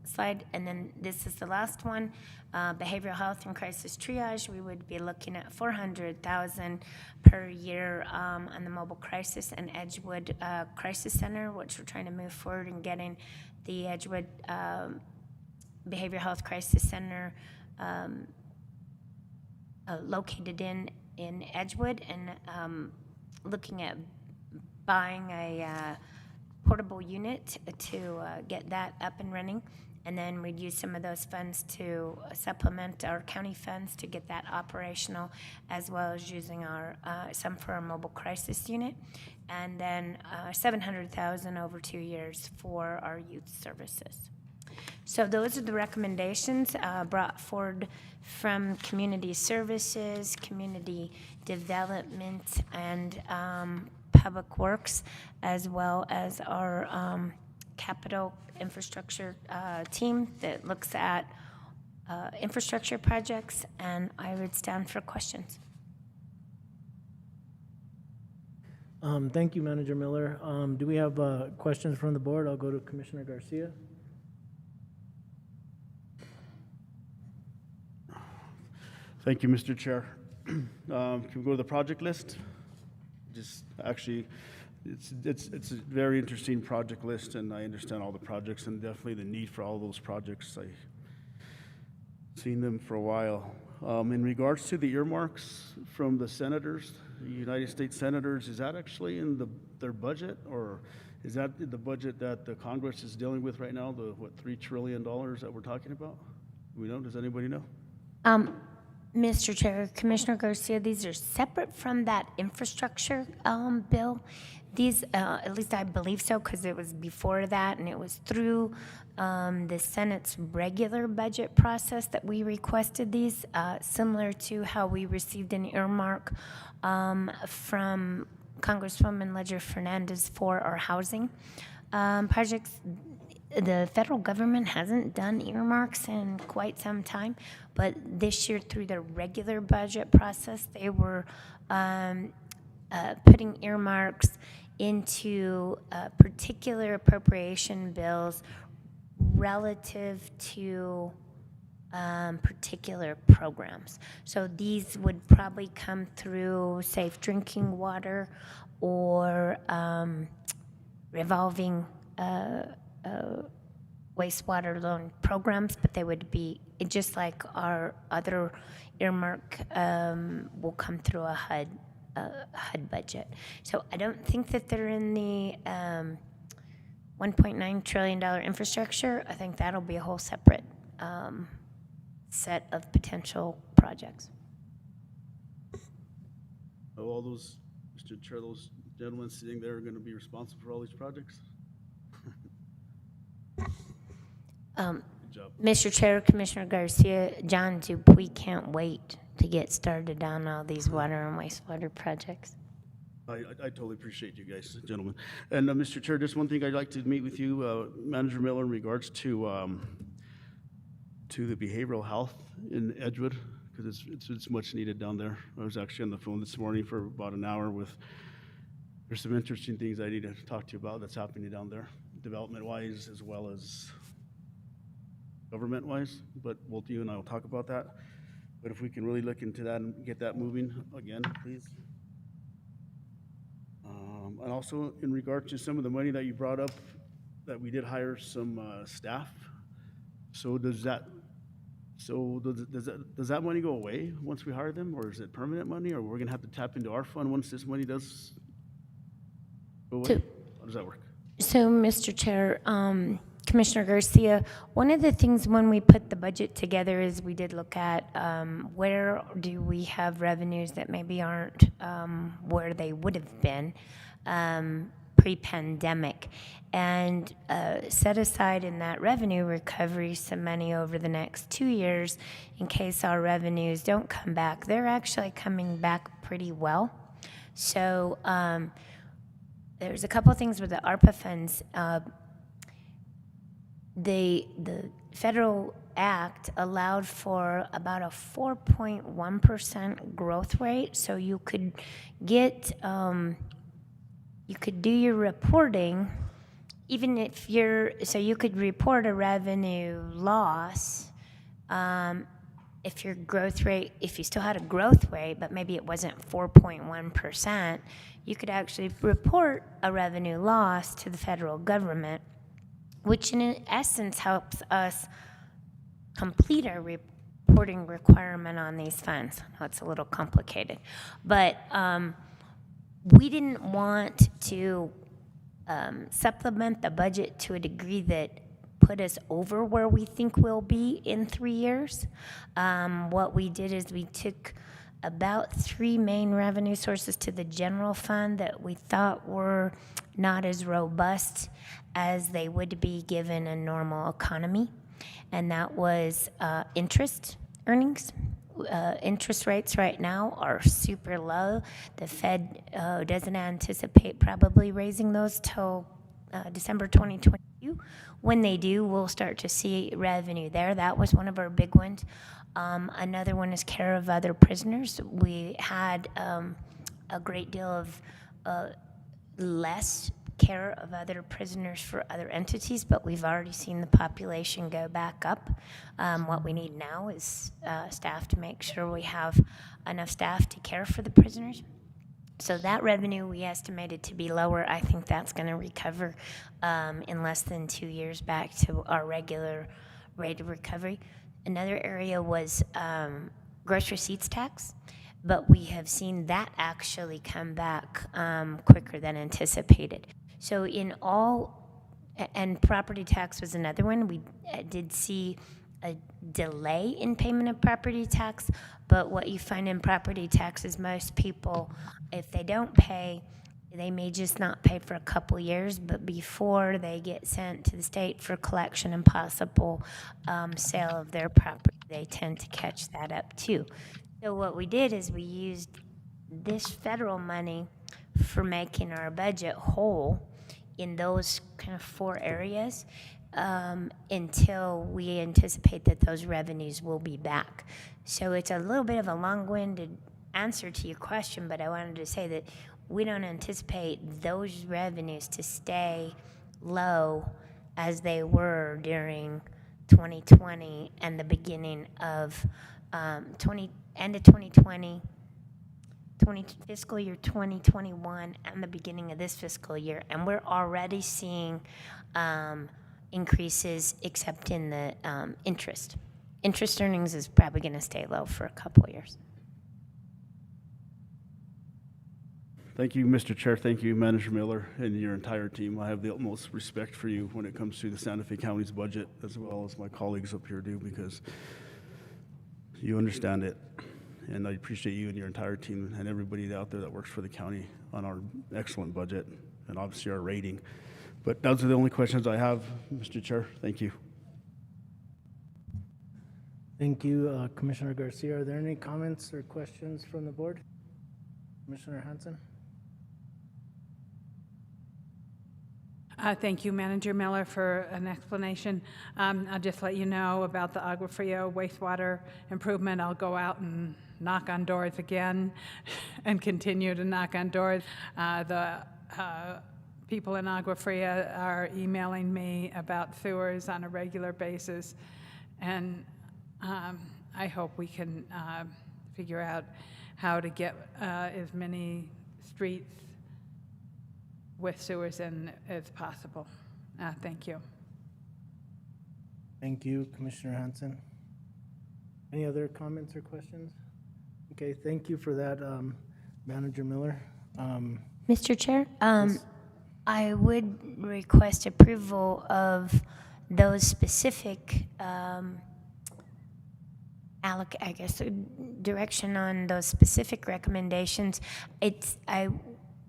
slide, and then this is the last one, behavioral health and crisis triage. We would be looking at $400,000 per year on the mobile crisis and Edgewood Crisis Center, which we're trying to move forward in getting the Edgewood Behavioral Health Crisis Center located in Edgewood, and looking at buying a portable unit to get that up and running. And then we'd use some of those funds to supplement our county funds to get that operational, as well as using our some for our mobile crisis unit. And then $700,000 over 2 years for our youth services. So those are the recommendations brought forward from community services, community development, and Public Works, as well as our capital infrastructure team that looks at infrastructure projects, and I would stand for questions. Thank you, Manager Miller. Do we have questions from the board? I'll go to Commissioner Garcia. Thank you, Mr. Chair. Can we go to the project list? Just actually, it's a very interesting project list, and I understand all the projects and definitely the need for all those projects. I've seen them for a while. In regards to the earmarks from the senators, the United States senators, is that actually in their budget, or is that the budget that the Congress is dealing with right now? The $3 trillion that we're talking about? Do we know? Does anybody know? Mr. Chair, Commissioner Garcia, these are separate from that infrastructure bill. These, at least I believe so, because it was before that, and it was through the Senate's regular budget process that we requested these, similar to how we received an earmark from Congresswoman Ledger Fernandez for our housing projects. The federal government hasn't done earmarks in quite some time, but this year through the regular budget process, they were putting earmarks into particular appropriation bills relative to particular programs. So these would probably come through safe drinking water or revolving wastewater loan programs, but they would be just like our other earmark will come through a HUD budget. So I don't think that they're in the $1.9 trillion infrastructure. I think that'll be a whole separate set of potential projects. All those, Mr. Chair, those gentlemen sitting there are going to be responsible for all these projects? Mr. Chair, Commissioner Garcia, John Dupuy can't wait to get started on all these water and wastewater projects. I totally appreciate you guys, gentlemen. And Mr. Chair, just one thing I'd like to meet with you, Manager Miller, in regards to the behavioral health in Edgewood, because it's much needed down there. I was actually on the phone this morning for about an hour with, there's some interesting things I need to talk to you about that's happening down there, development-wise as well as government-wise, but both you and I will talk about that. But if we can really look into that and get that moving again, please. And also in regard to some of the money that you brought up, that we did hire some staff. So does that money go away once we hire them, or is it permanent money, or we're gonna have to tap into our fund once this money does go away? How does that work? So, Mr. Chair, Commissioner Garcia, one of the things when we put the budget together is we did look at where do we have revenues that maybe aren't where they would have been pre-pandemic, and set aside in that revenue recovery some money over the next 2 years in case our revenues don't come back. They're actually coming back pretty well. So there's a couple things with the ARPA funds. The federal act allowed for about a 4.1% growth rate, so you could get you could do your reporting even if so you could report a revenue loss if your growth rate, if you still had a growth rate but maybe it wasn't 4.1%, you could actually report a revenue loss to the federal government, which in essence helps us complete our reporting requirement on these funds. I know it's a little complicated, but we didn't want to supplement the budget to a degree that put us over where we think we'll be in 3 years. What we did is we took about 3 main revenue sources to the general fund that we thought were not as robust as they would be given a normal economy, and that was interest earnings. Interest rates right now are super low. The Fed doesn't anticipate probably raising those till December 2022. When they do, we'll start to see revenue there. That was one of our big ones. Another one is care of other prisoners. We had a great deal of less care of other prisoners for other entities, but we've already seen the population go back up. What we need now is staff to make sure we have enough staff to care for the prisoners. So that revenue we estimated to be lower. I think that's going to recover in less than 2 years back to our regular rate of recovery. Another area was gross receipts tax, but we have seen that actually come back quicker than anticipated. So in all, and property tax was another one. We did see a delay in payment of property tax, but what you find in property tax is most people, if they don't pay, they may just not pay for a couple years, but before they get sent to the state for collection and possible sale of their property, they tend to catch that up too. So what we did is we used this federal money for making our budget whole in those kind of 4 areas until we anticipate that those revenues will be back. So it's a little bit of a long-winded answer to your question, but I wanted to say that we don't anticipate those revenues to stay low as they were during 2020 and the beginning of end of 2020, fiscal year 2021, and the beginning of this fiscal year. And we're already seeing increases except in the interest. Interest earnings is probably going to stay low for a couple of years. Thank you, Mr. Chair. Thank you, Manager Miller, and your entire team. I have the utmost respect for you when it comes to the Santa Fe County's budget, as well as my colleagues up here do, because you understand it. And I appreciate you and your entire team and everybody out there that works for the county on our excellent budget and obviously our rating. But those are the only questions I have, Mr. Chair. Thank you. Thank you, Commissioner Garcia. Are there any comments or questions from the board? Commissioner Hanson? Thank you, Manager Miller, for an explanation. I'll just let you know about the Agua Fria wastewater improvement. I'll go out and knock on doors again and continue to knock on doors. The people in Agua Fria are emailing me about sewers on a regular basis, and I hope we can figure out how to get as many streets with sewers in as possible. Thank you. Thank you, Commissioner Hanson. Any other comments or questions? Okay, thank you for that, Manager Miller. Mr. Chair, yes. I would request approval of those specific, direction on those specific recommendations. I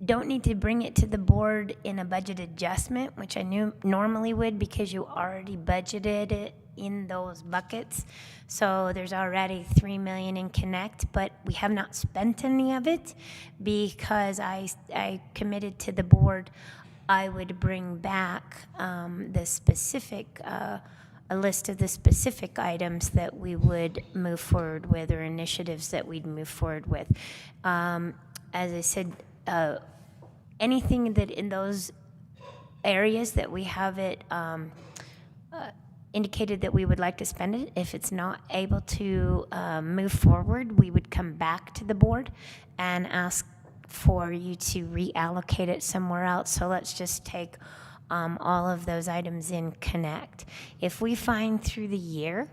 don't need to bring it to the board in a budget adjustment, which I normally would, because you already budgeted it in those buckets. So there's already $3 million in Connect, but we have not spent any of it because I committed to the board I would bring back the specific, a list of the specific items that we would move forward with, or initiatives that we'd move forward with. As I said, anything that in those areas that we have it indicated that we would like to spend it, if it's not able to move forward, we would come back to the board and ask for you to reallocate it somewhere else. So let's just take all of those items in Connect. If we find through the year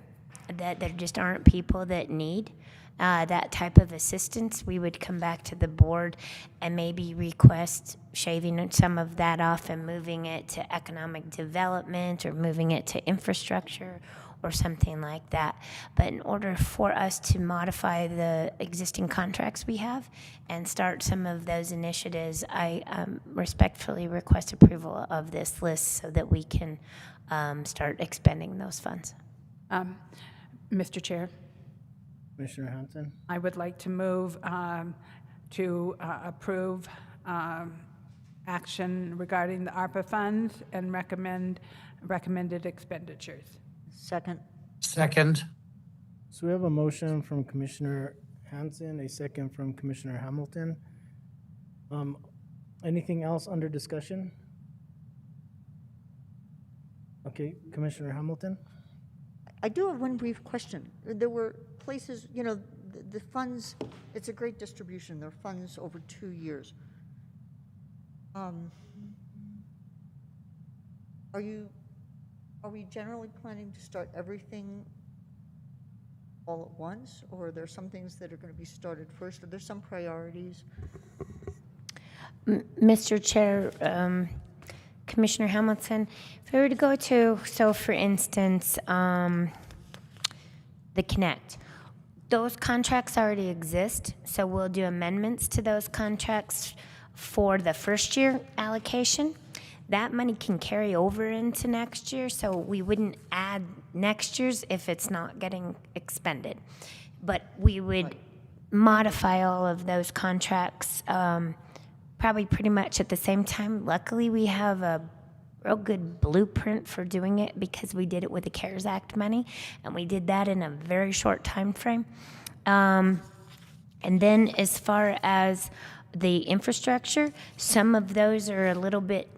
that there just aren't people that need that type of assistance, we would come back to the board and maybe request shaving some of that off and moving it to economic development, or moving it to infrastructure or something like that. But in order for us to modify the existing contracts we have and start some of those initiatives, I respectfully request approval of this list so that we can start expending those funds. Mr. Chair, Commissioner Hanson? I would like to move to approve action regarding the ARPA funds and recommended expenditures. Second. Second. So we have a motion from Commissioner Hanson, a second from Commissioner Hamilton. Anything else under discussion? Okay, Commissioner Hamilton? I do have one brief question. There were places, you know, the funds, it's a great distribution. There are funds over 2 years. Are we generally planning to start everything all at once, or are there some things that are going to be started first? Are there some priorities? Mr. Chair, Commissioner Hamilton, if we were to go to, so for instance, the Connect, those contracts already exist, so we'll do amendments to those contracts for the first year allocation. That money can carry over into next year, so we wouldn't add next year's if it's not getting expended. But we would modify all of those contracts probably pretty much at the same time. Luckily, we have a real good blueprint for doing it because we did it with the CARES Act money, and we did that in a very short time frame. And then as far as the infrastructure, some of those are a little bit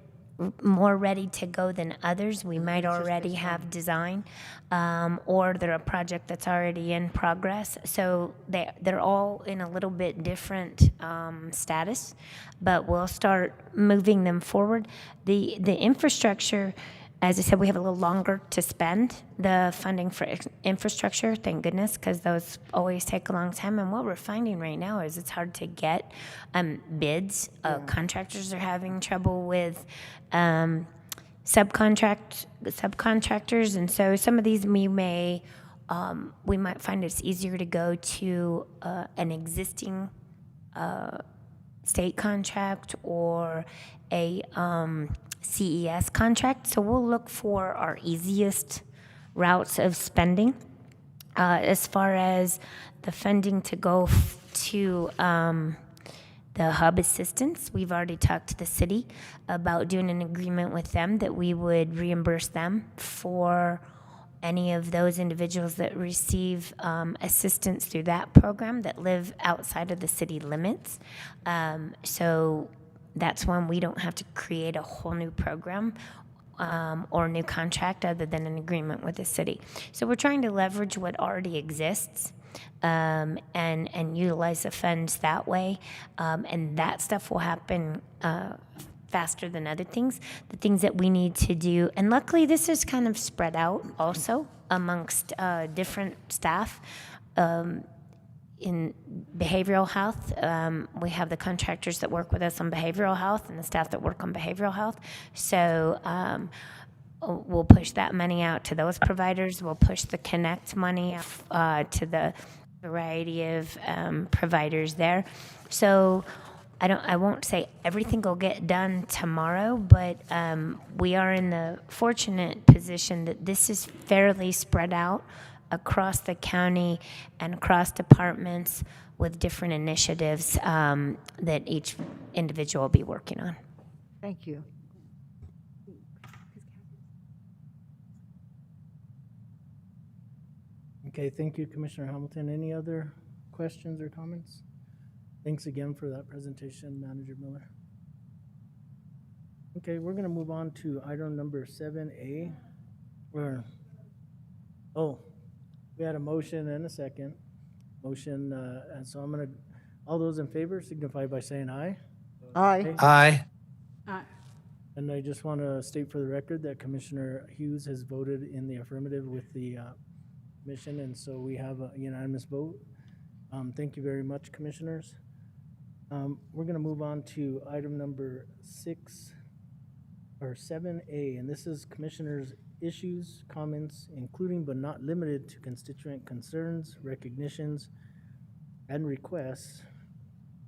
more ready to go than others. We might already have design, or they're a project that's already in progress. So they're all in a little bit different status, but we'll start moving them forward. The infrastructure, as I said, we have a little longer to spend the funding for infrastructure, thank goodness, because those always take a long time. And what we're finding right now is it's hard to get bids. Contractors are having trouble with subcontractors, and so some of these we might find it's easier to go to an existing state contract or a CES contract. So we'll look for our easiest routes of spending As far as the funding to go to the hub assistance, we've already talked to the city about doing an agreement with them that we would reimburse them for any of those individuals that receive assistance through that program that live outside of the city limits. So that's when we don't have to create a whole new program or new contract other than an agreement with the city. So we're trying to leverage what already exists and utilize the funds that way. And that stuff will happen faster than other things. The things that we need to do, and luckily this is kind of spread out also amongst different staff. In behavioral health, we have the contractors that work with us on behavioral health and the staff that work on behavioral health. So we'll push that money out to those providers. We'll push the Connect money to the variety of providers there. So I won't say everything will get done tomorrow, but we are in the fortunate position that this is fairly spread out across the county and across departments with different initiatives that each individual will be working on. Thank you. Okay, thank you, Commissioner Hamilton. Any other questions or comments? Thanks again for that presentation, Manager Miller. Okay, we're gonna move on to item number 7A. We had a motion and a second. Motion, and so I'm gonna, all those in favor signify by saying aye. Aye. Aye. And I just want to state for the record that Commissioner Hughes has voted in the affirmative with the commission, and so we have a unanimous vote. Thank you very much, commissioners. We're going to move on to item number 7A, and this is commissioners' issues, comments, including but not limited to constituent concerns, recognitions, and requests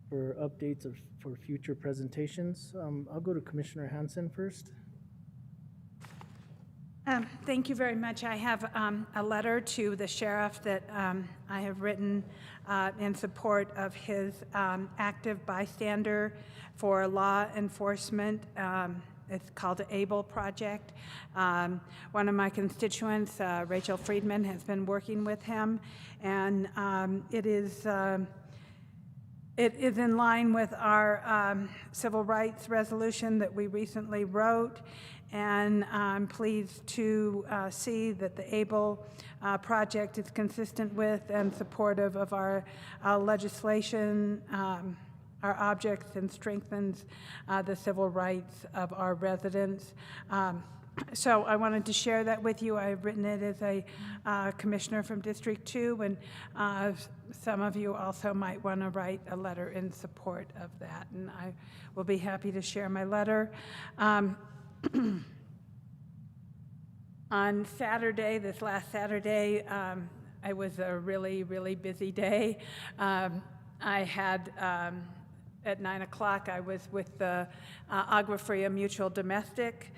for updates for future presentations. I'll go to Commissioner Hansen first. Thank you very much. I have a letter to the sheriff that I have written in support of his active bystander for law enforcement. It's called the ABLE Project. One of my constituents, Rachel Friedman, has been working with him, and it is in line with our civil rights resolution that we recently wrote, and I'm pleased to see that the ABLE project is consistent with and supportive of our legislation, our objects, and strengthens the civil rights of our residents. So I wanted to share that with you. I've written it as a commissioner from District 2, and some of you also might want to write a letter in support of that, and I will be happy to share my letter. On Saturday, this last Saturday, it was a really, really busy day. I had, at 9 o'clock, I was with the Agua Fria Mutual Domestic,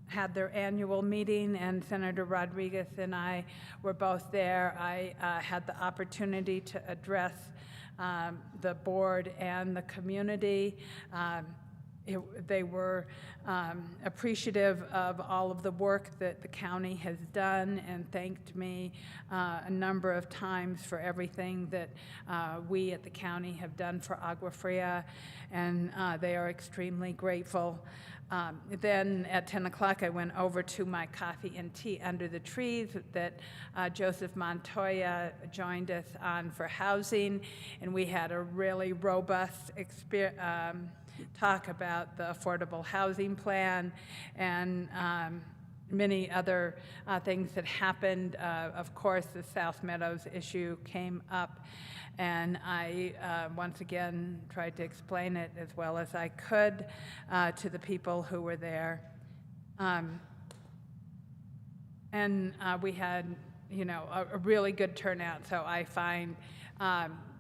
had their annual meeting, and Senator Rodriguez and I were both there. I had the opportunity to address the board and the community. They were appreciative of all of the work that the county has done and thanked me a number of times for everything that we at the county have done for Agua Fria, and they are extremely grateful. Then at 10 o'clock, I went over to my coffee and tea under the trees that Joseph Montoya joined us on for housing, and we had a really robust talk about the affordable housing plan and many other things that happened. Of course, the South Meadows issue came up, and I once again tried to explain it as well as I could to the people who were there. And we had, a really good turnout. So I find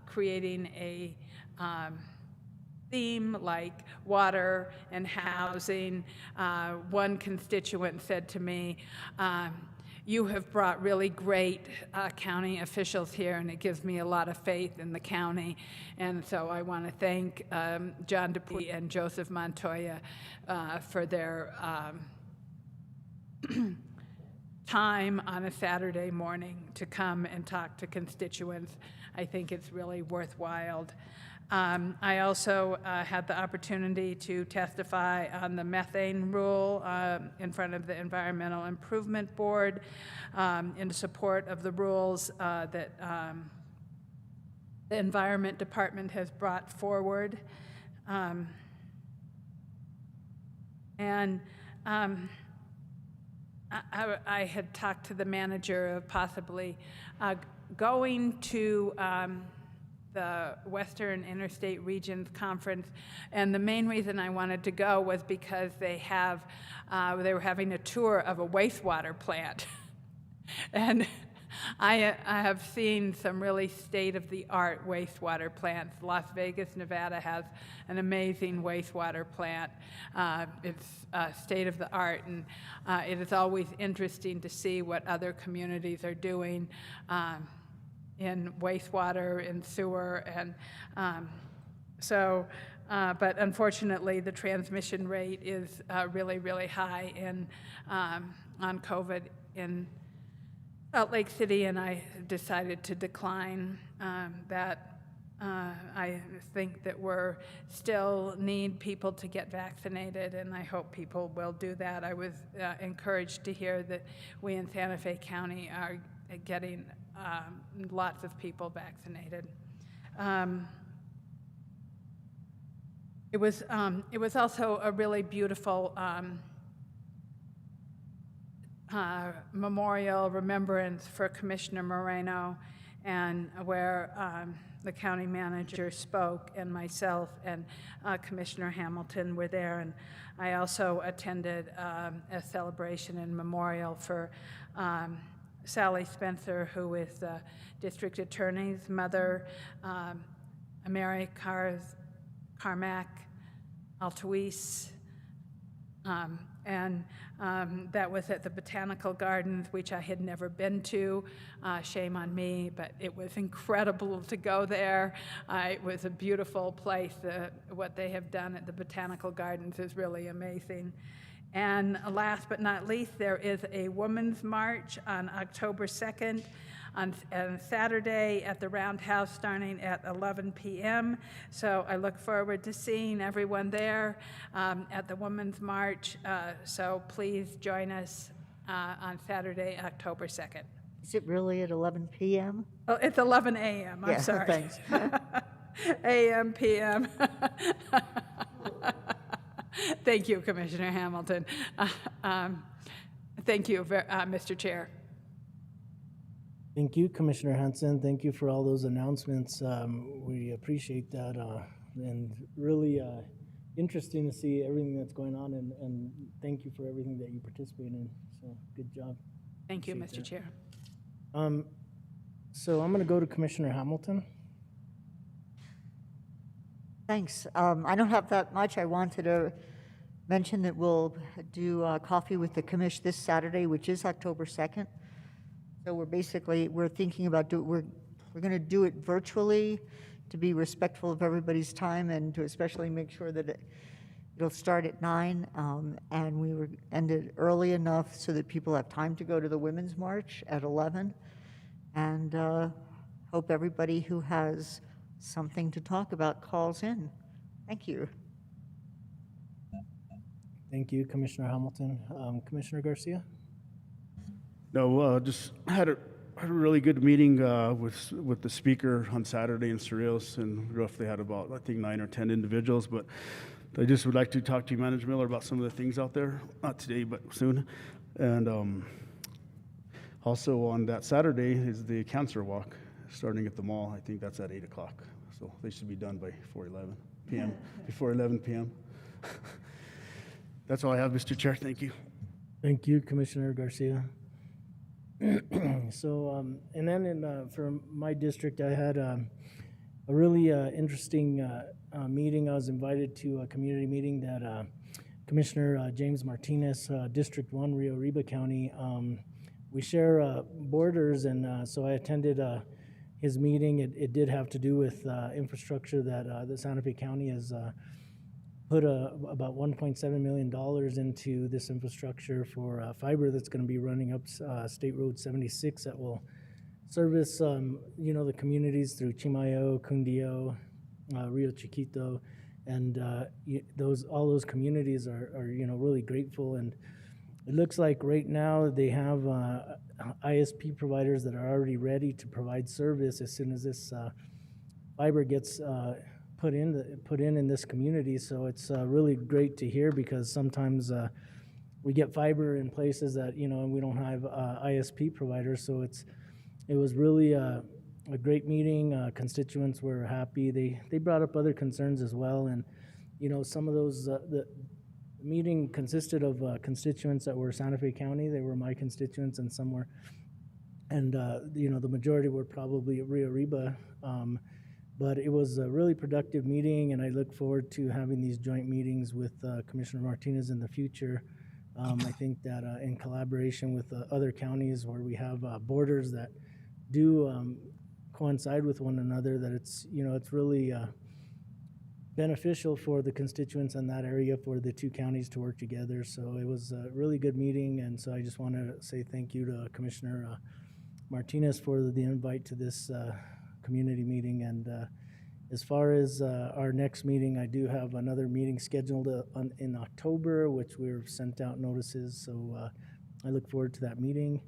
creating a theme like water and housing. One constituent said to me, you have brought really great county officials here, and it gives me a lot of faith in the county. And so I want to thank John Dupuy and Joseph Montoya for their time on a Saturday morning to come and talk to constituents. I think it's really worthwhile. I also had the opportunity to testify on the methane rule in front of the Environmental Improvement Board in support of the rules that the Environment Department has brought forward. I had talked to the manager of possibly going to the Western Interstate Regions Conference, and the main reason I wanted to go was because they were having a tour of a wastewater plant, and I have seen some really state-of-the-art wastewater plants. Las Vegas, Nevada has an amazing wastewater plant. It's state-of-the-art, and it is always interesting to see what other communities are doing in wastewater, in sewer, and but unfortunately, the transmission rate is really, really high on COVID in Salt Lake City, and I decided to decline that. I think that we're still need people to get vaccinated, and I hope people will do that. I was encouraged to hear that we in Santa Fe County are getting lots of people vaccinated. It was also a really beautiful memorial remembrance for Commissioner Moreno, and where the county manager spoke, and myself and Commissioner Hamilton were there. And I also attended a celebration and memorial for Sally Spencer, who is the district attorney's mother, Mary Carmack Altuis, and that was at the Botanical Gardens, which I had never been to. Shame on me, but it was incredible to go there. It was a beautiful place. What they have done at the Botanical Gardens is really amazing. And last but not least, there is a Women's March on October 2nd on Saturday at the Roundhouse, starting at 11 p.m. So I look forward to seeing everyone there at the Women's March. So please join us on Saturday, October 2nd. Is it really at 11 p.m.? Oh, it's 11 a.m. I'm sorry. Thanks. a.m., p.m. Thank you, Commissioner Hamilton. Thank you, Mr. Chair. Thank you, Commissioner Hanson. Thank you for all those announcements. We appreciate that, and really interesting to see everything that's going on, and thank you for everything that you participate in. So good job. Thank you, Mr. Chair. So I'm going to go to Commissioner Hamilton. Thanks. I don't have that much. I wanted to mention that we'll do coffee with the commish this Saturday, which is October 2nd. So we're thinking about we're going to do it virtually to be respectful of everybody's time, and to especially make sure that it'll start at 9, and we were ended early enough so that people have time to go to the Women's March at 11. And hope everybody who has something to talk about calls in. Thank you. Thank you, Commissioner Hamilton. Commissioner Garcia? No, just had a really good meeting with the speaker on Saturday in Cerrillos, and roughly had about, I think, 9 or 10 individuals. But I just would like to talk to you, Manager Miller, about some of the things out there, not today, but soon. And also on that Saturday is the cancer walk, starting at the mall. I think that's at 8 o'clock. So they should be done by before 11 p.m. Before 11 p.m. That's all I have, Mr. Chair. Thank you. Thank you, Commissioner Garcia. So, and then for my district, I had a really interesting meeting. I was invited to a community meeting that Commissioner James Martinez, District 1, Rio Arriba County, we share borders, and so I attended his meeting. It did have to do with infrastructure that the Santa Fe County has put about $1.7 million into this infrastructure for fiber that's going to be running up State Road 76 that will service, the communities through Chimayo, Cundio, Rio Chiquito, and all those communities are really grateful. And it looks like right now they have ISP providers that are already ready to provide service as soon as this fiber gets put in this community. So it's really great to hear, because sometimes we get fiber in places that and we don't have ISP providers. So it was really a great meeting. Constituents were happy. They brought up other concerns as well, and some of those the meeting consisted of constituents that were Santa Fe County. They were my constituents, and some were, and the majority were probably Rio Arriba. But it was a really productive meeting, and I look forward to having these joint meetings with Commissioner Martinez in the future. I think that in collaboration with other counties where we have borders that do coincide with one another, that it's really beneficial for the constituents in that area for the two counties to work together. So it was a really good meeting, and so I just want to say thank you to Commissioner Martinez for the invite to this community meeting. And as far as our next meeting, I do have another meeting scheduled in October, which we've sent out notices, so I look forward to that meeting.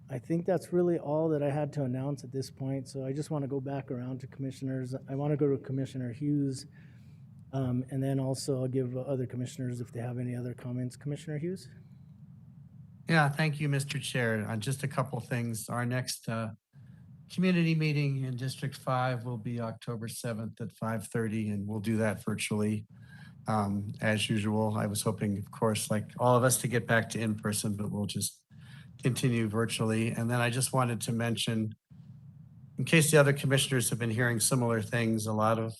I think that's really all that I had to announce at this point, so I just want to go back around to commissioners. I want to go to Commissioner Hughes, and then also I'll give other commissioners if they have any other comments. Commissioner Hughes? Yeah, thank you, Mr. Chair. Just a couple things. Our next community meeting in District 5 will be October 7th at 5:30, and we'll do that virtually as usual. I was hoping, of course, like all of us, to get back to in-person, but we'll just continue virtually. And then I just wanted to mention, in case the other commissioners have been hearing similar things, a lot of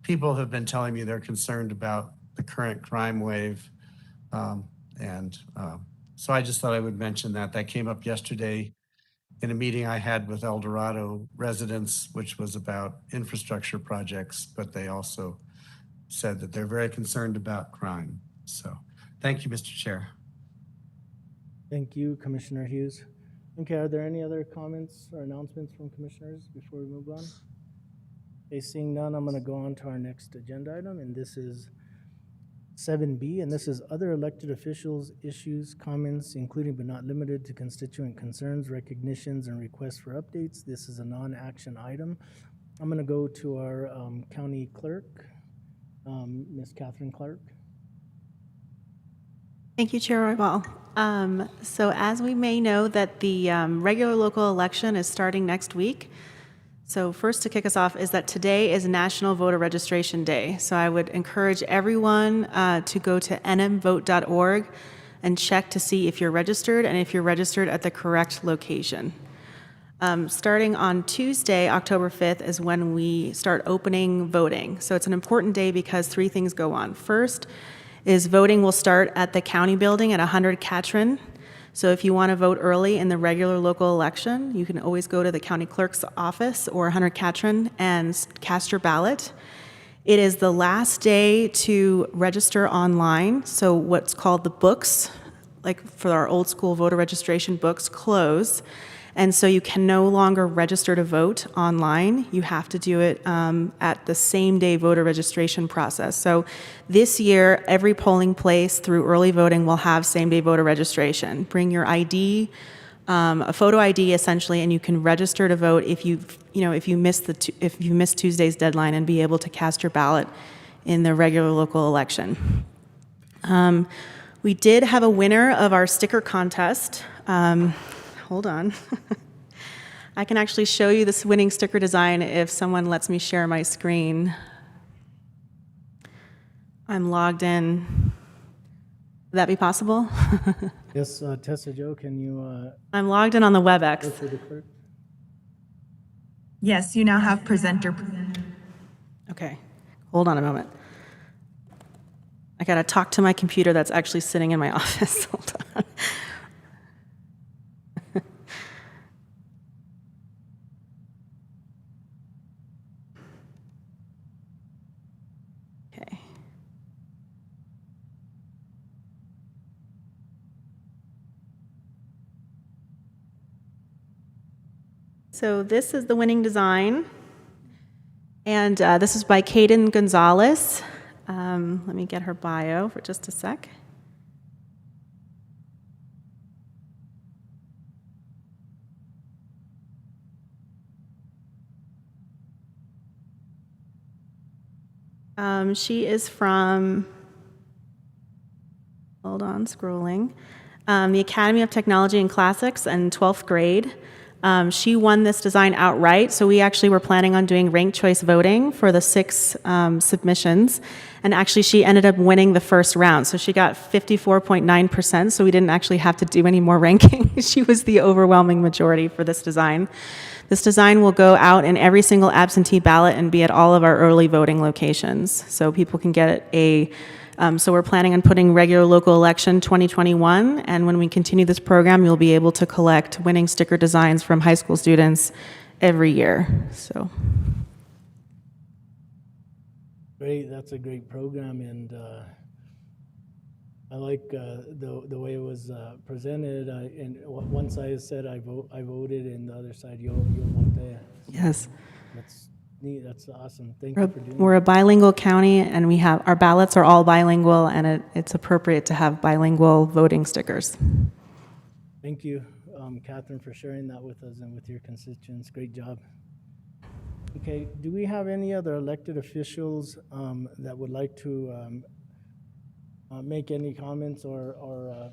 people have been telling me they're concerned about the current crime wave. So I just thought I would mention that. That came up yesterday in a meeting I had with El Dorado residents, which was about infrastructure projects, but they also said that they're very concerned about crime. So thank you, Mr. Chair. Thank you, Commissioner Hughes. Okay, are there any other comments or announcements from commissioners before we move on? Okay, seeing none, I'm going to go on to our next agenda item, and this is 7B, and this is other elected officials' issues, comments, including but not limited to constituent concerns, recognitions, and requests for updates. This is a non-action item. I'm going to go to our county clerk, Ms. Catherine Clark. Thank you, Chair Roybal. So as we may know, that the regular local election is starting next week. So first, to kick us off, is that today is National Voter Registration Day. So I would encourage everyone to go to nmvote.org and check to see if you're registered and if you're registered at the correct location. Starting on Tuesday, October 5th, is when we start opening voting. So it's an important day because three things go on. First is voting will start at the county building at 100 Catron. So if you want to vote early in the regular local election, you can always go to the county clerk's office or 100 Catron and cast your ballot. It is the last day to register online. So what's called the books, like for our old school voter registration books, close. And so you can no longer register to vote online. You have to do it at the same day voter registration process. So this year, every polling place through early voting will have same day voter registration. Bring your ID, a photo ID essentially, and you can register to vote if you miss Tuesday's deadline and be able to cast your ballot in the regular local election. We did have a winner of our sticker contest. Hold on. I can actually show you this winning sticker design if someone lets me share my screen. I'm logged in. Would that be possible? Yes, Tessa Jo, can you? I'm logged in on the WebEx. Go through the clerk? Yes, you now have presenter. Okay, hold on a moment. I gotta talk to my computer that's actually sitting in my office. Hold on. So this is the winning design. And this is by Kaden Gonzalez. Let me get her bio for just a sec. She is from, hold on, scrolling, the Academy of Technology and Classics in 12th grade. She won this design outright, so we actually were planning on doing ranked choice voting for the 6 submissions, and actually she ended up winning the first round, so she got 54.9%, so we didn't actually have to do any more ranking. She was the overwhelming majority for this design. This design will go out in every single absentee ballot and be at all of our early voting locations, so people can get a so we're planning on putting regular local election 2021, and when we continue this program, you'll be able to collect winning sticker designs from high school students every year. So, great, that's a great program, and I like the way it was presented. And one side said I voted, and the other side yo voté. yes. That's neat. That's awesome. Thank you for doing We're a bilingual county, and we have our ballots are all bilingual, and it's appropriate to have bilingual voting stickers. Thank you, Catherine, for sharing that with us and with your constituents. Great job. Okay, do we have any other elected officials that would like to make any comments or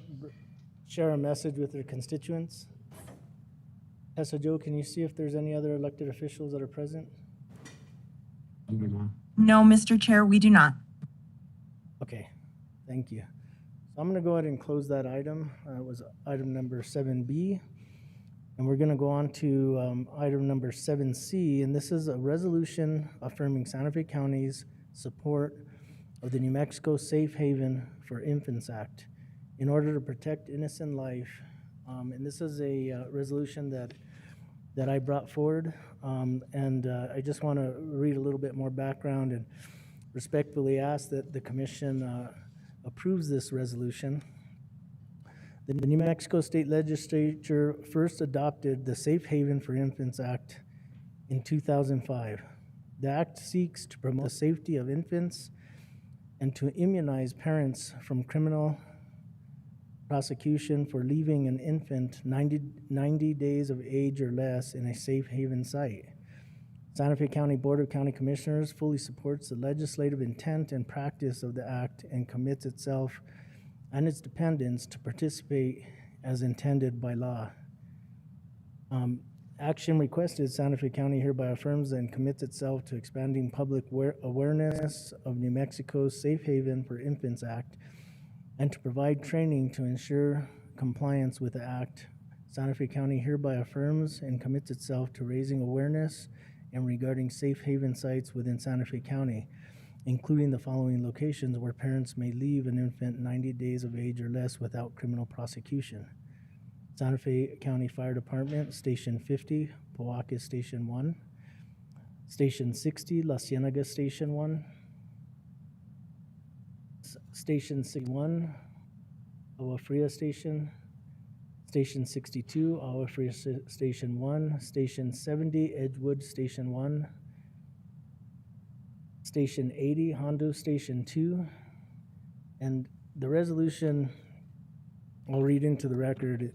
share a message with their constituents? Tessa Jo, can you see if there's any other elected officials that are present? No, Mr. Chair, we do not. Okay, thank you. So I'm going to go ahead and close that item. It was item number 7B. And we're going to go on to item number 7C, and this is a resolution affirming Santa Fe County's support of the New Mexico Safe Haven for Infants Act in order to protect innocent life. And this is a resolution that I brought forward, and I just want to read a little bit more background and respectfully ask that the commission approves this resolution. The New Mexico State Legislature first adopted the Safe Haven for Infants Act in 2005. The act seeks to promote the safety of infants and to immunize parents from criminal prosecution for leaving an infant 90 days of age or less in a safe haven site. Santa Fe County Board of County Commissioners fully supports the legislative intent and practice of the act and commits itself and its dependents to participate as intended by law. Action requested, Santa Fe County hereby affirms and commits itself to expanding public awareness of New Mexico's Safe Haven for Infants Act and to provide training to ensure compliance with the act. Santa Fe County hereby affirms and commits itself to raising awareness and regarding safe haven sites within Santa Fe County, including the following locations where parents may leave an infant 90 days of age or less without criminal prosecution. Santa Fe County Fire Department, Station 50, Powaka Station 1, Station 60, La Cienega Station 1, Station 61, Agua Fria Station, Station 62, Agua Fria Station 1, Station 70, Edgewood Station 1, Station 80, Hondo Station 2, and the resolution, I'll read into the record.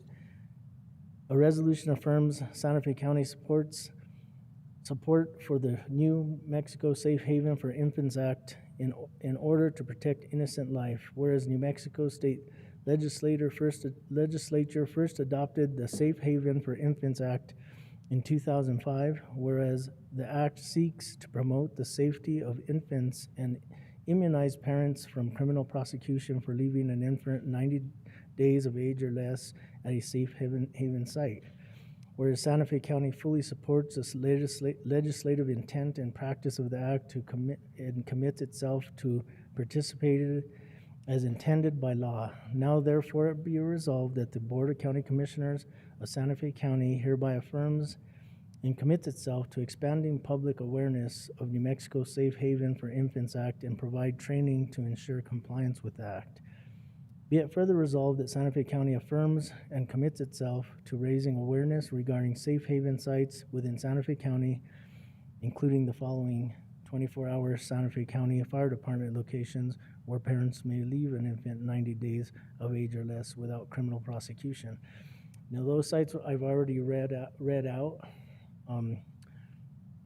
A resolution affirms Santa Fe County supports support for the New Mexico Safe Haven for Infants Act in order to protect innocent life, whereas New Mexico State Legislature first adopted the Safe Haven for Infants Act in 2005, whereas the act seeks to promote the safety of infants and immunize parents from criminal prosecution for leaving an infant 90 days of age or less at a safe haven site. Whereas Santa Fe County fully supports this legislative intent and practice of the act to commits itself to participate as intended by law. Now therefore it be resolved that the Board of County Commissioners of Santa Fe County hereby affirms and commits itself to expanding public awareness of New Mexico Safe Haven for Infants Act and provide training to ensure compliance with the act. Be it further resolved that Santa Fe County affirms and commits itself to raising awareness regarding safe haven sites within Santa Fe County, including the following: 24-hour Santa Fe County Fire Department locations where parents may leave an infant 90 days of age or less without criminal prosecution. Now, those sites I've already read out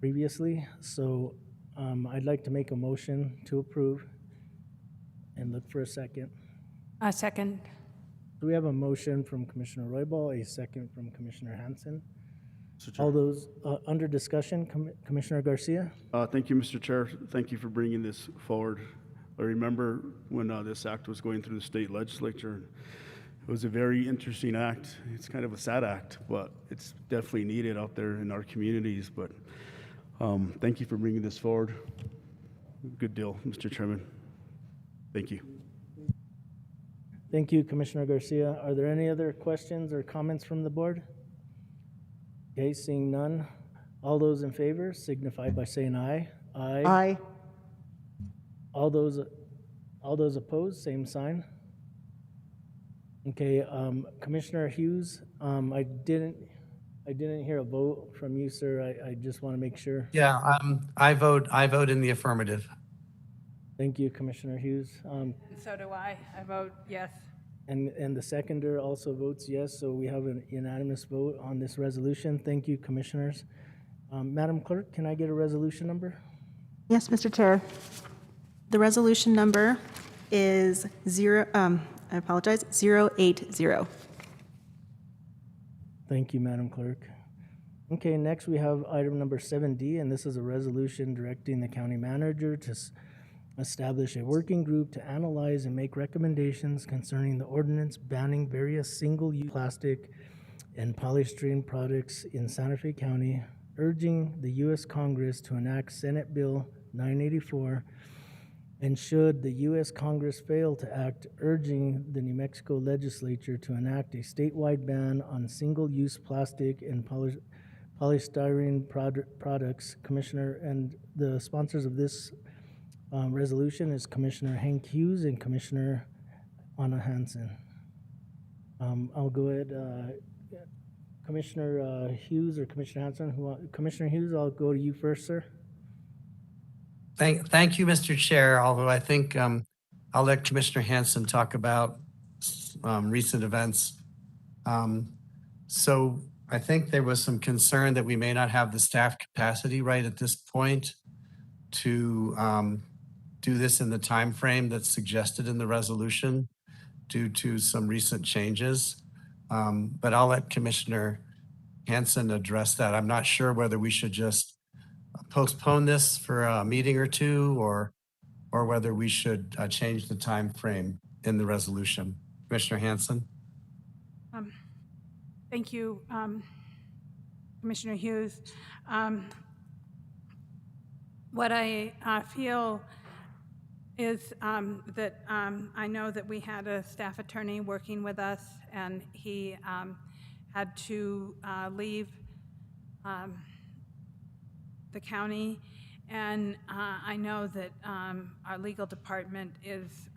previously, so I'd like to make a motion to approve and look for a second. A second. So we have a motion from Commissioner Roybal, a second from Commissioner Hanson. Mr. Chair. All those under discussion, Commissioner Garcia? Thank you, Mr. Chair. Thank you for bringing this forward. I remember when this act was going through the state legislature. It was a very interesting act. It's kind of a sad act, but it's definitely needed out there in our communities. But thank you for bringing this forward. Good deal, Mr. Chairman. Thank you. Thank you, Commissioner Garcia. Are there any other questions or comments from the board? Okay, seeing none. All those in favor signify by saying aye. Aye. Aye. All those opposed, same sign. Okay, Commissioner Hughes, I didn't hear a vote from you, sir. I just want to make sure. Yeah, I vote in the affirmative. Thank you, Commissioner Hughes. So do I. I vote yes. And the seconder also votes yes, so we have a unanimous vote on this resolution. Thank you, commissioners. Madam Clerk, can I get a resolution number? Yes, Mr. Chair. The resolution number is 080. Thank you, Madam Clerk. Okay, next we have item number 7D, and this is a resolution directing the county manager to establish a working group to analyze and make recommendations concerning the ordinance banning various single-use plastic and polystyrene products in Santa Fe County, urging the U.S. Congress to enact Senate Bill 984, and should the U.S. Congress fail to act, urging the New Mexico legislature to enact a statewide ban on single-use plastic and polystyrene products. Commissioner, and the sponsors of this resolution is Commissioner Hank Hughes and Commissioner Anna Hansen. I'll go ahead, Commissioner Hughes or Commissioner Hansen. Commissioner Hughes, I'll go to you first, sir. Thank you, Mr. Chair, although I think I'll let Commissioner Hanson talk about recent events. So I think there was some concern that we may not have the staff capacity right at this point to do this in the time frame that's suggested in the resolution due to some recent changes. But I'll let Commissioner Hanson address that. I'm not sure whether we should just postpone this for a meeting or two, or whether we should change the time frame in the resolution. Commissioner Hanson. Thank you, Commissioner Hughes. What I feel is that I know that we had a staff attorney working with us, and he had to leave the county, and I know that our legal department is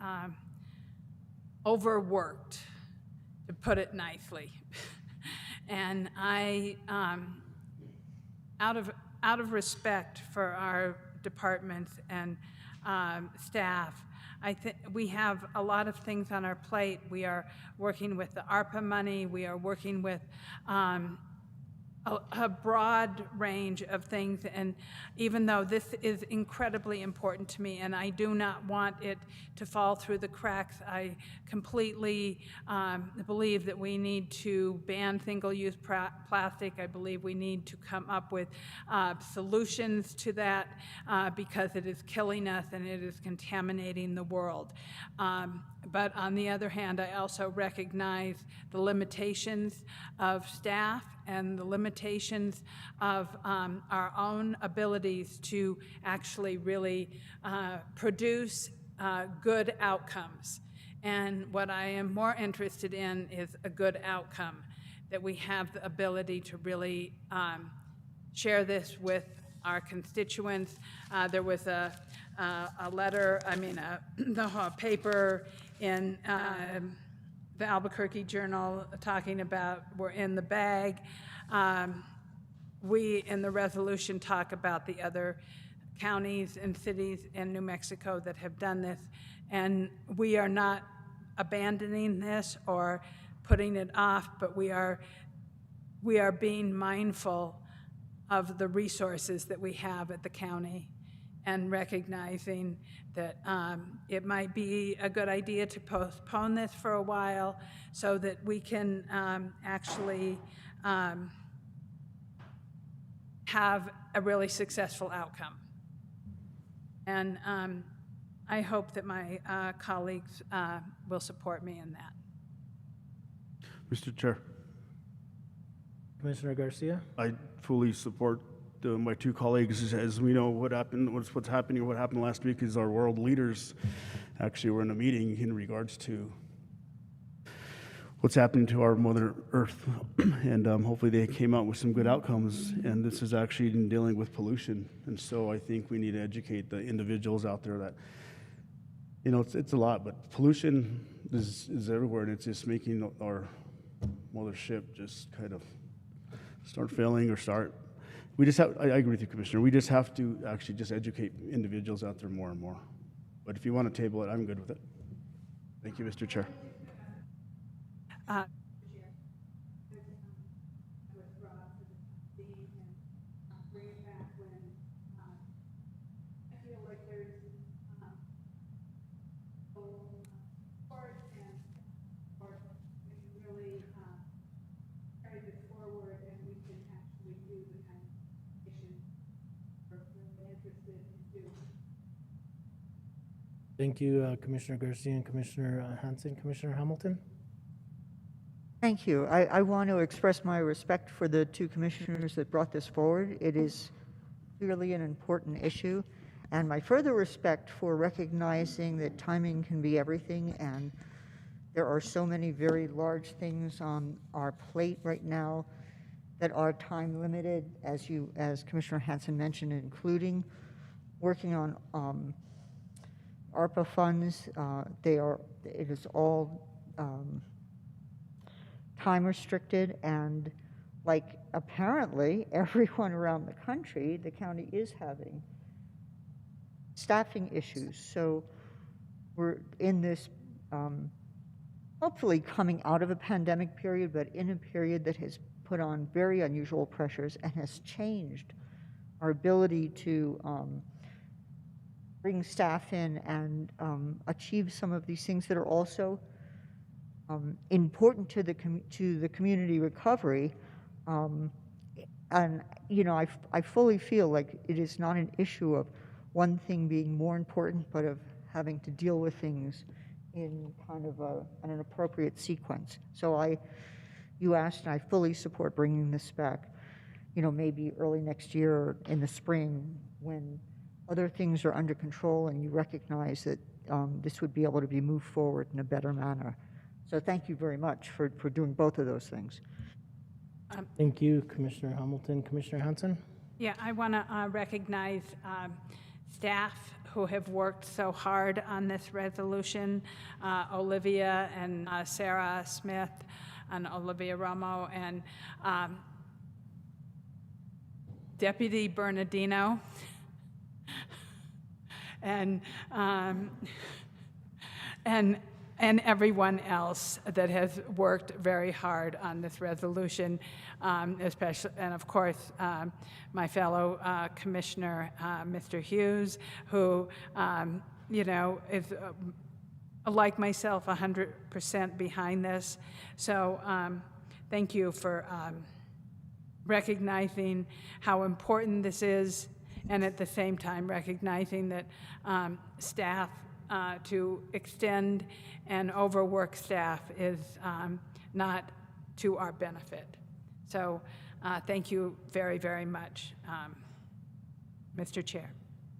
overworked, to put it nicely. And I, out of respect for our departments and staff, I think we have a lot of things on our plate. We are working with the ARPA money. We are working with a broad range of things, and even though this is incredibly important to me and I do not want it to fall through the cracks, I completely believe that we need to ban single-use plastic. I believe we need to come up with solutions to that because it is killing us and it is contaminating the world. But on the other hand, I also recognize the limitations of staff and the limitations of our own abilities to actually really produce good outcomes. And what I am more interested in is a good outcome, that we have the ability to really share this with our constituents. There was a a letter, the paper in the Albuquerque Journal talking about we're in the bag. We, in the resolution, talk about the other counties and cities in New Mexico that have done this, and we are not abandoning this or putting it off, but we are being mindful of the resources that we have at the county and recognizing that it might be a good idea to postpone this for a while so that we can actually have a really successful outcome. And I hope that my colleagues will support me in that. Mr. Chair, Commissioner Garcia? I fully support my two colleagues. As we know, what happened last week is our world leaders actually were in a meeting in regards to what's happening to our Mother Earth. And hopefully they came out with some good outcomes. And this is actually in dealing with pollution. And so I think we need to educate the individuals out there that, it's a lot, but pollution is everywhere. And it's just making our mothership just kind of start failing or start. We just have, I agree with you, Commissioner. We just have to actually just educate individuals out there more and more. But if you want to table it, I'm good with it. Thank you, Mr. Chair. Thank you, Commissioner Garcia and Commissioner Hanson. Commissioner Hamilton? Thank you. I want to express my respect for the two commissioners that brought this forward. It is clearly an important issue, and my further respect for recognizing that timing can be everything, and there are so many very large things on our plate right now that are time limited, as Commissioner Hanson mentioned, including working on ARPA funds. It is all time restricted, and like apparently everyone around the country, the county is having staffing issues. So we're in this hopefully coming out of a pandemic period, but in a period that has put on very unusual pressures and has changed our ability to bring staff in and achieve some of these things that are also important to the community recovery. And I fully feel like it is not an issue of one thing being more important, but of having to deal with things in kind of an appropriate sequence. So you asked, and I fully support bringing this back, maybe early next year or in the spring when other things are under control and you recognize that this would be able to be moved forward in a better manner. So thank you very much for doing both of those things. Thank you, Commissioner Hamilton. Commissioner Hanson? Yeah, I want to recognize staff who have worked so hard on this resolution, Olivia and Sarah Smith and Olivia Romo and Deputy Bernardino and everyone else that has worked very hard on this resolution, especially, and of course, my fellow commissioner, Mr. Hughes, who, is like myself, 100% behind this. So thank you for recognizing how important this is, and at the same time recognizing that staff to extend and overwork staff is not to our benefit. So thank you very, very much, Mr. Chair.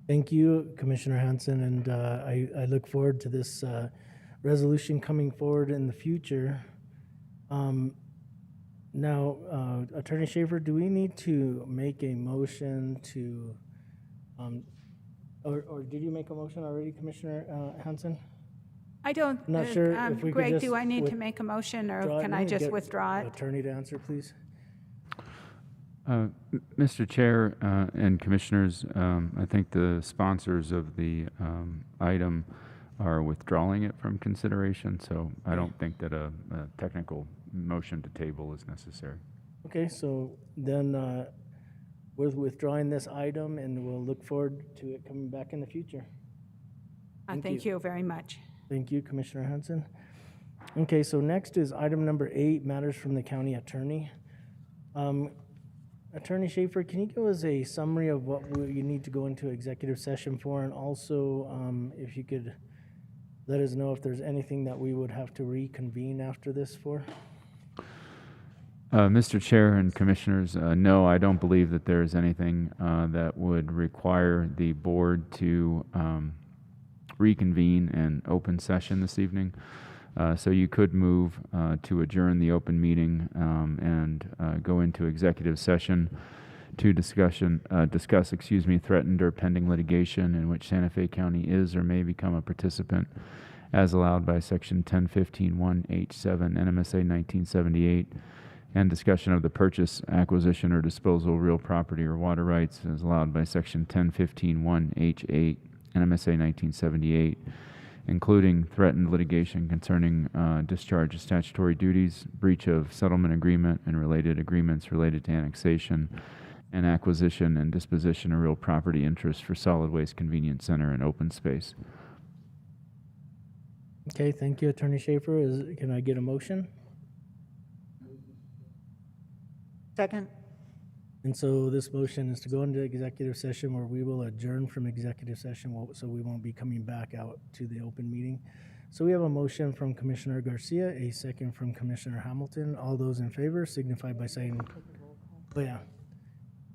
Thank you, Commissioner Hanson, and I look forward to this resolution coming forward in the future. Now, Attorney Schaefer, do we need to make a motion to Or did you make a motion already, Commissioner Hanson? I don't, I'm not sure if we could Greg, just do I need to with- make a motion, or Draw it. can No, I just get withdraw it? Attorney to answer, please. Mr. Chair and Commissioners, I think the sponsors of the item are withdrawing it from consideration, so I don't think that a technical motion to table is necessary. Okay, so then we're withdrawing this item, and we'll look forward to it coming back in the future. Thank you very much. Thank you, Commissioner Hanson. Okay, so next is item number 8, matters from the county attorney. Attorney Schaefer, can you give us a summary of what you need to go into executive session for? And also, if you could let us know if there's anything that we would have to reconvene after this for? Mr. Chair and Commissioners, no, I don't believe that there is anything that would require the board to reconvene an open session this evening. So you could move to adjourn the open meeting and go into executive session to discuss, threatened or pending litigation in which Santa Fe County is or may become a participant as allowed by Section 1015(1)H7 NMSA 1978, and discussion of the purchase, acquisition, or disposal of real property or water rights as allowed by Section 1015(1)H8 NMSA 1978, including threatened litigation concerning discharge of statutory duties, breach of settlement agreement and related agreements related to annexation and acquisition and disposition of real property interests for solid waste convenience center and open space. Okay, thank you, Attorney Schaefer. Can I get a motion? Second. And so this motion is to go into executive session where we will adjourn from executive session, so we won't be coming back out to the open meeting. So we have a motion from Commissioner Garcia, a second from Commissioner Hamilton. All those in favor signify by saying, oh yeah.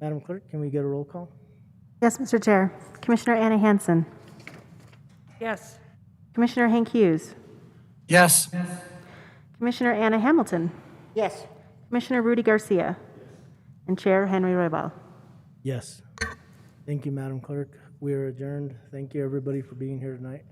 Madam Clerk, can we get a roll call? Yes, Mr. Chair. Commissioner Anna Hansen. Yes. Commissioner Hank Hughes. Yes. Commissioner Anna Hamilton. Yes. Commissioner Rudy Garcia. And Chair Henry Roybal. Yes. Thank you, Madam Clerk. We are adjourned. Thank you, everybody, for being here tonight.